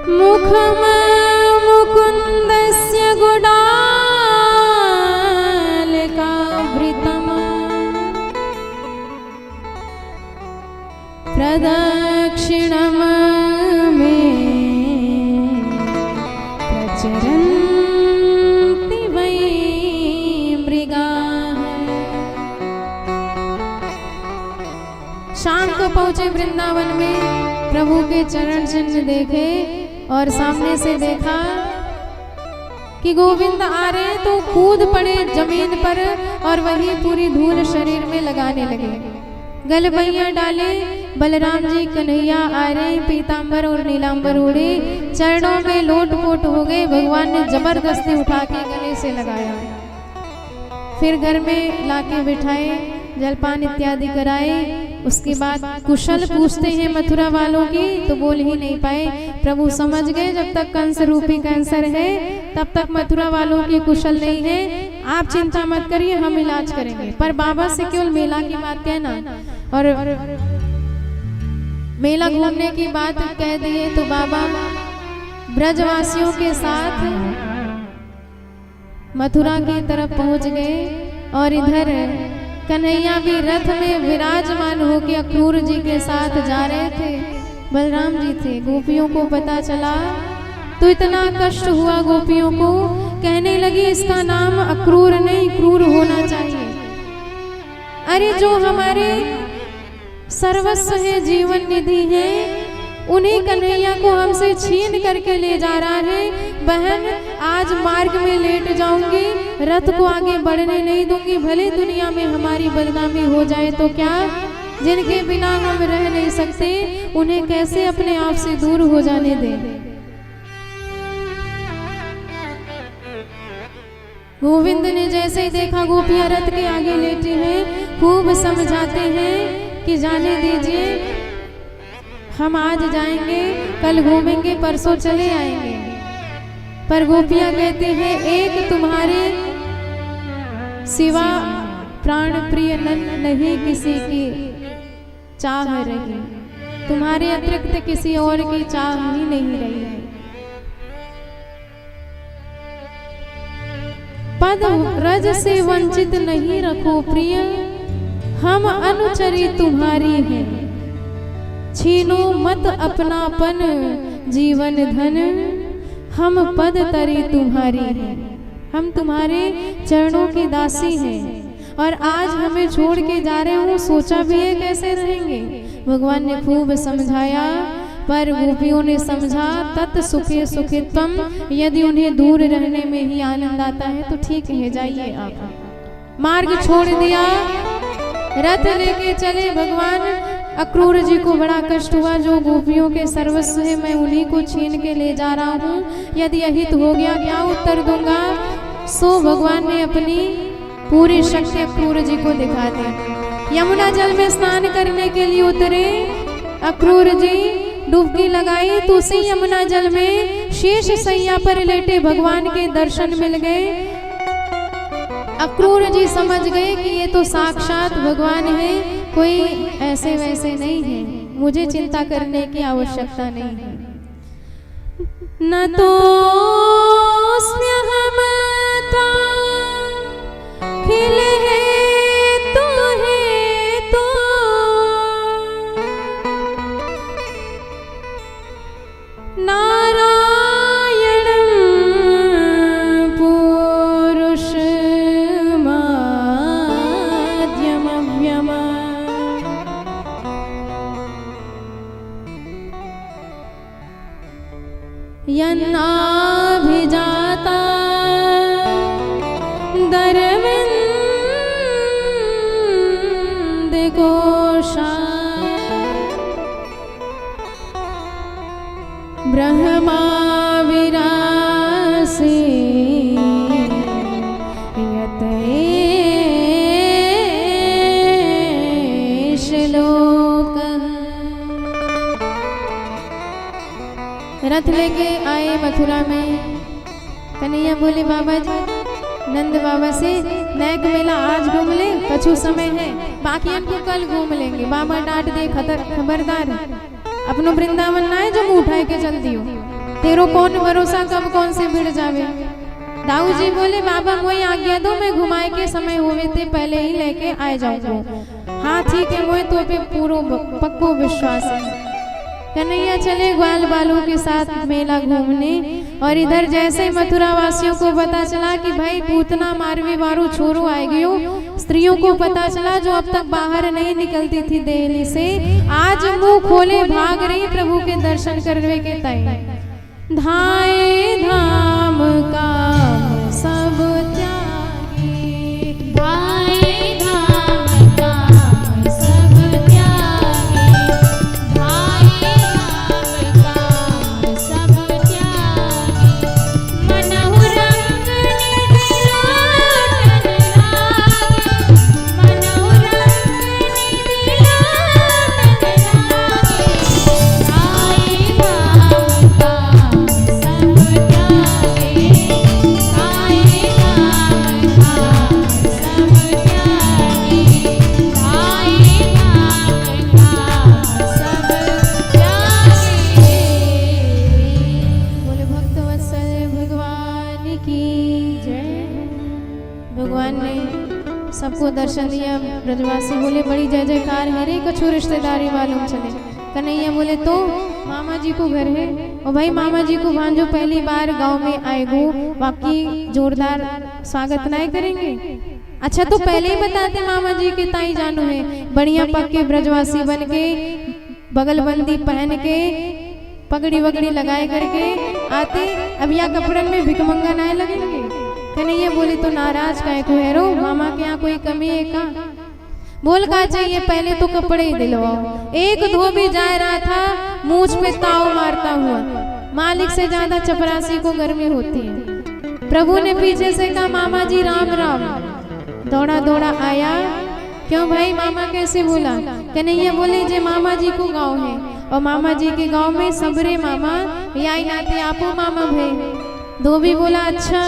मुखम मुकुन्दस्य गुडालकावृतम् प्रदक्षिणम् मे प्रचरन्ति वै मृगाः। शाम को पहुंचे वृंदावन में, प्रभु के चरण चिन्ह देखे और सामने से देखा कि गोविंद आ रहे हैं, तो कूद पड़े जमीन पर और वही पूरी धूल शरीर में लगाने लगे। गलबैया डाले, बलराम जी कन्हैया आ रहे, पीतांबर और नीलांबर ओढ़े, चरणों में लोट पोट हो गए। भगवान ने जबरदस्ती उठा के गले से लगाया, फिर घर में लाके बिठाए, जलपान इत्यादि कराए। उसके बाद कुशल पूछते हैं मथुरा वालों की, तो बोल ही नहीं पाए। प्रभु समझ गए जब तक कंस रूपी कैंसर है तब तक मथुरा वालों की कुशल नहीं है। आप चिंता मत करिए, हम इलाज करेंगे। पर बाबा से केवल मेला की बात कहना और मेला घूमने की बात कह दिए तो बाबा ब्रजवासियों के साथ मथुरा की तरफ पहुंच गए और इधर कन्हैया भी रथ में विराजमान होकर अक्रूर जी के साथ जा रहे थे। बलराम जी थे। गोपियों को पता चला तो इतना कष्ट हुआ गोपियों को, कहने लगी इसका नाम अक्रूर नहीं क्रूर होना चाहिए। अरे जो हमारे सर्वस्व है, जीवन निधि है, उन्हीं कन्हैया को हमसे छीन करके ले जा रहा है। बहन आज मार्ग में लेट जाऊंगी, रथ को आगे बढ़ने नहीं दूंगी, भले दुनिया में हमारी बदनामी हो जाए तो क्या, जिनके बिना हम रह नहीं सकते उन्हें कैसे अपने आप से दूर हो जाने दें। गोविंद ने जैसे ही देखा गोपियां रथ के आगे लेटी हैं, खूब समझाते हैं कि जाने दीजिए, हम आज जाएंगे, कल घूमेंगे, परसों चले आएंगे। पर गोपियां कहती हैं एक तुम्हारे सिवा प्राण प्रिय नहीं किसी की चाह रही, तुम्हारे अतिरिक्त किसी और की चाह ही नहीं रही है। पद रज से वंचित नहीं रखो प्रिय, हम अनुचरी तुम्हारी हैं, छीनो मत अपनापन जीवन धन, हम पद तरी तुम्हारी हैं। हम तुम्हारे चरणों की दासी हैं और आज हमें छोड़ के जा रहे हो, सोचा भी है कैसे रहेंगे। भगवान ने खूब समझाया पर गोपियों ने समझा तत् सुखे सुखित्वम, यदि उन्हें दूर रहने में ही आनंद आता है तो ठीक है, जाइए आप। मार्ग छोड़ दिया, रथ लेके चले भगवान। अक्रूर जी को बड़ा कष्ट हुआ, जो गोपियों के सर्वस्व है मैं उन्हीं को छीन के ले जा रहा हूँ, यदि अहित हो गया क्या उत्तर दूंगा। सो भगवान ने अपनी पूरी शक्ति अक्रूर जी को दिखा दी। यमुना जल में स्नान करने के लिए उतरे अक्रूर जी, डुबकी लगाई तो उसी यमुना जल में शेष सैया पर लेटे भगवान के दर्शन मिल गए। अक्रूर जी समझ गए कि ये तो साक्षात भगवान है, कोई ऐसे वैसे नहीं है, मुझे चिंता करने की आवश्यकता नहीं है। न तो स्म्यहम त्वां खिले तो है तो नारायण पुरुष माध्यमव्यम, यन्नाभिजाता दरविंद कोशा, ब्रह्मा विरासी यतएष लोकः। रथ लेके आए मथुरा में। कन्हैया बोले बाबा जी, नंद बाबा से नैक मेला आज घूम ले, कछु समय है, बाकी को कल घूम लेंगे। बाबा डांट दे, खबरदार, अपनो वृंदावन ना है जो मुँह उठाए के चल दियो, तेरो कौन भरोसा कब कौन से भिड़ जावे। दाऊ जी बोले बाबा मोई आज्ञा दो, मैं घुमाए के समय हुए थे पहले ही लेके आए जाऊंगा। हाँ ठीक है, मोई तो पे पूरो पक्को विश्वास है। कन्हैया चले ग्वाल बालों के साथ मेला घूमने, और इधर जैसे ही मथुरा वासियों को पता चला कि भाई पूतना मारवी वारू छोरो आए गयो, स्त्रियों को पता चला जो अब तक बाहर नहीं निकलती थी दिल्ली से, आज मुंह खोले भाग रही प्रभु के दर्शन करने के तय। धाए धाम काम सब त्यागी, धाए धाम काम सब त्यागी, धाए धाम काम सब त्यागी, मनहु रंग निधि लोटन लागे, मनहु रंग निधि लोटन लागे, धाए धाम काम सब त्यागे, सबको दर्शन दिया। ब्रजवासी बोले बड़ी जय जयकार है रे, कछु रिश्तेदारी मालूम चले। कन्हैया बोले तो मामा जी को घर है, और भाई मामा जी को भांजो पहली बार गांव में आएगो, बाकी जोरदार स्वागत नहीं करेंगे। अच्छा तो पहले ही बताते मामा जी के ताई जानू है, बढ़िया पक्के ब्रजवासी बन के, बगलबंदी पहन के, पगड़ी वगड़ी लगाए करके आते, अब या कपड़न में भिकमंगा नहीं लगेंगे। कन्हैया बोले तो नाराज काहे को है रो, मामा के यहाँ कोई कमी है का? बोल का चाहिए, पहले तो कपड़े ही दिलवाओ। एक धोबी जा रहा था मूंछ पे ताव मारता हुआ, मालिक से ज्यादा चपरासी को गर्मी होती है। प्रभु ने पीछे से कहा मामा जी राम राम, दौड़ा दौड़ा आया। क्यों भाई मामा कैसे बोला? कन्हैया बोले जे मामा जी को गांव है, और मामा जी के गांव में सबरे मामा या नाते आपो मामा भे। धोबी बोला अच्छा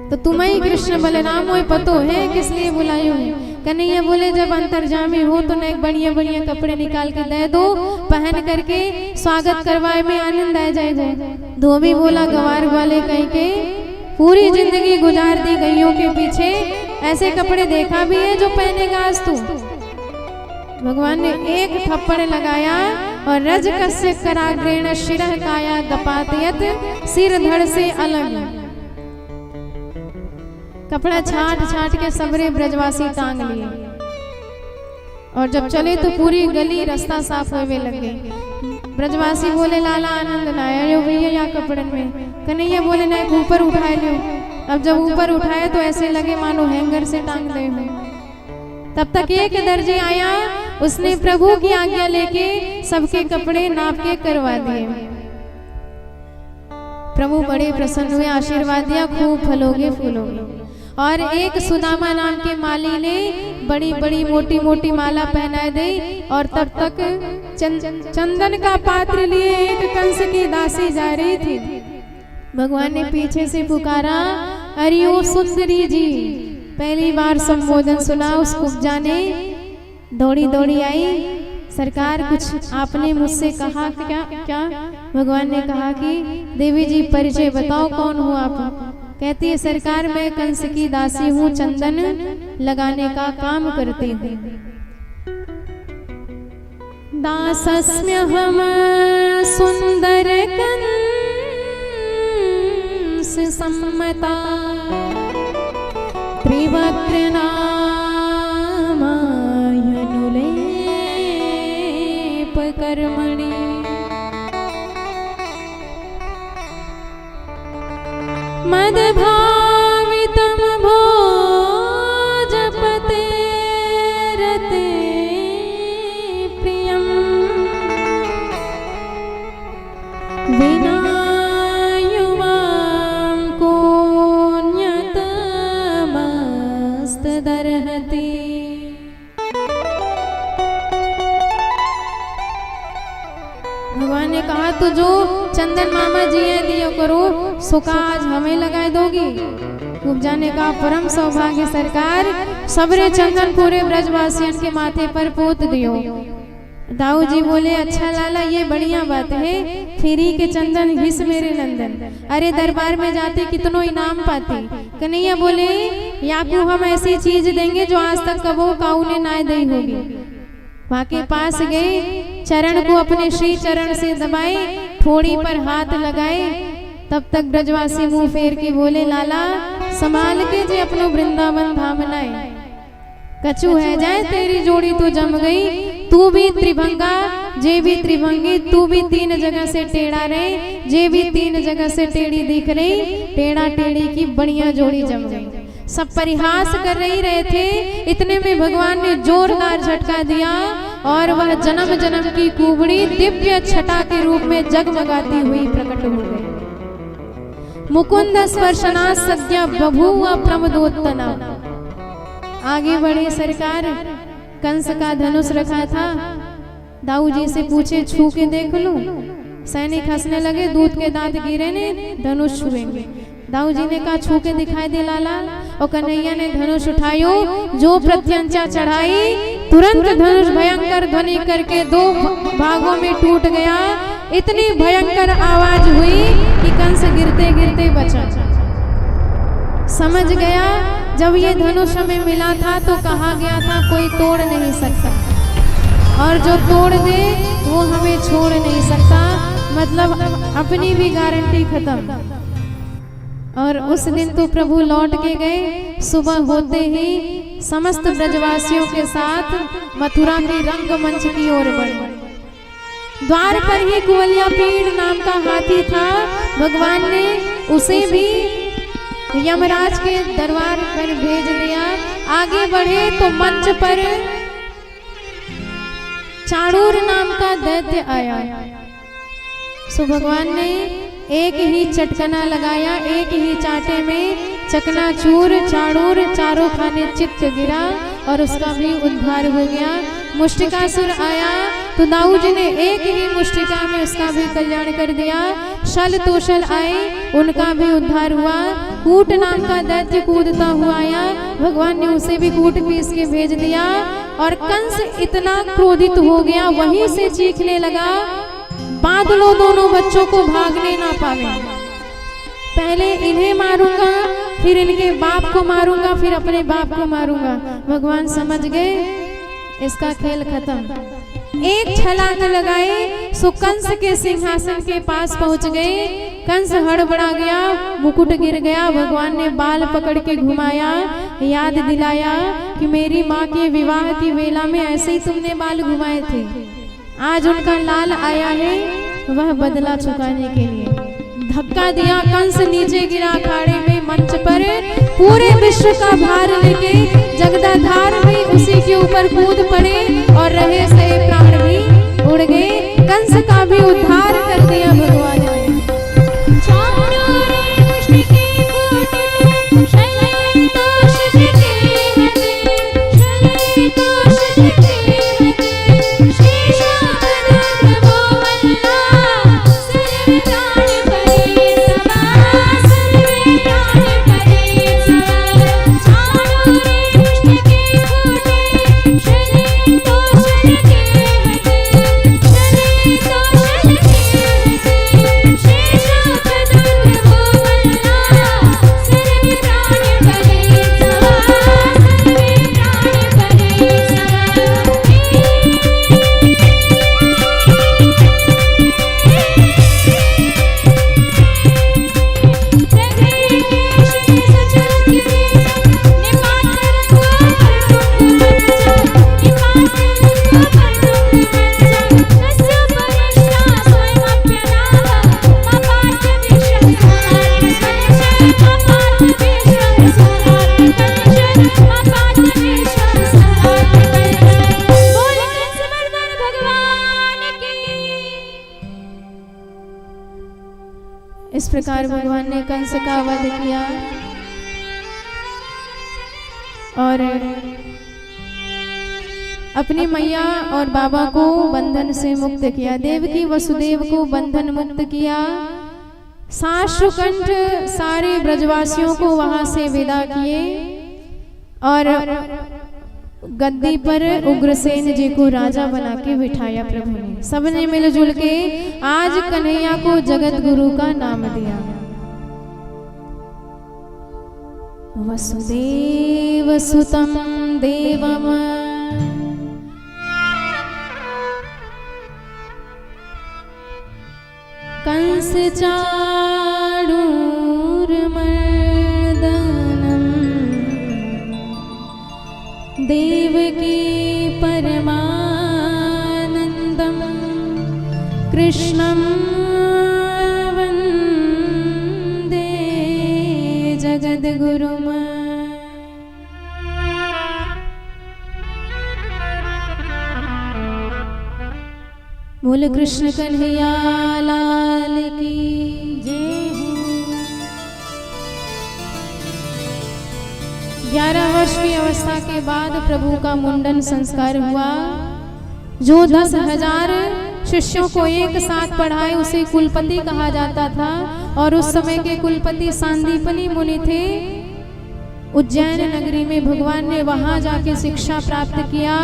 तो तुम्हें कृष्ण बलराम हो पतो है किस लिए बुलायो है? कन्हैया बोले जब अंतर्जामी हो तो न बढ़िया बढ़िया कपड़े निकाल के दे दो, पहन करके स्वागत करवाए में आनंद आ जाएगा। धोबी बोला गवार वाले कहीं के पूरी जिंदगी गुजार दी गईयों के पीछे, ऐसे कपड़े देखा भी है जो पहनेगा आज तू? भगवान ने एक थप्पड़ लगाया और रज कस्य कराग्रेण शिरः काया दपातयत, सिर धड़ से अलग। कपड़ा छाट छाट के सबरे ब्रजवासी टांग लिए, और जब चले तो पूरी गली रास्ता साफ होने लगे। ब्रजवासी बोले लाला आनंद ना आयो भैया या कपड़न में। कन्हैया बोले ना ऊपर उठाए लो। अब जब ऊपर उठाए तो ऐसे लगे मानो हैंगर से टांग दे हो। तब तक एक दर्जी आया, उसने प्रभु की आज्ञा लेके सबके कपड़े नाप के करवा दिए। प्रभु बड़े प्रसन्न हुए, आशीर्वाद दिया खूब फलोगे फूलोगे। और एक सुदामा नाम के माली ने बड़ी बड़ी मोटी मोटी माला पहना दी, और तब तक चंदन का पात्र लिए एक कंस की दासी जा रही थी। भगवान ने पीछे से पुकारा अरे ओ सुंदरी जी। पहली बार संबोधन सुना उस कुब्जा ने, दौड़ी दौड़ी आई, सरकार कुछ आपने मुझसे कहा क्या? भगवान ने कहा कि देवी जी परिचय बताओ कौन हो आप? कहती है सरकार मैं कंस की दासी हूँ, चंदन लगाने का काम करती हूँ। दासस्म्यहम सुंदर कंस सम्मता, त्रिवक्त्र नामायनुलेप कर्मणि। मदभावितं भोजपते रते प्रियं, विना युवां कोऽन्यतमस्तदर्हति। भगवान ने कहा तो जो चंदन मामा जी है दियो करो, सुखा आज हमें लगाए दोगी? कुब्जा ने कहा परम सौभाग्य सरकार, सबरे चंदन पूरे ब्रजवासियों के माथे पर पोत दियो। दाऊ जी बोले अच्छा लाला ये बढ़िया बात है, फ्री के चंदन हिस मेरे नंदन। अरे दरबार में जाते कितनो इनाम पाते। कन्हैया बोले याकू हम ऐसी चीज देंगे जो आज तक कबो काऊ ने ना दी होगी। वहाँ के पास गए, चरण को अपने श्री चरण से दबाए, ठोड़ी पर हाथ लगाए। तब तक ब्रजवासी मुंह फेर के बोले लाला संभाल के जे अपनो वृंदावन धाम लाए। कछु है जाए तेरी जोड़ी तो जम गई, तू भी त्रिभंगा जे भी त्रिभंगी, तू भी तीन जगह से टेढ़ा रहे जे भी तीन जगह से टेढ़ी दिख रही। टेढ़ा टेढ़ी की बढ़िया जोड़ी जम गई। सब परिहास कर रहे थे, इतने में भगवान ने जोरदार झटका दिया और वह जन्म जन्म की कुबड़ी दिव्य छटा के रूप में जगमगाती हुई प्रकट हो गई। मुकुंद स्पर्शना सद्य बभूव प्रमदोत्तना। आगे बढ़े सरकार, कंस का धनुष रखा था। दाऊ जी से पूछे छू के देख लूं। सैनिक हंसने लगे, दूध के दांत गिरे ने धनुष छुएंगे। दाऊ जी ने कहा छू के दिखाई दे लाला। और कन्हैया ने धनुष उठायो, जो प्रत्यंचा चढ़ाई, तुरंत धनुष भयंकर ध्वनि करके दो भागों में टूट गया। इतनी भयंकर आवाज हुई कि कंस गिरते गिरते बचा। समझ गया जब ये धनुष हमें मिला था तो कहा गया था कोई तोड़ नहीं सकता, और जो तोड़ दे वो हमें छोड़ नहीं सकता, मतलब अपनी भी गारंटी खत्म। और उस दिन तो प्रभु लौट के गए। सुबह होते ही समस्त ब्रजवासियों के साथ मथुरा के रंगमंच की ओर बढ़े। द्वार पर ही कुवलिया पीड़ नाम का हाथी था। भगवान ने उसे भी यमराज के दरबार पर भेज दिया। आगे बढ़े तो मंच पर चाणूर नाम का दैत्य आया। सो भगवान ने एक ही चटकना लगाया, एक ही चाटे में चकनाचूर चाणूर चारों खाने चित्त गिरा और उसका भी उद्धार हो गया। मुष्टिकासुर आया तो दाऊ जी ने एक ही मुष्टिका में उसका भी कल्याण कर दिया। शल तोशल आए, उनका भी उद्धार हुआ। कूट नाम का दैत्य कूदता हुआ आया, भगवान ने उसे भी कूट पीस के भेज दिया। और कंस इतना क्रोधित हो गया, वहीं से चीखने लगा, बांध लो दोनों बच्चों को, भागने ना पावे। पहले इन्हें मारूंगा, फिर इनके बाप को मारूंगा, फिर अपने बाप को मारूंगा। भगवान समझ गए इसका खेल खत्म। एक छलांग लगाए सो कंस के सिंहासन के पास पहुंच गए। कंस हड़बड़ा गया, मुकुट गिर गया। भगवान ने बाल पकड़ के घुमाया, याद दिलाया कि मेरी माँ के विवाह की वेला में ऐसे ही तुमने बाल घुमाए थे। आज उनका लाल आया है वह बदला चुकाने के लिए। धक्का दिया, कंस नीचे गिरा अखाड़े में। मंच पर पूरे विश्व का भार लेके जगदाधार भी उसी के ऊपर कूद पड़े और रहे से प्राण भी उड़ गए। कंस का भी उद्धार कर दिया भगवान ने। इस प्रकार भगवान ने कंस का वध किया और अपनी मैया और बाबा को बंधन से मुक्त किया। देवकी वसुदेव को बंधन मुक्त किया। साश्रुकंठ सारे ब्रजवासियों को वहां से विदा किए और गद्दी पर उग्रसेन जी को राजा बना के बिठाया प्रभु ने। सबने मिलजुल के आज कन्हैया को जगत गुरु का नाम दिया। वसुदेव सुतम देवम कंस चाणूर मर्दनम देवकी परमानंदम कृष्णं वंदे जगद्गुरुम। बोल कृष्ण कन्हैया लाल की जय हो। 11 वर्ष की अवस्था के बाद प्रभु का मुंडन संस्कार हुआ। जो 10,000 शिष्यों को एक साथ पढ़ाए उसे कुलपति कहा जाता था और उस समय के कुलपति सांदीपनी मुनि थे। उज्जैन नगरी में भगवान ने वहां जाके शिक्षा प्राप्त किया।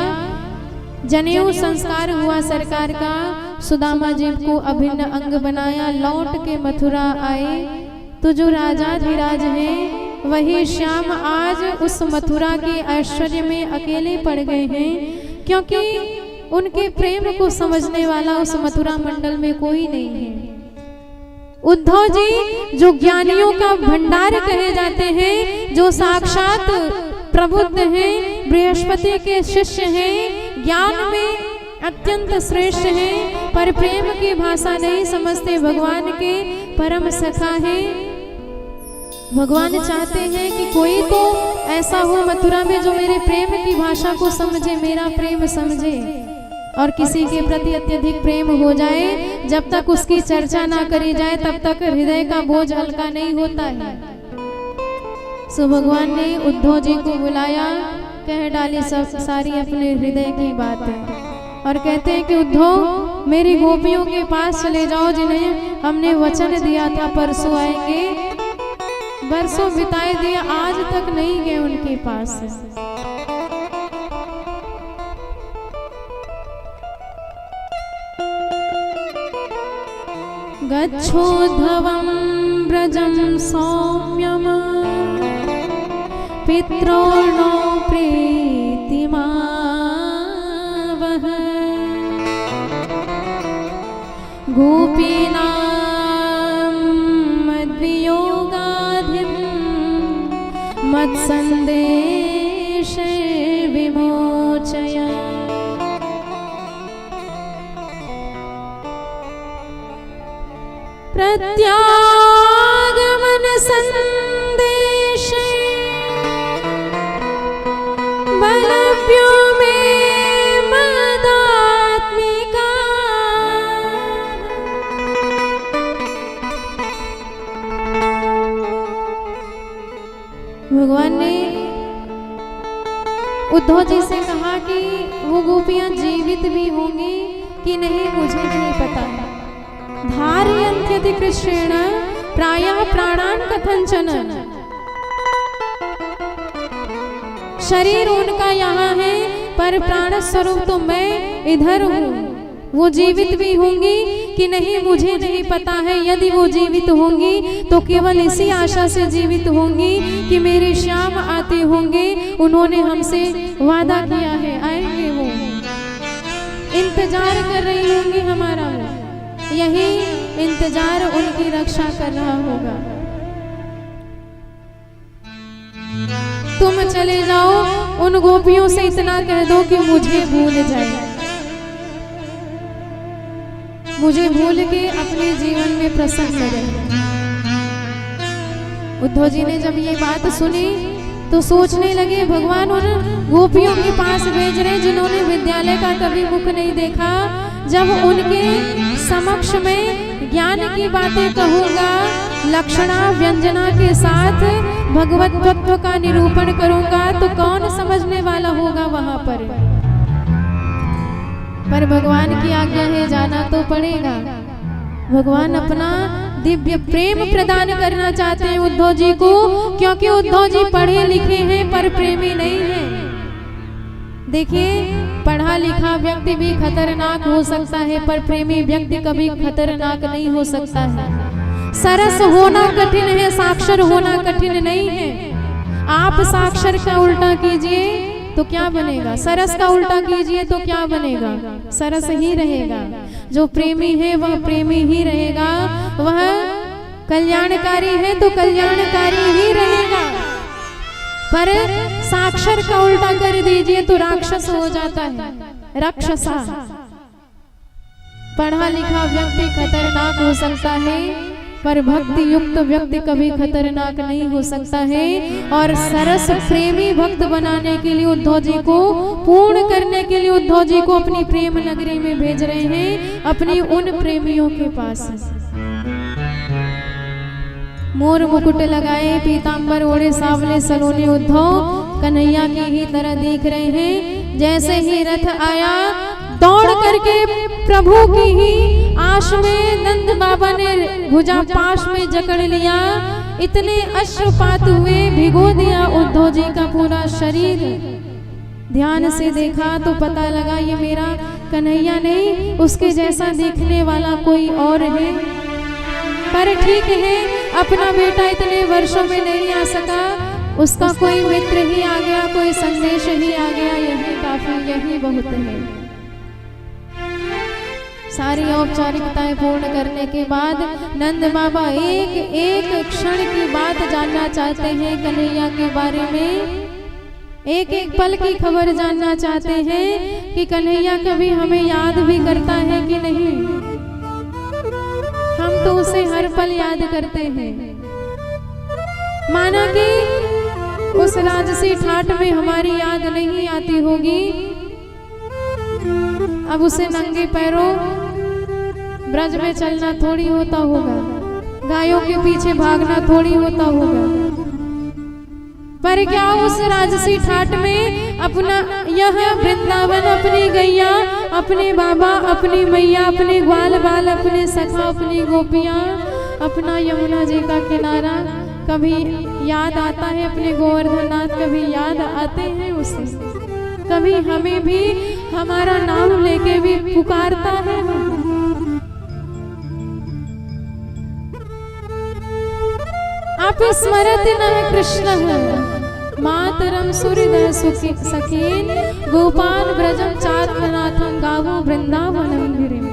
जनेऊ संस्कार हुआ सरकार का। सुदामा जी को अभिन्न अंग बनाया। लौट के मथुरा आए तो जो राजाधिराज हैं वही श्याम आज उस मथुरा के ऐश्वर्य में अकेले पड़ गए हैं, क्योंकि उनके प्रेम को समझने वाला उस मथुरा मंडल में कोई नहीं है। उद्धव जी जो ज्ञानियों का भंडार कहे जाते हैं, जो साक्षात प्रबुद्ध हैं, बृहस्पति के शिष्य हैं, ज्ञान में अत्यंत श्रेष्ठ हैं, पर प्रेम की भाषा नहीं समझते, भगवान के परम सखा हैं। भगवान चाहते हैं कि कोई तो ऐसा हो मथुरा में जो मेरे प्रेम की भाषा को समझे, मेरा प्रेम समझे, और किसी के प्रति अत्यधिक प्रेम हो जाए, जब तक उसकी चर्चा ना करी जाए तब तक हृदय का बोझ हल्का नहीं होता है। सो भगवान ने उद्धव जी को बुलाया, कह डाली सब सारी अपने हृदय की बातें, और कहते हैं कि उद्धव मेरी गोपियों के पास चले जाओ, जिन्हें हमने वचन दिया था परसों आएंगे। बरसों बिताए दिए, आज तक नहीं गए उनके पास। गच्छोद्धवं व्रजं सौम्यम पित्रोर्नो प्रीतिमा वह गोपीनां मद्वियोगाधिं मत्सन्देशे विमोचय। प्रत्यागमन संदेशे बलव्यो में मदात्मिका। भगवान ने उद्धव जी से कहा कि वो गोपियां जीवित भी होंगी कि नहीं मुझे नहीं पता है। धारयन्त्यति कृष्णेन प्रायः प्राणान कथंचन। शरीर उनका यहाँ है, पर प्राण स्वरूप तो मैं इधर हूँ। वो जीवित भी होंगी कि नहीं मुझे नहीं पता है। यदि वो जीवित होंगी तो केवल इसी आशा से जीवित होंगी कि मेरे श्याम आते होंगे, उन्होंने हमसे वादा किया है आएंगे, वो इंतजार कर रही होंगी हमारा, वो यही इंतजार उनकी रक्षा कर रहा होगा। तुम चले जाओ, उन गोपियों से इतना कह दो कि मुझे भूल जाए, मुझे भूल के अपने जीवन में प्रसन्न रहे। उद्धव जी ने जब ये बात सुनी तो सोचने लगे, भगवान उन गोपियों के पास भेज रहे जिन्होंने विद्यालय का कभी मुख नहीं देखा। जब उनके समक्ष में ज्ञान की बातें कहूँगा, लक्षणा व्यंजना के साथ भगवत तत्व का निरूपण करूँगा, तो कौन समझने वाला होगा वहां पर। भगवान की आज्ञा है, जाना तो पड़ेगा। भगवान अपना दिव्य प्रेम प्रदान करना चाहते हैं उद्धव जी को, क्योंकि उद्धव जी पढ़े लिखे हैं पर प्रेमी नहीं है। देखिए, पढ़ा लिखा व्यक्ति भी खतरनाक हो सकता है, पर प्रेमी व्यक्ति कभी खतरनाक नहीं हो सकता है। सरस होना कठिन है, साक्षर होना कठिन नहीं है। आप साक्षर का उल्टा कीजिए तो क्या बनेगा, सरस का उल्टा कीजिए तो क्या बनेगा, सरस ही रहेगा। जो प्रेमी है वह प्रेमी ही रहेगा, वह कल्याणकारी है तो कल्याणकारी ही रहेगा। पर साक्षर का उल्टा कर दीजिए तो राक्षस हो जाता है, राक्षसा। पढ़ा लिखा व्यक्ति खतरनाक हो सकता है, पर भक्ति युक्त व्यक्ति कभी खतरनाक नहीं हो सकता है। और सरस प्रेमी भक्त बनाने के लिए उद्धव जी को, पूर्ण करने के लिए उद्धव जी को अपनी प्रेम नगरी में भेज रहे हैं, अपनी उन प्रेमियों के पास। मोर मुकुट लगाए, पीतांबर ओढ़े, सावले सलोने उद्धव कन्हैया की ही तरह दिख रहे हैं। जैसे ही रथ आया, दौड़ करके प्रभु की ही आश में नंद बाबा ने भुजा पाश में जकड़ लिया। इतने अश्रुपात हुए, भिगो दिया उद्धव जी का पूरा शरीर। ध्यान से देखा तो पता लगा ये मेरा कन्हैया नहीं, उसके जैसा दिखने वाला कोई और है। पर ठीक है, अपना बेटा इतने वर्षों में नहीं आ सका, उसका कोई मित्र ही आ गया, कोई संदेश ही आ गया, यही काफी, यही बहुत है। सारी औपचारिकताएं पूर्ण करने के बाद नंद बाबा एक एक क्षण की बात जानना चाहते हैं कन्हैया के बारे में, एक एक पल की खबर जानना चाहते हैं कि कन्हैया कभी हमें याद भी करता है कि नहीं। हम तो उसे हर पल याद करते हैं। माना कि उस राजसी ठाठ में हमारी याद नहीं आती होगी, अब उसे नंगे पैरों ब्रज में चलना थोड़ी होता होगा, गायों के पीछे भागना थोड़ी होता होगा, पर क्या उस राजसी ठाट में अपना यह वृंदावन, अपनी गैया, अपने बाबा, अपनी मैया, अपने ग्वाल बाल, अपने सखा, अपनी गोपियां, अपना यमुना जी का किनारा कभी याद आता है, अपने गोवर्धननाथ कभी याद आते हैं उसे, कभी हमें भी हमारा नाम लेके भी पुकारता है। आप स्मरत नः कृष्णः मातरम सूर्यदय सखीन गोपाल ब्रजम चारनाथम गावो वृंदावनम गिरिम।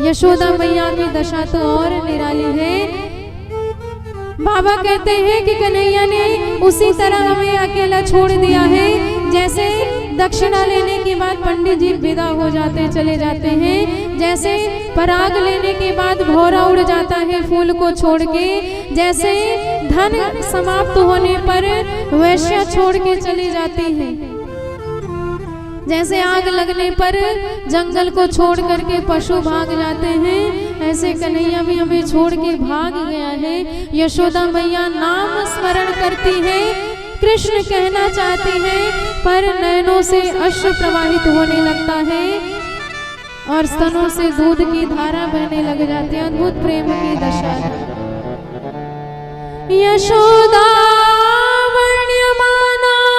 यशोदा मैया की दशा तो और निराली है। बाबा कहते हैं कि कन्हैया ने उसी तरह हमें अकेला छोड़ दिया है, जैसे दक्षिणा लेने के बाद पंडित जी विदा हो जाते चले जाते हैं, जैसे पराग लेने के बाद भौरा उड़ जाता है फूल को छोड़ के, जैसे धन समाप्त होने पर वैश्या छोड़ के चली जाती है, जैसे आग लगने पर जंगल को छोड़ करके पशु भाग जाते हैं, ऐसे कन्हैया भी हमें छोड़ के भाग गया है। यशोदा मैया नाम स्मरण करती है, कृष्ण कहना चाहती है, पर नयनों से अश्रु प्रवाहित होने लगता है और स्तनों से दूध की धारा बहने लग जाती है। अद्भुत प्रेम की दशा है। यशोदा वर्ण्यमानानि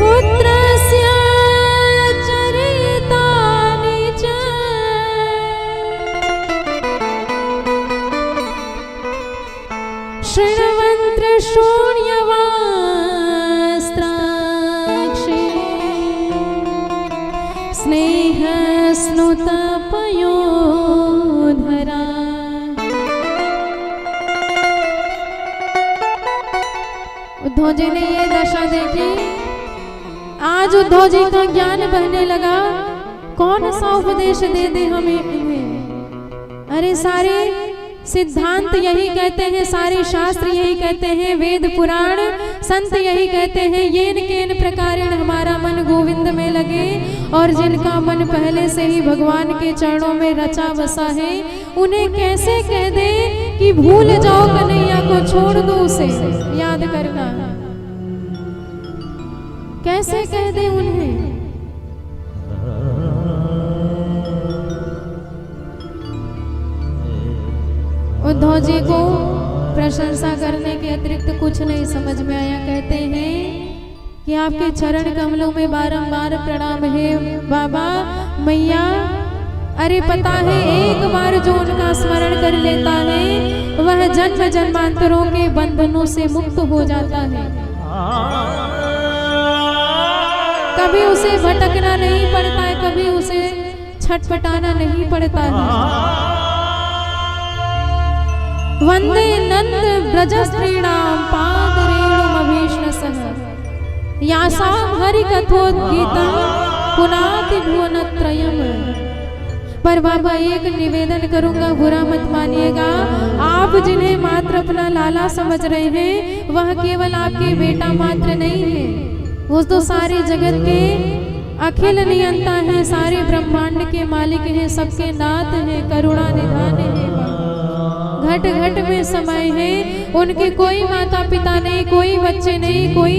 पुत्रस्य चरितानि च शृण्वन्त्र शून्यवास्त्राक्षे स्नेह स्नुत पयोधरा। उद्धव जी ने ये दशा देखी, आज उद्धव जी का ज्ञान बहने लगा, कौन सा उपदेश दे दे हमें इन्हें। अरे सारे सिद्धांत यही कहते हैं, सारे शास्त्र यही कहते हैं, वेद पुराण संत यही कहते हैं, येन केन प्रकारेण हमारा मन गोविंद में लगे, और जिनका मन पहले से ही भगवान के चरणों में रचा बसा है, उन्हें कैसे कह दे कि भूल जाओ कन्हैया को, छोड़ दो उसे, याद करना, कैसे कह दे उन्हें। उद्धव जी को प्रशंसा करने के अतिरिक्त कुछ नहीं समझ में आया। कहते हैं कि आपके चरण कमलों में बारंबार प्रणाम है बाबा मैया। अरे पता है एक बार जो उनका स्मरण कर लेता है वह जन्म जन्मांतरों के बंधनों से मुक्त हो जाता है, कभी उसे भटकना नहीं पड़ता है, कभी उसे छटपटाना नहीं पड़ता है। वंदे नंद ब्रजस्त्रीणां पादरेणुमभीष्णसः यासां हरिकथोद्गीतं पुनाति भुवनत्रयम्। पर बाबा एक निवेदन करूंगा, बुरा मत मानिएगा, आप जिन्हें मात्र अपना लाला समझ रहे हैं वह केवल आपके बेटा मात्र नहीं है, वो तो सारे जगत के अखिल नियंता है, सारे ब्रह्मांड के मालिक हैं, सबके नाथ हैं, करुणा निधान है, घट घट में समय है। उनके कोई माता पिता नहीं, कोई बच्चे नहीं, कोई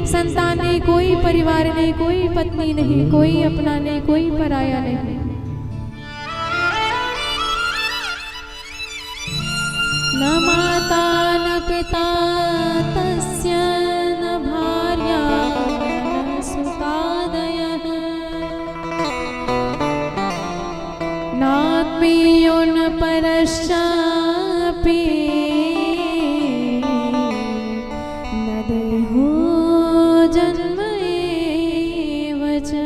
संतान नहीं, कोई परिवार नहीं, कोई पत्नी नहीं, कोई अपना नहीं, कोई पराया नहीं। न माता न पिता तस्य न भार्या न सुतादयः नात्मीयो न परश्च हो जन्म वचन।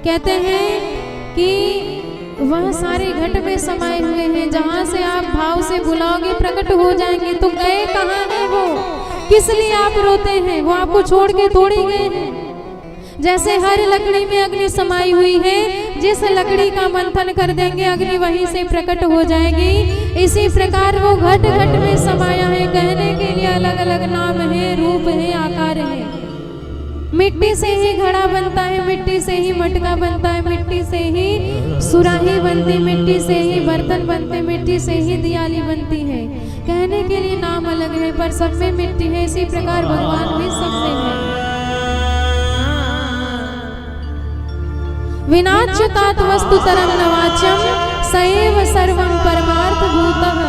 कहते हैं कि वह सारे घट में समाये हुए हैं, जहां से आप भाव से बुलाओगे प्रकट हो जाएंगे। तो गए कहाँ हैं वो? किस लिए आप रोते हैं? वो आपको छोड़ के थोड़ी गए हैं। जैसे हर लकड़ी में अग्नि समाई हुई है, जिस लकड़ी का मंथन कर देंगे अग्नि वहीं से प्रकट हो जाएगी। इसी प्रकार वो घट घट में समाया है। कहने के लिए अलग अलग नाम है, रूप है, आकार है। मिट्टी से ही घड़ा बनता है, मिट्टी से ही मटका बनता है, मिट्टी से ही सुराही बनती, मिट्टी से ही बर्तन बनते, मिट्टी से ही दियाली बनती है। कहने के लिए नाम अलग है पर सब में मिट्टी है। इसी प्रकार भगवान भी सब में है। विनाच्युतात् वस्तुतरं नवाच्यं सएव सर्वं परमार्थ भूतः।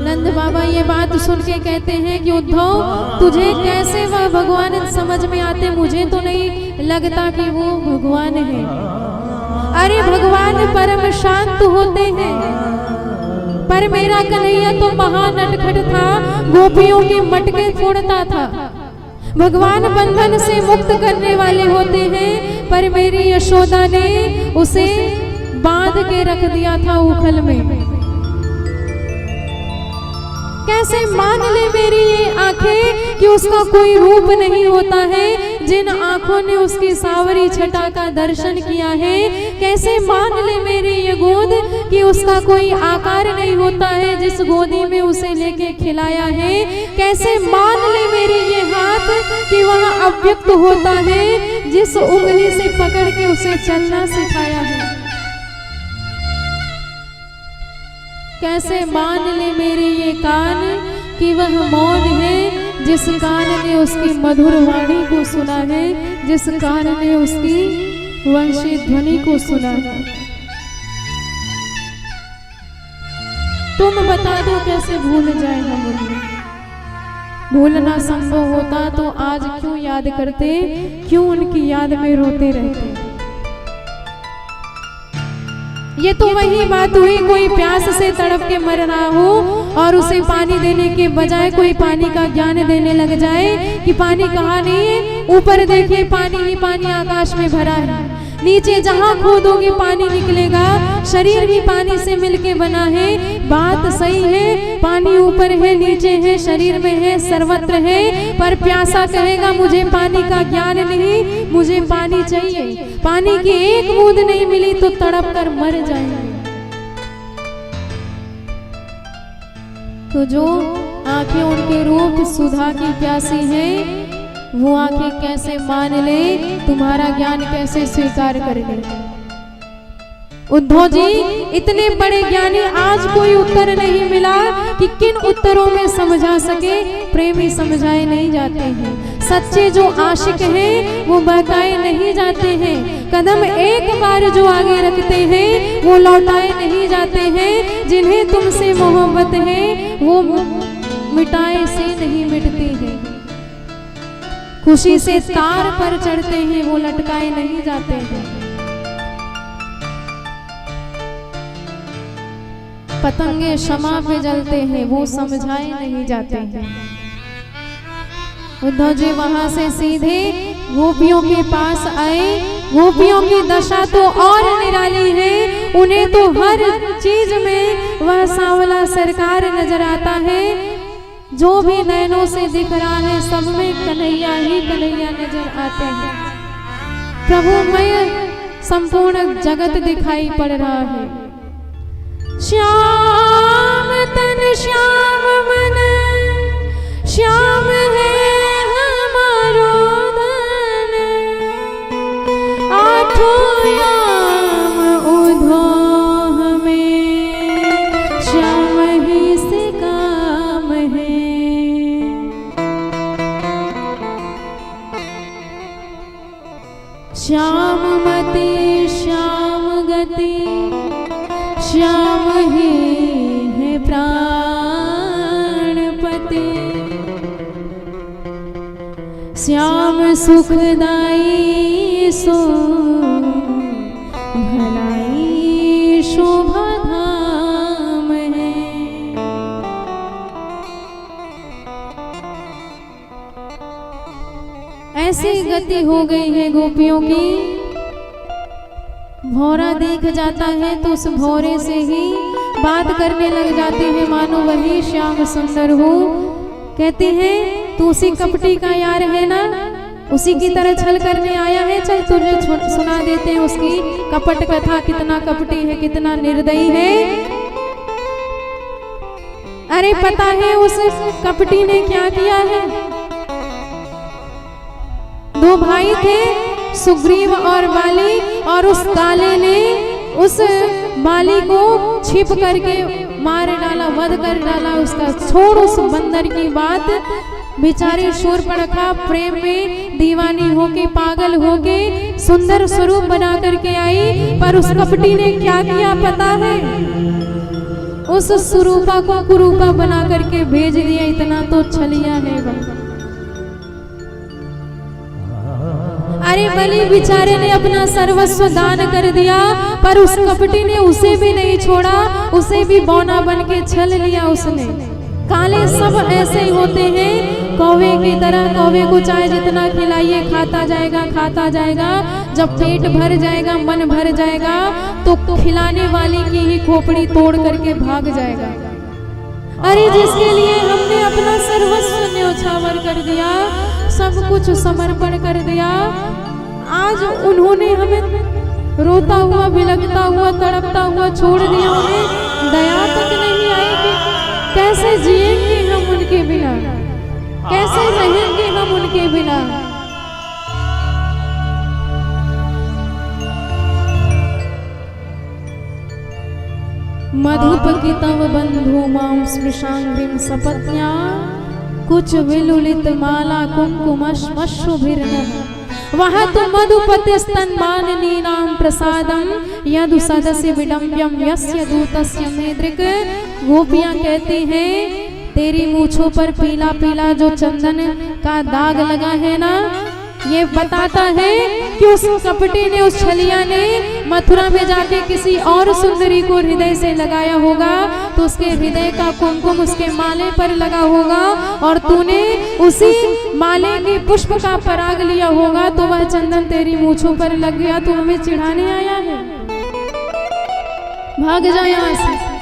नंद बाबा ये बात सुन के कहते हैं कि उद्धव तुझे कैसे वह भगवान समझ में आते? मुझे तो नहीं लगता कि वो भगवान है। अरे भगवान परम शांत होते हैं, पर मेरा कन्हैया तो महानटखट था, गोपियों के मटके फोड़ता था। भगवान बंधन से मुक्त करने वाले होते हैं, पर मेरी यशोदा ने उसे बांध के रख दिया था उखल में। कैसे मान ले मेरी ये आंखें कि उसका कोई रूप नहीं होता है, जिन आंखों ने उसकी सावरी छटा का दर्शन किया है। कैसे मान ले मेरी ये गोद कि उसका कोई आकार नहीं होता है, जिस गोदी में उसे लेके खिलाया है। कैसे मान ले मेरी ये हाथ कि वह अव्यक्त होता है, जिस उंगली से पकड़ के उसे चलना सिखाया है। कैसे मान ले मेरे ये कान कि वह मौन है, जिस कान ने उसकी मधुर वाणी को सुना है, जिस कान ने उसकी वंशी ध्वनि को सुना है। तुम बता दो कैसे भूल जाएगा मुझे? भूलना संभव होता तो आज क्यों याद करते, क्यों उनकी याद में रोते रहते? ये तो वही बात हुई, कोई प्यास से तड़प के मर रहा हो और उसे पानी देने के बजाय कोई पानी का ज्ञान देने लग जाए कि पानी कहाँ नहीं है, ऊपर देखिए पानी ही पानी आकाश में भरा है, नीचे जहाँ खोदोगे पानी निकलेगा। शरीर भी पानी से मिलके बना है। बात सही है, पानी ऊपर है, नीचे है, शरीर में है, सर्वत्र है। पर प्यासा कहेगा मुझे पानी का ज्ञान नहीं, मुझे पानी चाहिए। पानी की एक बूंद नहीं मिली तो तड़प कर मर जाएंगे। तो जो आंखें उनके रूप सुधा की प्यासी हैं, वो आंखें कैसे मान ले, तुम्हारा ज्ञान कैसे स्वीकार कर ले? उद्धव जी इतने बड़े ज्ञानी, आज कोई उत्तर नहीं मिला कि किन उत्तरों में समझा सके। प्रेमी समझाए नहीं जाते हैं, सच्चे जो आशिक हैं वो बहकाए नहीं जाते हैं। कदम एक बार जो आगे रखते हैं वो लौटाए नहीं जाते हैं। जिन्हें तुमसे मोहब्बत है वो मिटाए से नहीं मिटते हैं। खुशी से तार पर चढ़ते हैं वो लटकाए नहीं जाते हैं। पतंगे शमा पे जलते हैं वो समझाए नहीं जाते हैं। उद्धव जी वहां से सीधे गोपियों के पास आए। गोपियों की दशा तो और निराली है, उन्हें तो हर चीज में वह सांवला सरकार नजर आता है। जो भी नैनों से दिख रहा है सब में कन्हैया ही कन्हैया नजर आते हैं। प्रभुमय संपूर्ण जगत दिखाई पड़ रहा है। श्याम तन श्याम मन श्याम है हमारो धन, आठों याम उधो हमें श्याम ही से काम है। श्याम मति श्याम गति श्याम ही है प्राणपति। श्याम सुखदाई सो भलाई शोभा धाम है। ऐसी गति हो गई है गोपियों की, भौरा देख जाता है तो उस भौरे से ही बात करने लग जाते हैं, मानो वही श्याम सुंदर हो। कहते हैं तू उसी कपटी का यार है ना, उसी की तरह छल करने आया है, चल तुझे सुना देते हैं उसकी कपट कथा, कितना कपटी है, कितना निर्दयी है। अरे पता है उस कपटी ने क्या किया है? दो भाई थे, सुग्रीव और बाली, और उस काले ने उस बाली को छिप करके मार डाला, वध कर डाला उसका। छोड़ उस बंदर की बात, बेचारी शूर्पणखा प्रेम में दीवानी होके पागल होके सुंदर स्वरूप बना करके आई, पर उस कपटी ने क्या किया पता है? उस सुरूपा को कुरूपा बना करके भेज दिया। इतना तो छलिया है वह। अरे बलि बेचारे ने अपना सर्वस्व दान कर दिया, पर उस कपटी ने उसे भी नहीं छोड़ा, उसे भी बौना बन के छल लिया उसने। काले सब ऐसे ही होते हैं, कौवे की तरह। कौवे को चाहे जितना खिलाइए खाता जाएगा। जब पेट भर जाएगा, मन भर जाएगा, तो खिलाने वाली की ही खोपड़ी तोड़ करके भाग जाएगा। अरे जिसके लिए हमने अपना सर्वस्व न्योछावर कर दिया, सब कुछ समर्पण कर दिया, आज उन्होंने हमें रोता हुआ, बिलखता हुआ, तड़पता हुआ छोड़ दिया। उन्हें दया तक नहीं आई कि कैसे जिएंगे हम उनके बिना, कैसे रहेंगे हम उनके बिना। मधुपति तव बंधु मां स्पृशांग्रिम सपत्न्या, कुछ विलुलित माला कुंकुमश्मश्रुभिर्नः। वहाँ तो मधुपति स्तनमाननी नाम प्रसादम यदु सदस्य विडम्ब्यम यस्य दूतस्य मेदृक। गोपियां कहती हैं तेरी मूछों पर पीला पीला जो चंदन का दाग लगा है ना, ये बताता है कि उस कपटी ने, उस छलिया ने मथुरा में जाके किसी और सुंदरी को हृदय से लगाया होगा, तो उसके हृदय का कुमकुम उसके माले पर लगा होगा, और तूने उसी माले के पुष्प का पराग लिया होगा, तो वह चंदन तेरी मूछों पर लग गया। तू हमें चिढ़ाने आया है, भाग जा यहाँ से।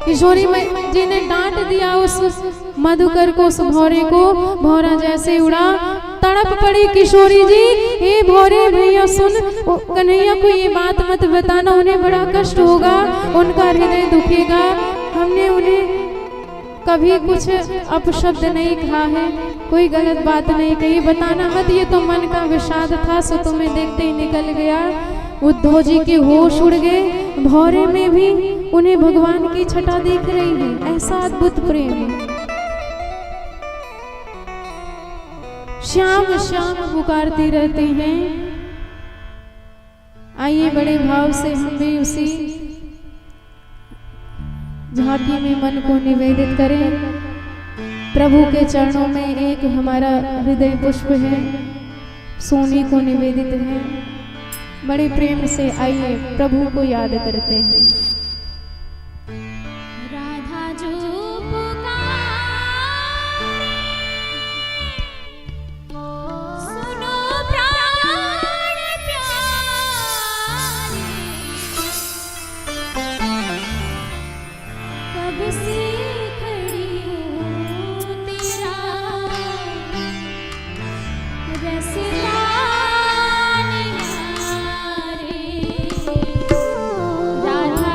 किशोरी जी ने डांट दिया उस मधुकर को, उस भौरे को। भौरा जैसे उड़ा, तड़प पड़ी किशोरी जी, हे भौरे भैया सुन, कन्हैया को ये बात मत बताना, उन्हें बड़ा कष्ट होगा, उनका हृदय दुखेगा। हमने उन्हें कभी कुछ अपशब्द नहीं कहा है, कोई गलत बात नहीं कही, बताना मत, ये तो मन का विषाद था, सो तुम्हें देखते ही निकल गया। उद्धव जी के होश उड़ गए, भौरे में भी उन्हें भगवान की छटा दिख रही है। ऐसा अद्भुत प्रेम है। श्याम श्याम पुकारती रहती हैं। आइए बड़े भाव से हम भी उसी झांकी में मन को निवेदित करें। प्रभु के चरणों में एक हमारा हृदय पुष्प है, सोनी को निवेदित है। बड़े प्रेम से आइए प्रभु को याद करते हैं। राधा जो सुनो प्राण प्यारे, कब से खड़ी हूँ तेरा रसता निहारे। राधा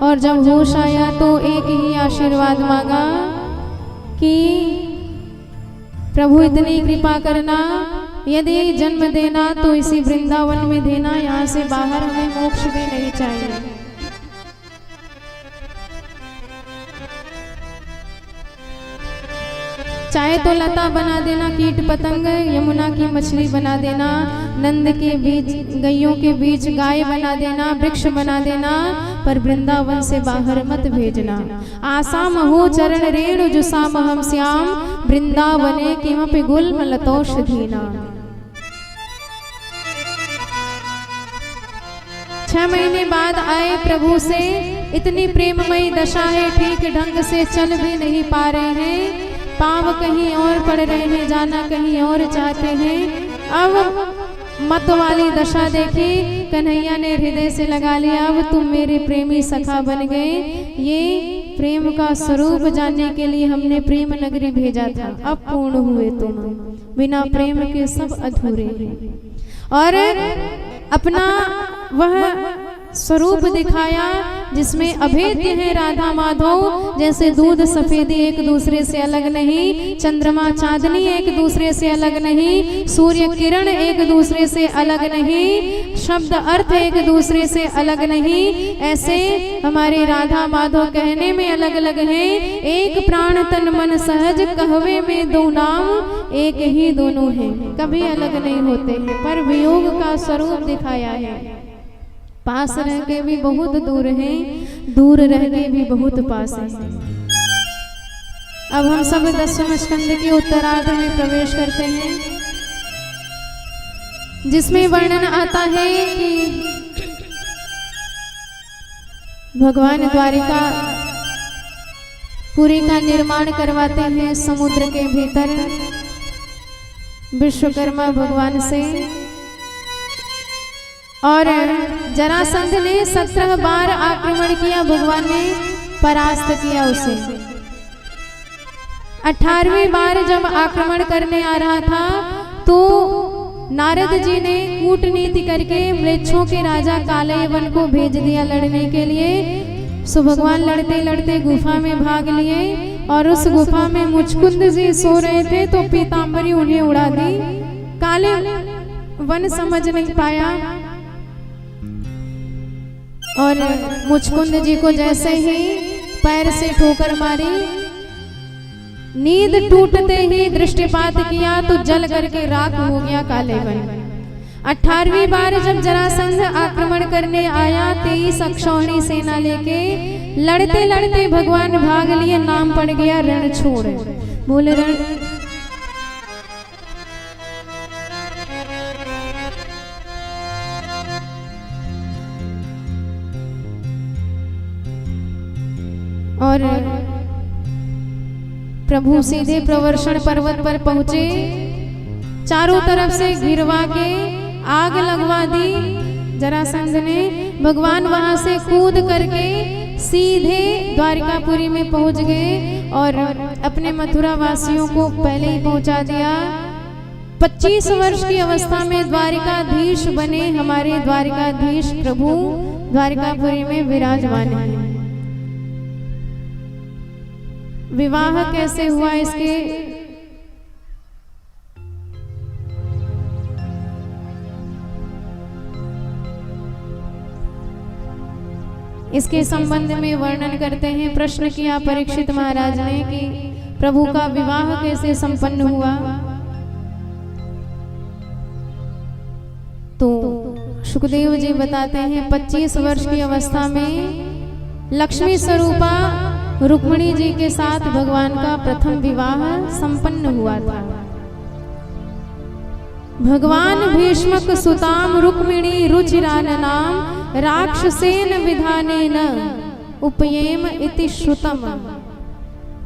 और जब होश आया तो एक ही आशीर्वाद मांगा कि प्रभु इतनी कृपा करना, यदि जन्म देना तो इसी वृंदावन में देना, यहाँ से बाहर हमें मोक्ष भी नहीं चाहिए। चाहे तो लता बना देना, कीट पतंग, यमुना की मछली बना देना, नंद के बीच गैयों के बीच गाय बना देना, वृक्ष बना देना, पर वृंदावन से बाहर मत भेजना। आसाम हो चरण रेणु जुसाम हम श्याम, वृंदावने किमपि गुल्म लतौषधीना। 6 महीने बाद आए प्रभु से, इतनी प्रेममयी दशा है, ठीक ढंग से चल भी नहीं पा रहे हैं, पाँव कहीं और पड़ रहे हैं, जाना कहीं और चाहते हैं। अब मत वाली दशा देखी, कन्हैया ने हृदय से लगा लिया, अब तुम मेरे प्रेमी सखा बन गए। ये प्रेम का स्वरूप जानने के लिए हमने प्रेम नगरी भेजा था, अब पूर्ण हुए तुम, बिना प्रेम के सब अधूरे हैं। और अपना वह स्वरूप दिखाया जिसमें अभेद्य है राधा माधव। जैसे दूध सफेदी एक दूसरे से अलग नहीं, चंद्रमा चांदनी एक दूसरे से अलग नहीं, सूर्य किरण एक दूसरे से अलग नहीं, शब्द अर्थ एक दूसरे से अलग नहीं, ऐसे हमारे राधा माधव कहने में अलग अलग हैं। एक प्राण तन मन सहज कहवे में दो नाम, एक ही दोनों हैं, कभी अलग नहीं होते हैं, पर वियोग का स्वरूप दिखाया है। पास रह के भी बहुत दूर हैं, दूर रह के भी बहुत पास हैं। अब हम सब 10वें स्कंद के उत्तरार्ध में प्रवेश करते हैं, जिसमें वर्णन आता है कि भगवान द्वारिका पुरी का निर्माण करवाते हैं समुद्र के भीतर विश्वकर्मा भगवान से। और जरासंध ने 17 बार आक्रमण किया, भगवान ने परास्त किया उसे। 18वीं बार जब आक्रमण करने आ रहा था तो नारद जी ने कूटनीति करके मृक्षों के राजा कालयवन को भेज दिया लड़ने के लिए। सो भगवान लड़ते लड़ते गुफा में भाग लिए, और उस गुफा में मुचकुंद जी सो रहे थे तो पीताम्बरी उन्हें उड़ा दी। काले वन समझ नहीं पाया, और मुचकुंद जी को जैसे ही पैर से ठोकर मारी, नींद टूटते ही दृष्टिपात किया तो जल करके राख हो गया कालेवन। 18वीं बार जब जरासंध आक्रमण करने आया 23 अक्षौहिणी सेना लेके, लड़ते लड़ते भगवान भाग लिए, नाम पड़ गया रण छोड़। बोले रण और प्रभु सीधे प्रवर्षण पर्वत पर पहुंचे, चारों तरफ से घिरवा के आग लगवा दी जरासंध ने। भगवान वहां से कूद करके सीधे द्वारिकापुरी में पहुंच गए और अपने मथुरा वासियों को पहले ही पहुंचा दिया। 25 वर्ष की अवस्था में द्वारिकाधीश बने हमारे द्वारिकाधीश प्रभु द्वारिकापुरी में विराजमान हैं। विवाह कैसे हुआ इसके संबंध में वर्णन करते हैं। प्रश्न किया परीक्षित महाराज ने कि प्रभु का विवाह कैसे संपन्न हुआ। तो सुखदेव जी बताते हैं 25 वर्ष की अवस्था में लक्ष्मी स्वरूपा रुक्मिणी जी के साथ भगवान का प्रथम विवाह संपन्न हुआ था। भगवान भीष्मक सुताम रुक्मिणी रुचिरान नाम राक्षसेन विधानेन उपयेम इति श्रुतम।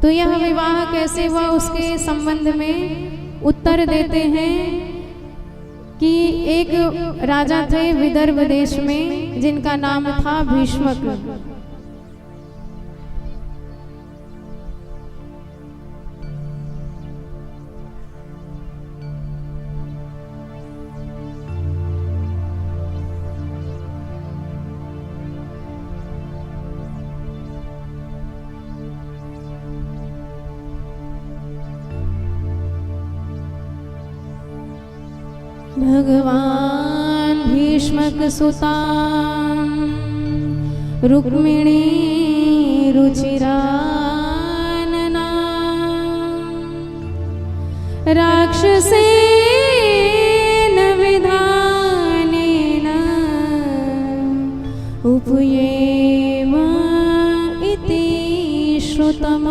तो यह विवाह कैसे हुआ उसके संबंध में उत्तर देते हैं कि एक राजा थे विदर्भ देश में जिनका नाम था भीष्मक। भगवान भीष्मक सुता रुक्मिणी रुचिरानना राक्षसेन विधानेन उपयेम इति श्रुतम्।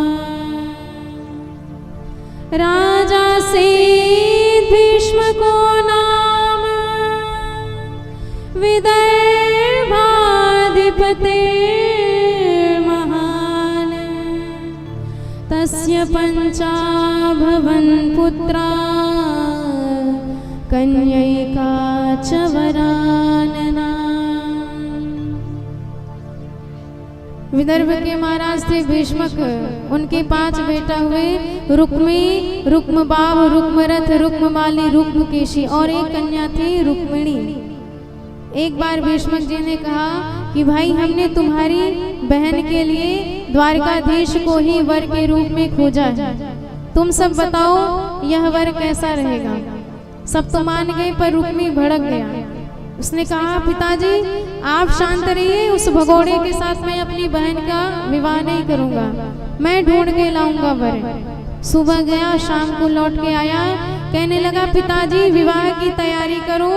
राजा से भीष्मको नाम विदर्भाधिपते महान तस्य पञ्चाभवन् पुत्रा कन्यैका च वरानना। विदर्भ के महाराज थे भीष्मक, उनके 5 बेटा हुए, रुक्मी, रुक्मबाहु, रुक्मरथ, रुक्ममाली, रुक्मकेशी और एक कन्या थी रुक्मिणी। एक बार भीष्मक जी ने कहा कि भाई हमने तुम्हारी बहन के लिए द्वारकाधीश को ही वर के रूप में खोजा है, तुम सब बताओ यह वर कैसा रहेगा। सब तो मान गए पर रुक्मी भड़क गया। उसने कहा पिताजी आप शांत रहिए, उस भगोड़े के साथ मैं अपनी बहन का विवाह नहीं करूंगा, मैं ढूंढ के लाऊंगा वर। सुबह गया, शाम को लौट के आया, कहने लगा पिताजी विवाह की तैयारी करो,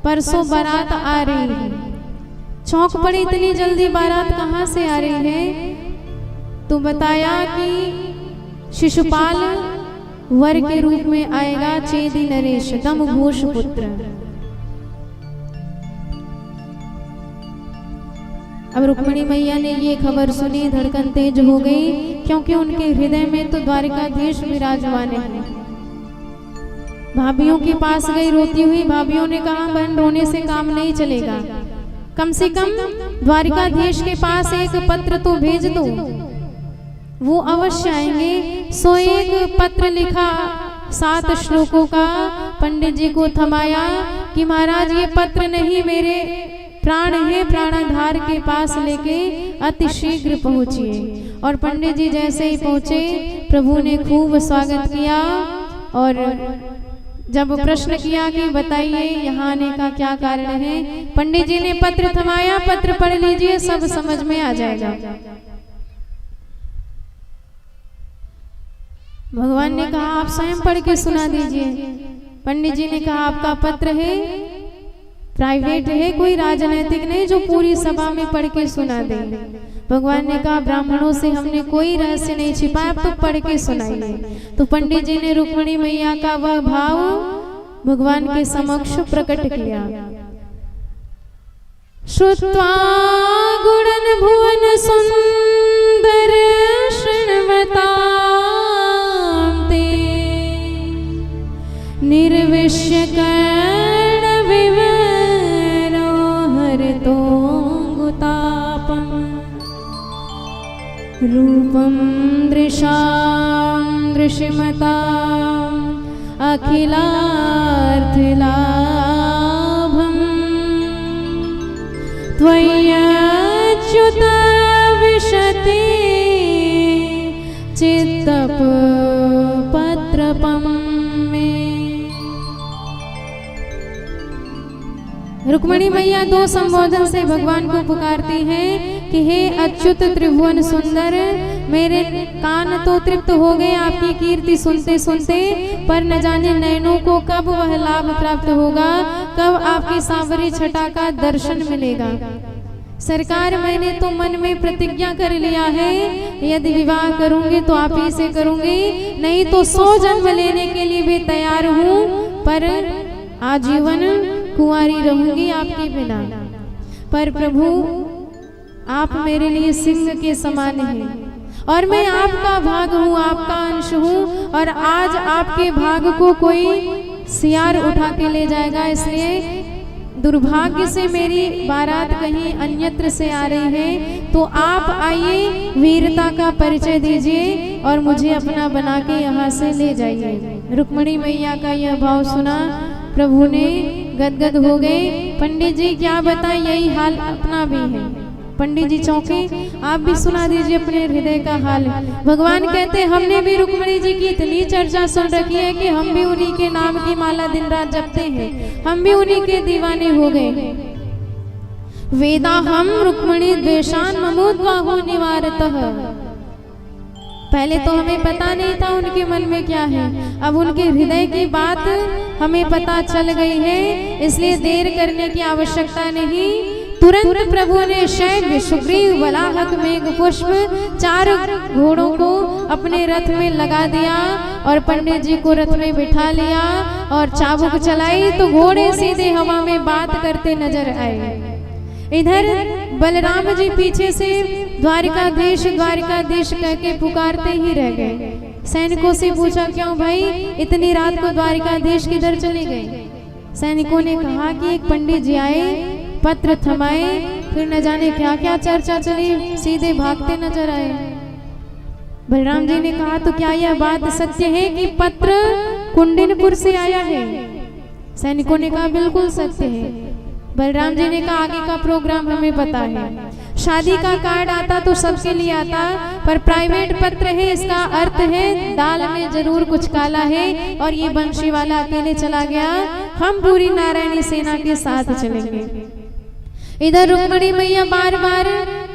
परसों बारात आ रही है। चौंक पड़ी, इतनी जल्दी बारात कहाँ से आ रही है? तो बताया कि शिशुपाल वर के रूप में आएगा, चेदी नरेश दमघोष पुत्र। अब रुक्मिणी मैया ने ये खबर सुनी, धड़कन तेज हो गई, क्योंकि उनके हृदय में तो द्वारिकाधीश विराजमान है। भाभियों के पास गई रोती हुई, भाभियों ने कहा बहन रोने से काम नहीं चलेगा, कम से कम द्वारिकाधीश के पास एक पत्र तो भेज दो, वो अवश्य आएंगे। सो एक पत्र लिखा 7 श्लोकों का, पंडित जी को थमाया कि महाराज ये पत्र नहीं, मेरे प्राण है, प्राणाधार के पास लेके अति शीघ्र पहुंचिए। और पंडित जी जैसे ही पहुंचे प्रभु ने खूब स्वागत किया और जब प्रश्न किया कि बताइए यहाँ आने का क्या कारण है, पंडित जी ने पत्र थमाया, पत्र पढ़ लीजिए सब समझ में आ जाएगा। भगवान ने कहा आप स्वयं पढ़ के सुना दीजिए। पंडित जी ने कहा आपका पत्र है, प्राइवेट है, कोई राजनैतिक नहीं जो पूरी सभा में पढ़ के सुना दे। भगवान ने कहा ब्राह्मणों से हमने कोई रहस्य नहीं छिपाया, आप तो पढ़ के सुनाइए। तो पंडित जी ने रुक्मिणी मैया का वह भाव भगवान के समक्ष प्रकट किया। श्रुत्वा गुणन भुवन सुंदर शृण्वतां ते निर्विश्य कर्ण विवरो हरितोऽङ्गुतापम् रूपं दृशां दृश्यमताम् अखिलार्थलाभम् त्वय्यच्युत विशते चित्तपत्रपम्। रुक्मिणी मैया 2 संबोधन से भगवान को पुकारती हैं कि हे अच्युत त्रिभुवन सुंदर, मेरे कान तो तृप्त हो गए आपकी कीर्ति सुनते सुनते, पर न जाने नयनों को कब वह लाभ प्राप्त होगा, कब आपकी सांवरी छटा का दर्शन मिलेगा। सरकार मैंने तो मन में प्रतिज्ञा कर लिया है, यदि विवाह करूंगी तो आप ही से करूंगी, नहीं तो 100 जन्म लेने के लिए भी तैयार हूँ, पर आजीवन कुंवारी रहूंगी आपके बिना। पर प्रभु आप मेरे लिए सिंह के समान हैं और मैं आपका भाग हूँ, आपका अंश हूँ, और आज आपके भाग को कोई सियार उठा के ले जाएगा। इसलिए दुर्भाग्य से मेरी बारात कहीं अन्यत्र से आ रही है, तो आप आइए, वीरता का परिचय दीजिए और मुझे अपना बना के यहाँ से ले जाइए। रुक्मिणी मैया का यह भाव सुना प्रभु ने गदगद हो गए। पंडित जी क्या बताएं, यही हाल अपना भी है। पंडित जी चौंके, आप भी सुना दीजिए अपने हृदय का हाल। भगवान कहते हमने भी रुक्मिणी जी की इतनी चर्चा सुन रखी है कि हम भी उन्हीं के नाम की माला दिन रात जपते हैं, हम भी उन्हीं के दीवाने हो गए। वेदा हम रुक्मिणी द्वेषान ममोद्वाहो निवारतः। पहले तो हमें पता नहीं था उनके मन में क्या है, अब उनके हृदय की बात हमें पता चल गई है, इसलिए देर करने की आवश्यकता नहीं। तुरंत प्रभु ने शैव्य सुग्रीव वलाहक मेघ पुष्प 4 घोड़ों को अपने रथ में लगा दिया और पंडित जी को रथ में बिठा लिया और चाबुक चलाई तो घोड़े सीधे हवा में बात करते नजर आए। इधर बलराम जी पीछे से द्वारिकाधीश कह के पुकारते ही रह गए। सैनिकों से पूछा क्यों भाई इतनी रात को द्वारिकाधीश किधर चले गए? सैनिकों ने कहा कि एक पंडित जी आए, पत्र थमाए, फिर न जाने क्या क्या चर्चा चली, सीधे भागते नजर आए। बलराम जी ने कहा तो क्या यह बात सत्य है कि पत्र कुंडिनपुर से आया है? सैनिकों ने कहा बिल्कुल सत्य है। बलराम जी ने कहा आगे का प्रोग्राम हमें पता है। शादी का कार्ड आता तो सबके लिए आता, पर प्राइवेट पत्र है, इसका अर्थ है दाल में जरूर कुछ काला है और ये बंशी वाला अकेले चला गया, हम पूरी नारायणी सेना के साथ चलेंगे। इधर रुक्मिणी मैया बार बार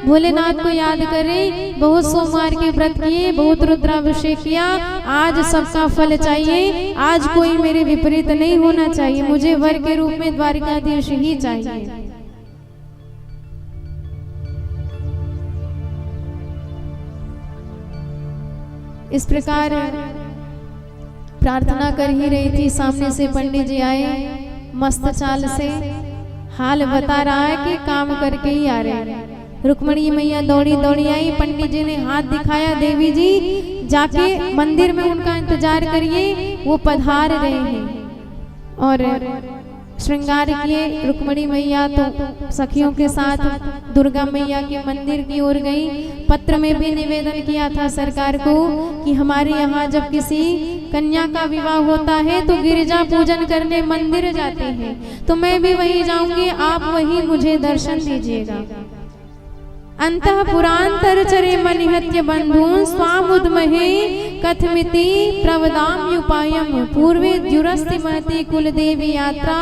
भोलेनाथ को याद करें, बहुत सोमवार के व्रत किए, बहुत रुद्राभिषेक किया, आज सबका फल चाहिए, आज कोई मेरे विपरीत नहीं होना चाहिए, मुझे वर के रूप में द्वारिकाधीश ही चाहिए। इस प्रकार प्रार्थना कर ही रही थी, सामने से पंडित जी आए, मस्त चाल से हाल बता रहा है कि काम करके ही आ रहे हैं। रुक्मिणी मैया दौड़ी दौड़ी आई, पंडित जी ने हाथ दिखाया, देवी जी जाके मंदिर में उनका इंतजार करिए, वो पधार रहे हैं। और श्रृंगार किए रुक्मिणी मैया तो सखियों के साथ दुर्गा मैया के मंदिर की ओर गई। पत्र में भी निवेदन किया था सरकार को कि हमारे यहाँ जब किसी कन्या का विवाह होता है तो गिरिजा पूजन करने मंदिर जाते हैं, तो मैं भी वही जाऊंगी, आप वही मुझे दर्शन दीजिएगा। अंतः पुरांतर चरे मनिहत्य बंधून स्वामुद्महे कथमिति प्रवदाम्युपायम पूर्वे द्युरस्ति महति कुल देवी यात्रा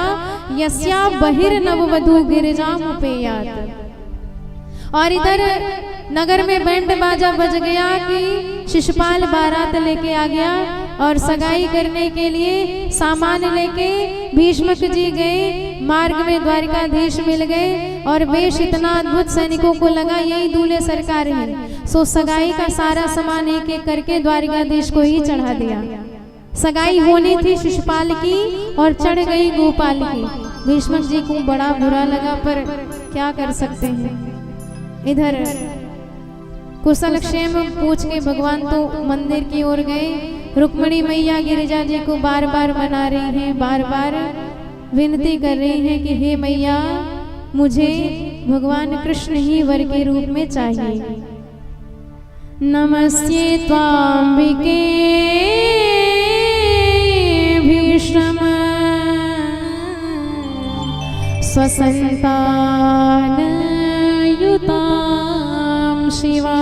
यस्या बहिर्नववधू गिरिजामुपेयात। और इधर नगर में बैंड बाजा बज गया कि शिशुपाल बारात लेके आ गया और सगाई करने के लिए सामान लेके भीष्मक जी गए। मार्ग में द्वारिकाधीश मिल गए और वेश इतना अद्भुत, सैनिकों को लगा यही दूल्हे सरकार है, सो सगाई का सारा सामान एक एक करके द्वारिकाधीश को ही चढ़ा दिया। सगाई होनी थी शिशुपाल की और चढ़ गई गोपाल की। भीष्मक जी को बड़ा बुरा लगा, पर क्या कर सकते हैं। इधर कुशल क्षेम पूछ के भगवान तो मंदिर की ओर गए। रुक्मिणी मैया गिरिजा जी को बार बार मना रही हैं, बार बार विनती कर रही हैं कि हे मैया मुझे भगवान कृष्ण ही वर के रूप में चाहिए। नमस्ये त्वाम्बिके भीष्म स्वसंतान युतां शिवा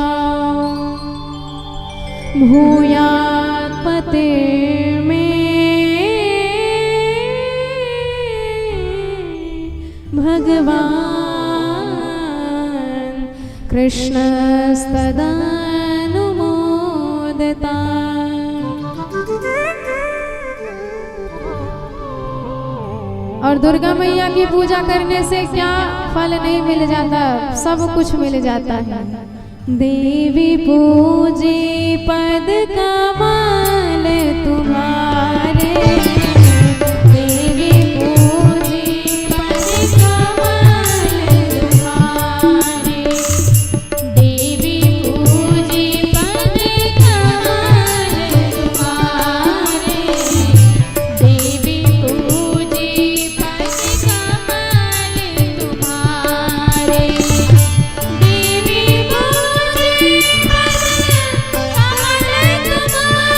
भूयात् पते में भगवान कृष्णस्तदा अनुमोदता। और दुर्गा मैया की पूजा करने से क्या फल नहीं मिल जाता, सब कुछ मिल जाता है। देवी पूजी पद कमल तुम्हारे, देवी पूजी पद कमल तुम्हारे, देवी पूजी पद कमल तुम्हारे, देवी पूजी पद कमल तुम्हारे, देवी पूजी पद कमल तुम्हारे।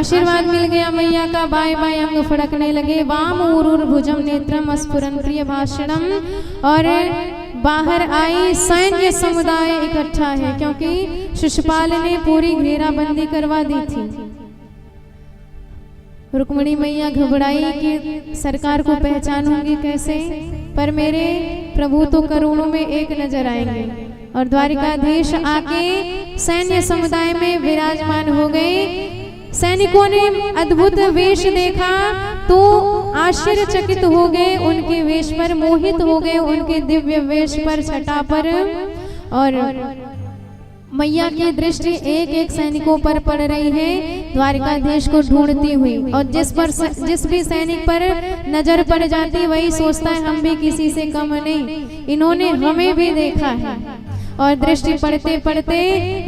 आशीर्वाद मिल गया मैया का, बाएं बाएं अंग फड़कने लगे। वाम उरुर भुजम नेत्रम स्फुरन प्रिय भाषणम। और बाहर आई सैन्य समुदाय इकट्ठा है, क्योंकि शिशुपाल ने पूरी घेराबंदी करवा दी थी। रुक्मिणी मैया घबराई कि सरकार को पहचानूंगी कैसे, पर मेरे प्रभु तो करोड़ों में एक नजर आएंगे। और द्वारिकाधीश आके सैन्य समुदाय में विराजमान हो गए। सैनिकों ने अद्भुत वेश देखा तो आश्चर्यचकित हो गए, उनके वेश पर मोहित हो गए, उनके दिव्य वेश पर, छटा पर। और मैया की दृष्टि एक एक सैनिकों पर पड़ रही है, द्वारिकाधीश को ढूंढती हुई। और जिस भी सैनिक पर नजर पड़ जाती वही सोचता है हम भी किसी से कम नहीं, इन्होंने हमें भी देखा है। और दृष्टि पड़ते पड़ते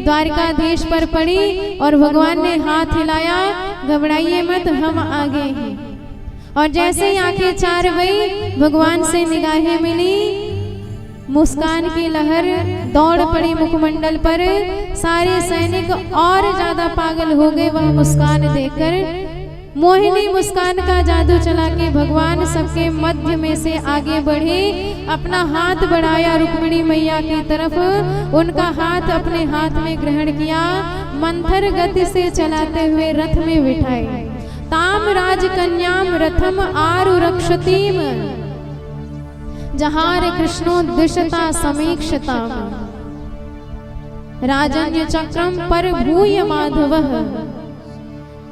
द्वारिकाधीश पर पड़ी और भगवान ने हाथ हिलाया, घबराइए मत, हम आगे हैं। और जैसे ही आंखें चार हुई, भगवान से निगाहें मिली, मुस्कान की लहर दौड़ पड़ी मुखमंडल पर। सारे सैनिक और ज्यादा पागल हो गए वह मुस्कान देखकर। मोहिनी मुस्कान का जादू चला के भगवान सबके मध्य में से आगे बढ़े, अपना हाथ बढ़ाया रुक्मिणी मैया की तरफ, उनका हाथ अपने हाथ में ग्रहण किया, मंथर गति से चलाते हुए रथ में बिठाए। ताम राजकन्याम रथम आरुरक्षतीम जहार कृष्णो दिशता समीक्षता राजन्य चक्रम पर भूय माधवः।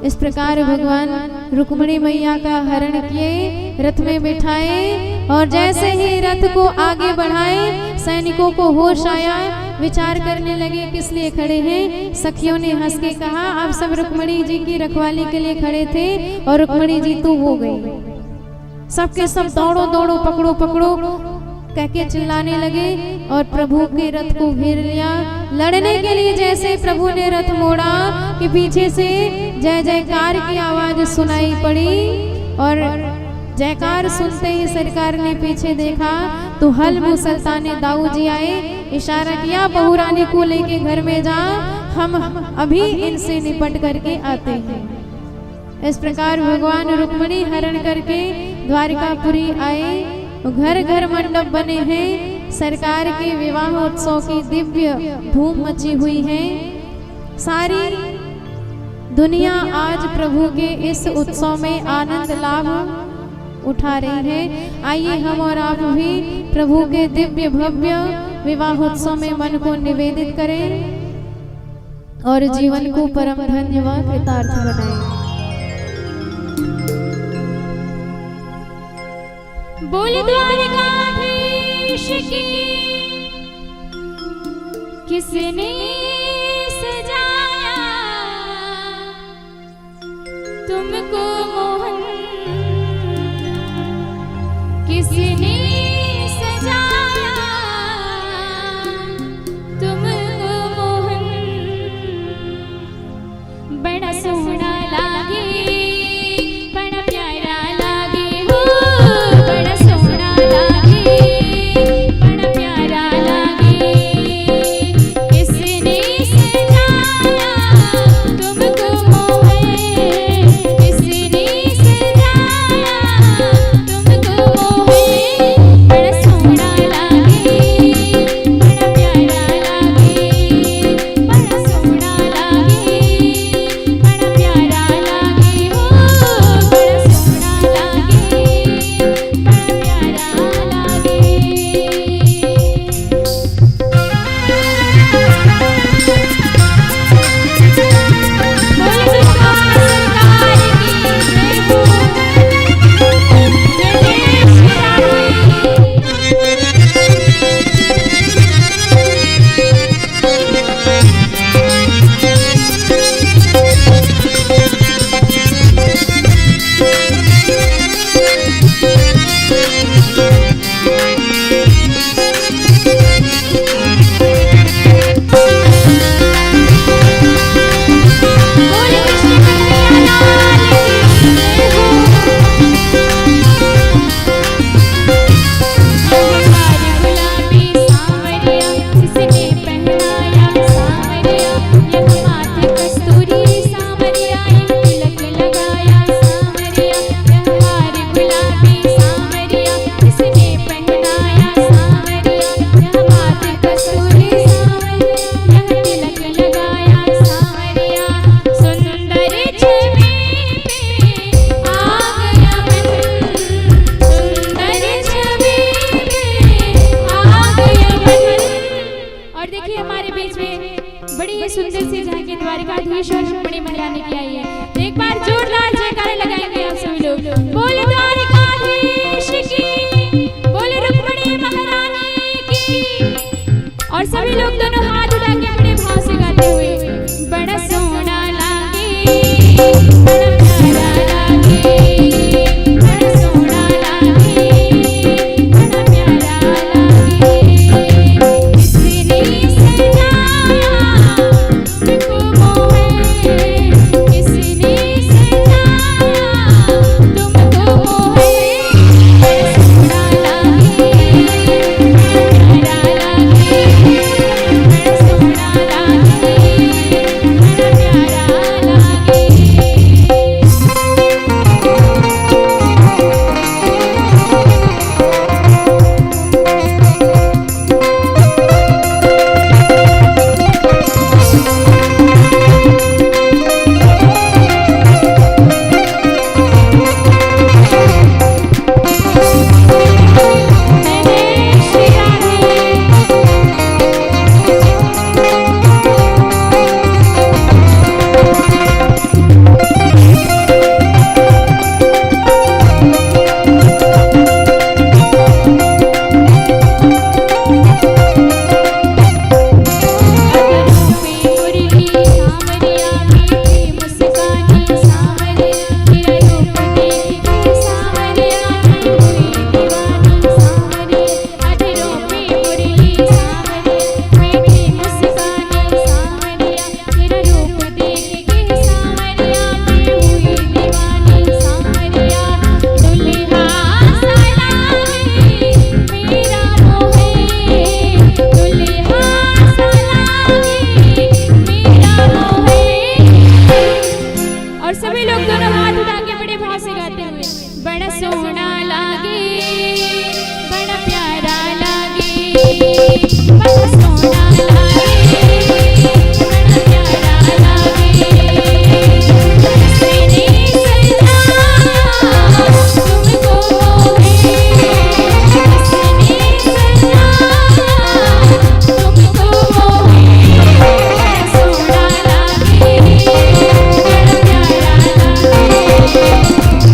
इस प्रकार भगवान रुक्मिणी मैया का हरण किए, रथ में बिठाए। और जैसे ही रथ को आगे बढ़ाए, सैनिकों को होश आया, विचार करने लगे किस लिए खड़े हैं। सखियों ने हंस के कहा आप सब रुक्मिणी जी की रखवाली के लिए खड़े थे और रुक्मिणी जी तो हो गई। सबके सब दौड़ो दौड़ो, पकड़ो पकड़ो कह के चिल्लाने लगे और प्रभु के रथ को घेर लिया। लड़ने के लिए जैसे प्रभु ने रथ मोड़ा कि पीछे से जय जयकार की आवाज सुनाई पड़ी। और जयकार सुनते ही सरकार ने पीछे देखा तो हल्ब सुल्तान दाऊ जी आए, इशारा किया बहुरानी को लेके घर में जा, हम अभी इनसे निपट करके आते हैं। इस प्रकार भगवान रुक्मिणी हरण करके द्वारिकापुरी आए। घर घर मंडप बने हैं, सरकार के विवाह उत्सव की दिव्य धूम मची हुई है। सारी दुनिया आज प्रभु के इस उत्सव में आनंद लाभ उठा रही है। आइए हम और आप भी प्रभु के दिव्य भव्य विवाह उत्सव में मन को निवेदित करें और जीवन को परम धन्य व कृतार्थ बनाएं। बोल द्वारिकाधीश की किसने सजाया तुमको मोहन, किसने सजाया तुमको मोहन। बड़ा सोना लागे, बड़ा प्यारा लागे हो, बड़ा सोना लागे, बड़ा प्यारा लागे। किसने सजाया तुमको मोहन, किसने द्वारकाधीश और रुक्मिणी महारानी की आई है। तो एक बार जोरदार जयकारे लगाएंगे आप सभी लोग। बोले द्वारकाधीश की, बोले रुक्मिणी महारानी की। और सभी लोग दोनों हाथ उठा के बड़े भाव से गाते हुए, बड़ा सोना लागे, बड़ा प्यारा लागे, बड़ा सोना लागे, बड़ा प्यारा लागे। किसने सजाया तुमको मोहे, किसने सजाया तुमको मोहे। बड़ा सोना लागे, बड़ा प्यारा लागे, बड़ा सोना लागे, बड़ा प्यारा लागे। श्री राधे। और सभी लोग दोनों हाथ उठा के बड़े भाव से गाते हुए, बड़ा सोना लागे, बड़ा प्यारा लागे, बड़ा सोना लागे, बड़ा प्यारा लागे। किसने सजाया तुमको मोहे, किसने सजाया तुमको मोहे। बड़ा सोना लागे, बड़ा प्यारा लागे,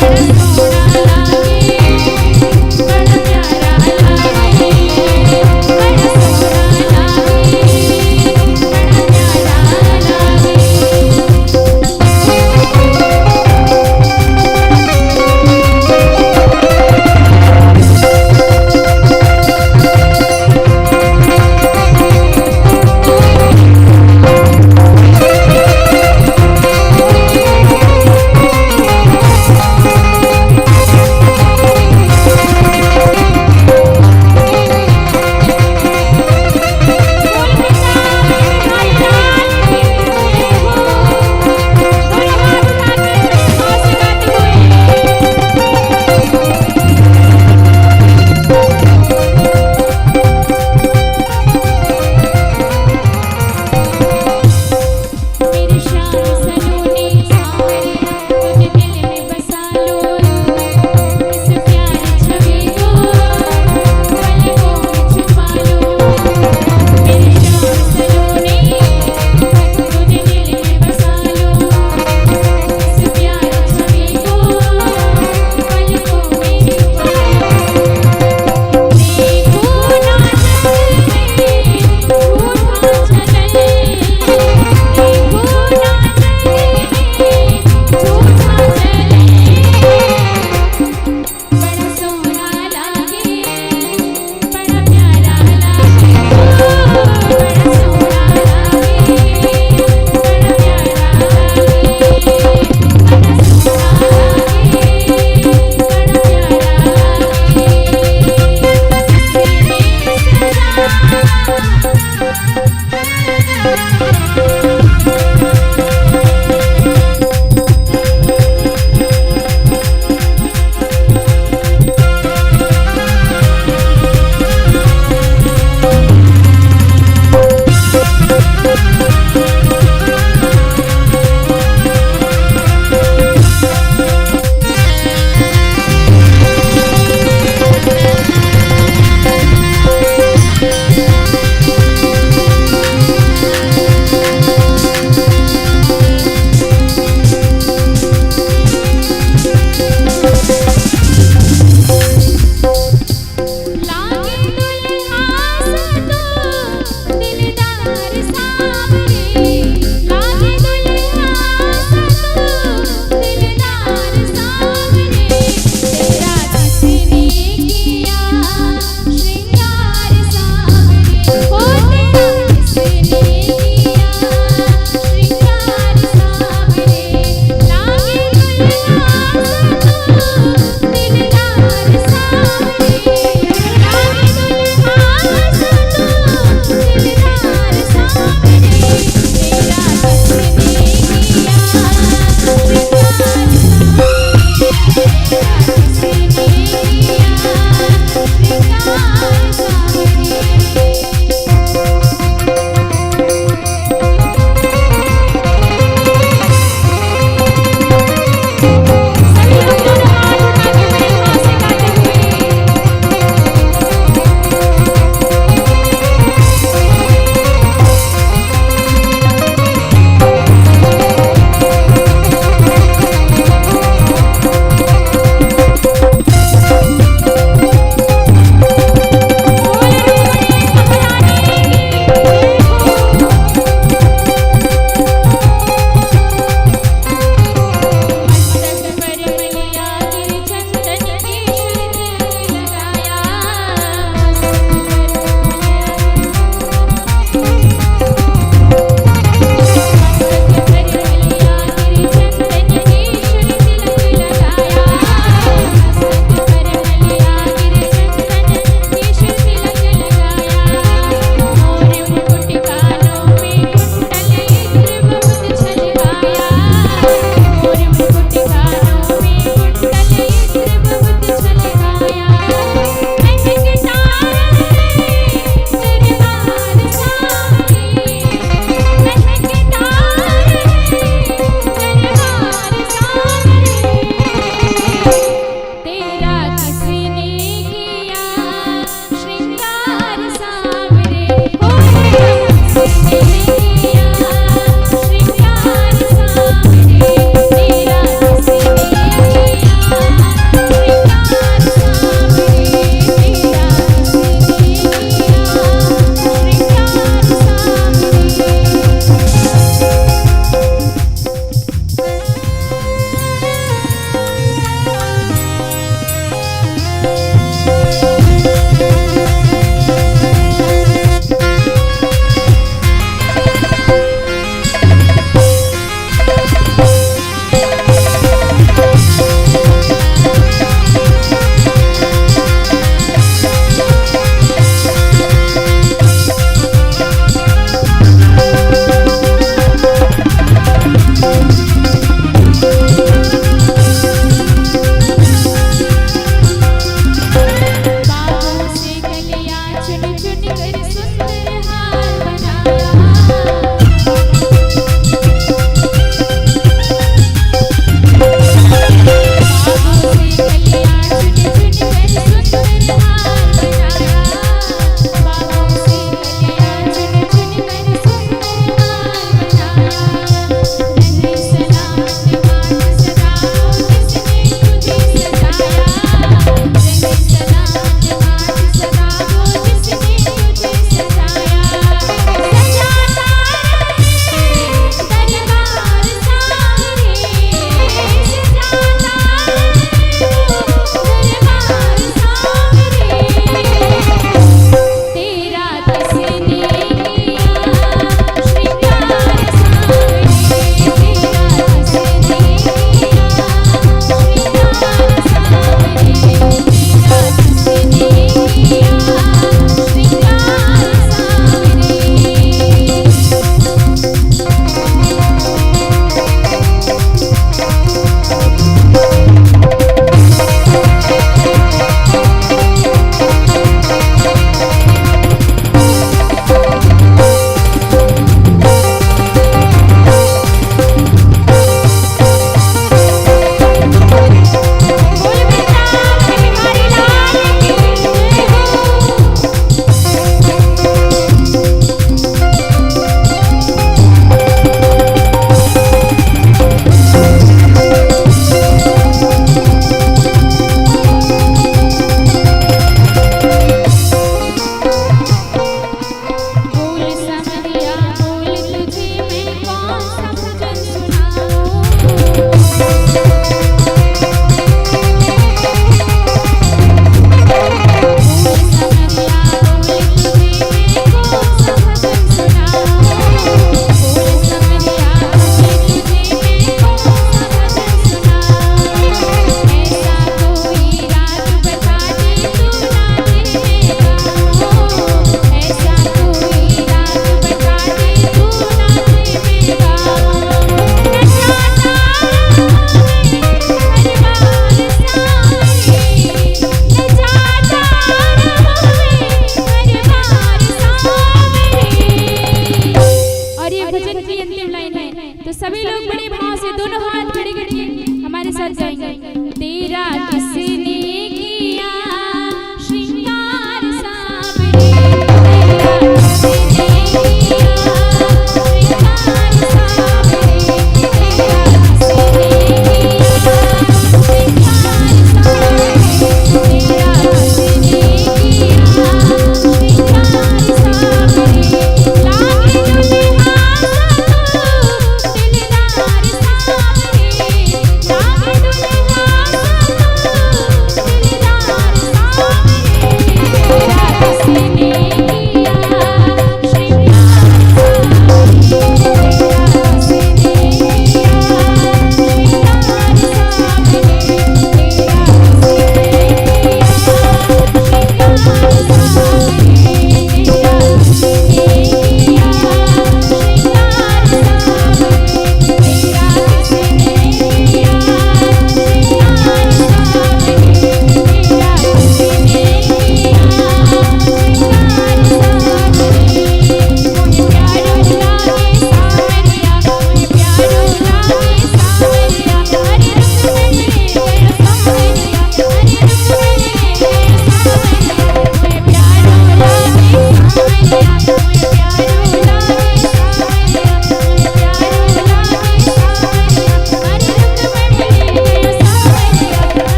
बड़ा सोना लागे,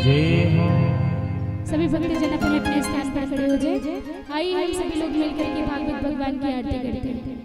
जय हो। सभी भक्तजन अपने अपने स्थान पर खड़े हो जाए। आइए हम सभी लोग मिलकर के भागवत भगवान की आरती करते हैं।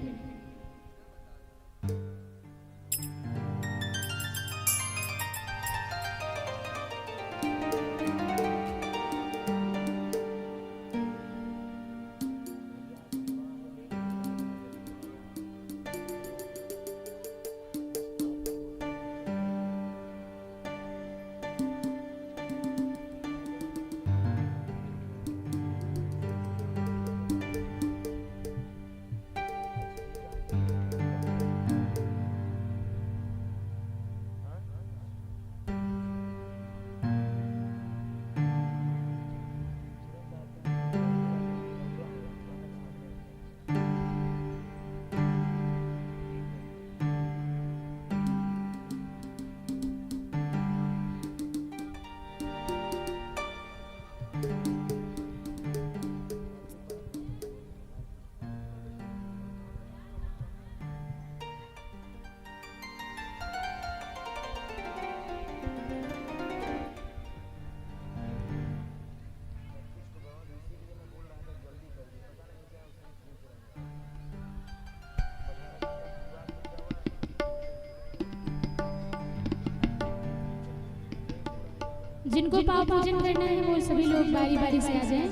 जिनको पाव पूजन करना है वो सभी लोग बारी बारी से आ जाएं।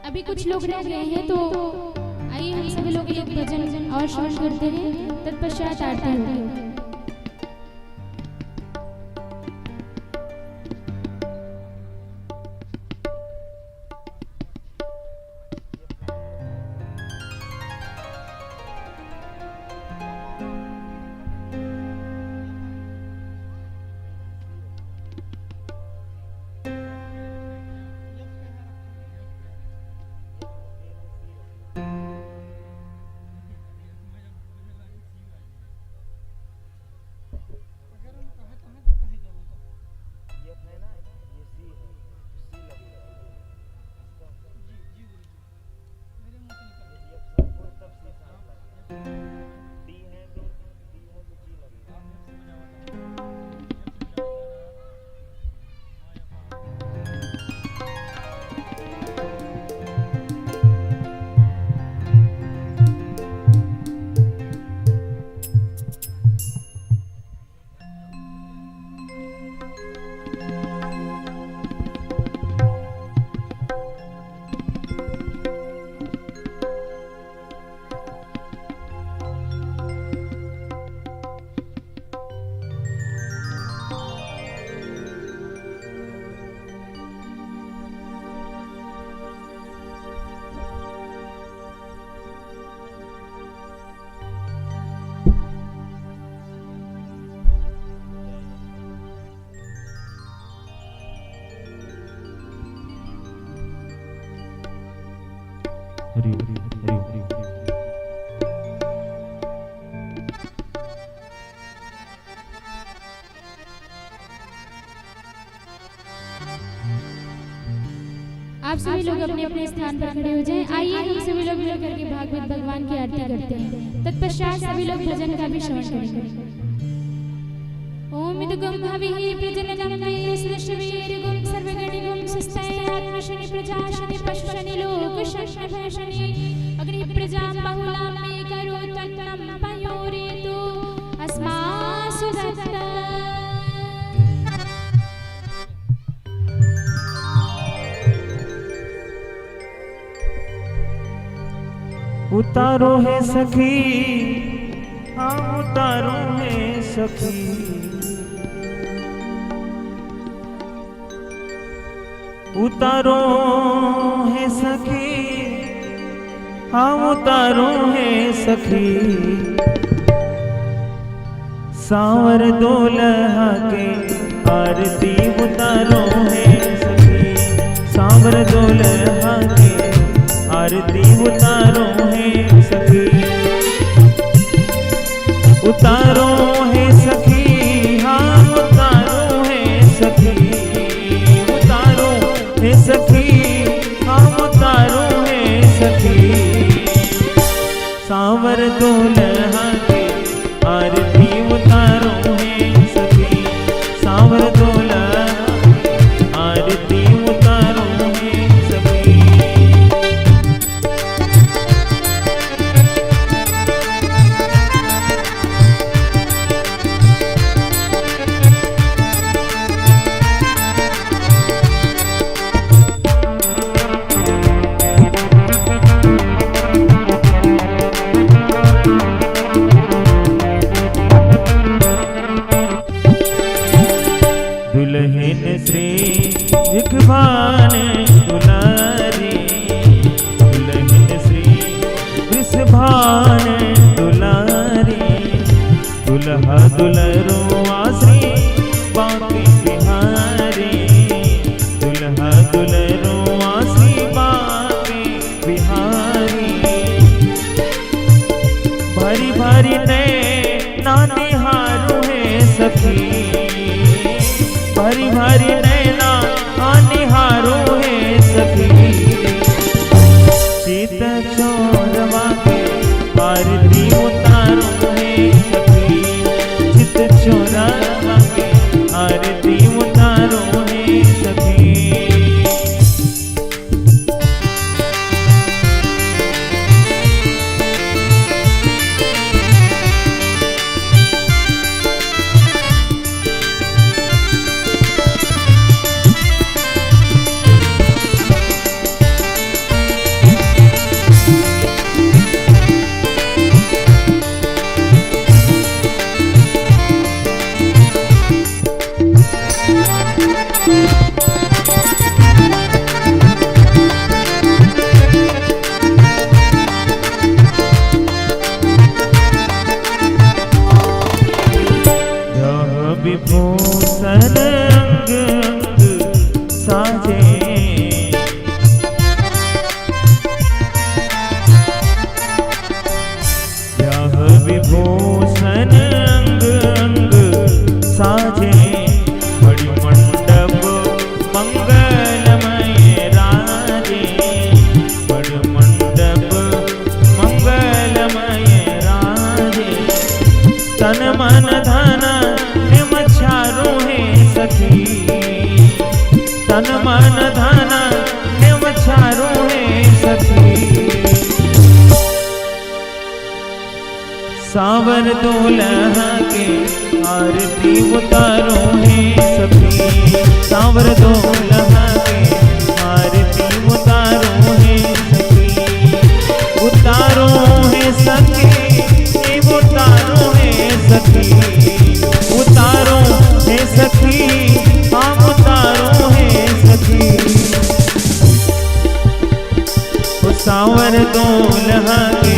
अभी कुछ लोग रह गए हैं तो आइए हम सभी लोग एक भजन और श्रवण करते हैं, तत्पश्चात आरती होगी। हरि हरि हरि हरि। आप सभी लोग अपने अपने स्थान पर खड़े हो जाएं। आइए हम सभी लोग मिलकर के भागवत भगवान की आरती करते हैं, तत्पश्चात सभी लोग भजन का भी श्रवण करेंगे। ओम इदगम हविः प्रजननं मे सदशवीर्गुं सर्वगणिगुं सस्तये आत्मशनि प्रजाशनि पशुशनि लोकशनि भयशनि अग्नि प्रजां बहुलां मे करोत्तन्नं पयोरेतु अस्मासु दत्ता। उतारो है सखी, हाँ उतारो है सखी, उतारो है सखी, हाँ उतारो है सखी, सांवर दुल्हा के आरती उतारो है सखी, सांवर दुल्हा के आरती उतारो है सखी, उतारो है सखी, हाँ उतारो है सखी, उतारो है सखी, हाँ उतारो है सखी, सांवर दुल्हा के आरती उतारो है सखी। दुलरुआ श्री बांके बिहारी, दुल्हा दुलरुआ श्री बांके बिहारी। भारी भारी नैना निहारू है सखी, भारी भारी नैना निहारू है सखी। चित चोरवा के आरती उतारू है सखी, चित चोरवा के आरती उतारू है सखी। विभूषण अंग अंग साजे, यह विभूषण अंग अंग साजे। बड़ी मंडप मंगलमय राजे, बड़ मंडप मंगलमय राजे। तन मन धन निमछारू है सखी, तन मन धन निमछारू है सखी। सावर दुल्हा के आरती उतारो है सखी, सावर दुल्हा के आरती उतारो है सखी। उतारो है सखी, उतारो है सखी, उतारो है सखी, हम उतारो है सखी। सावर दुल्हा के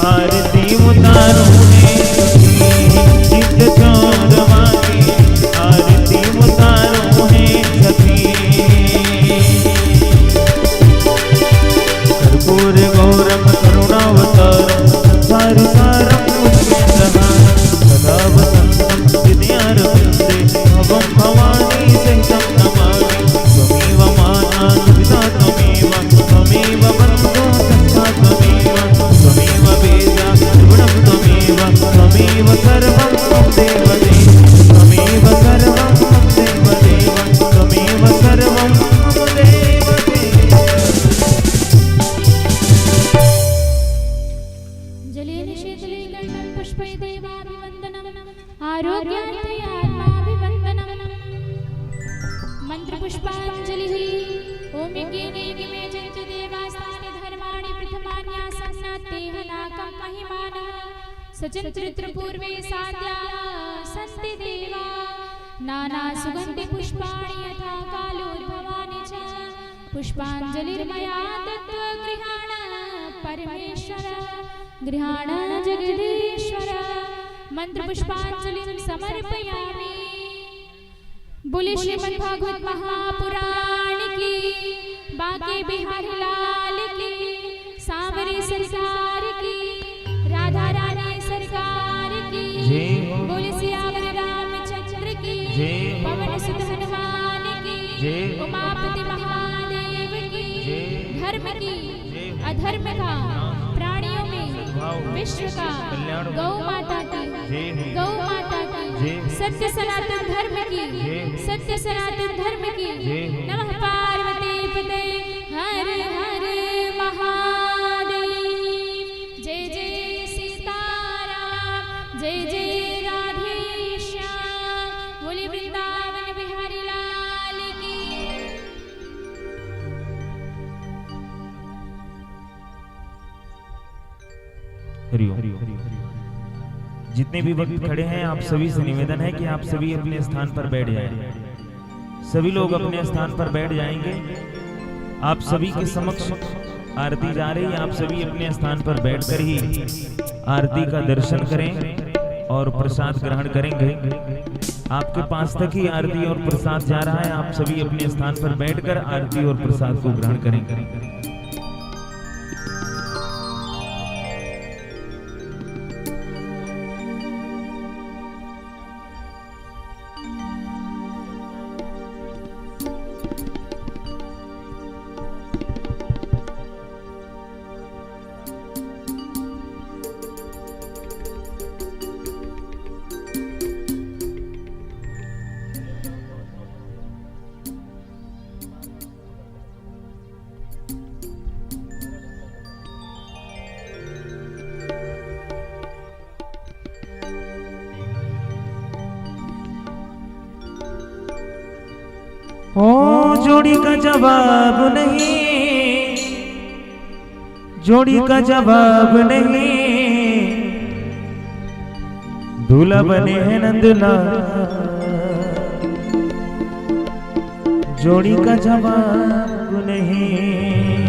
आरती उतारो है सखी, चित चोरवा के आरती उतारो है सखी। कर्पूर गौरम करुणावतारम संसार सारम सदा वसंतम हृदयारविंदे भवं भवानी सहितं नमामि। त्वमेव माता पिता त्वमेव, त्वमेव बन्धुः सखा त्वमेव, त्वमेव वेदा गुणं त्वमेव, त्वमेव सर्वं मम देवदेव, त्वमेव सर्वं मम देवदेव, त्वमेव सर्वं मम देवदेव। जले निषेधले कर्णं पुष्पै देवाभिवन्दनम्, आरोग्यार्थे आत्माभिवन्दनम्। मन्त्रपुष्पाञ्जलिः। ॐ यज्ञेन यज्ञमे जयन्ति देवास्तानि धर्माणि प्रथमान्यासन्नात्तेह नाकं महिमानः। सचरित्रपूर्वे साद्याः सन्ति देवा, नानासुगन्धिपुष्पाणि यथा कालोद्भवानि च। पुष्पाञ्जलिर्मया दत्त्वा गृहाण परमेश्वर, गृहाण जगदीश्वर। मंत्रपुष्पाञ्जलिं समर्पयामि। बोले श्रीमद् भागवत महापुराण की, बांके बिहारी लाल की, सांवरी सरकार की, राधा रानी सरकार की। बोले सियावर रामचंद्र की, पवन सुत हनुमान की, उमापति महादेव की। धर्म की, अधर्म का, प्राणियों में विश्व का, गौ माता की, गौ माता की, सत्य सनातन धर्म की, सत्य सनातन धर्म की। नमः पार्वती पते हर हर महादेव। जय जय सीताराम, जय जय राधे श्याम। बोले वृंदावन बिहारी लाल की। हरिओम। जितने भी भक्त खड़े हैं आप सभी से निवेदन है कि आप सभी अपने स्थान पर बैठ जाएं। सभी लोग अपने स्थान पर बैठ जाएंगे। आप सभी के समक्ष आरती जा रही है, आप सभी अपने स्थान पर बैठकर ही आरती का दर्शन करें। और प्रसाद ग्रहण करेंगे। आपके पास तक ही आरती और प्रसाद जा रहा है। आप सभी अपने स्थान पर बैठकर आरती और प्रसाद को ग्रहण करेंगे। ओ जोड़ी का जवाब नहीं, जोड़ी का जवाब नहीं, दूल्हा बने हैं नंदलाल, जोड़ी का जवाब नहीं।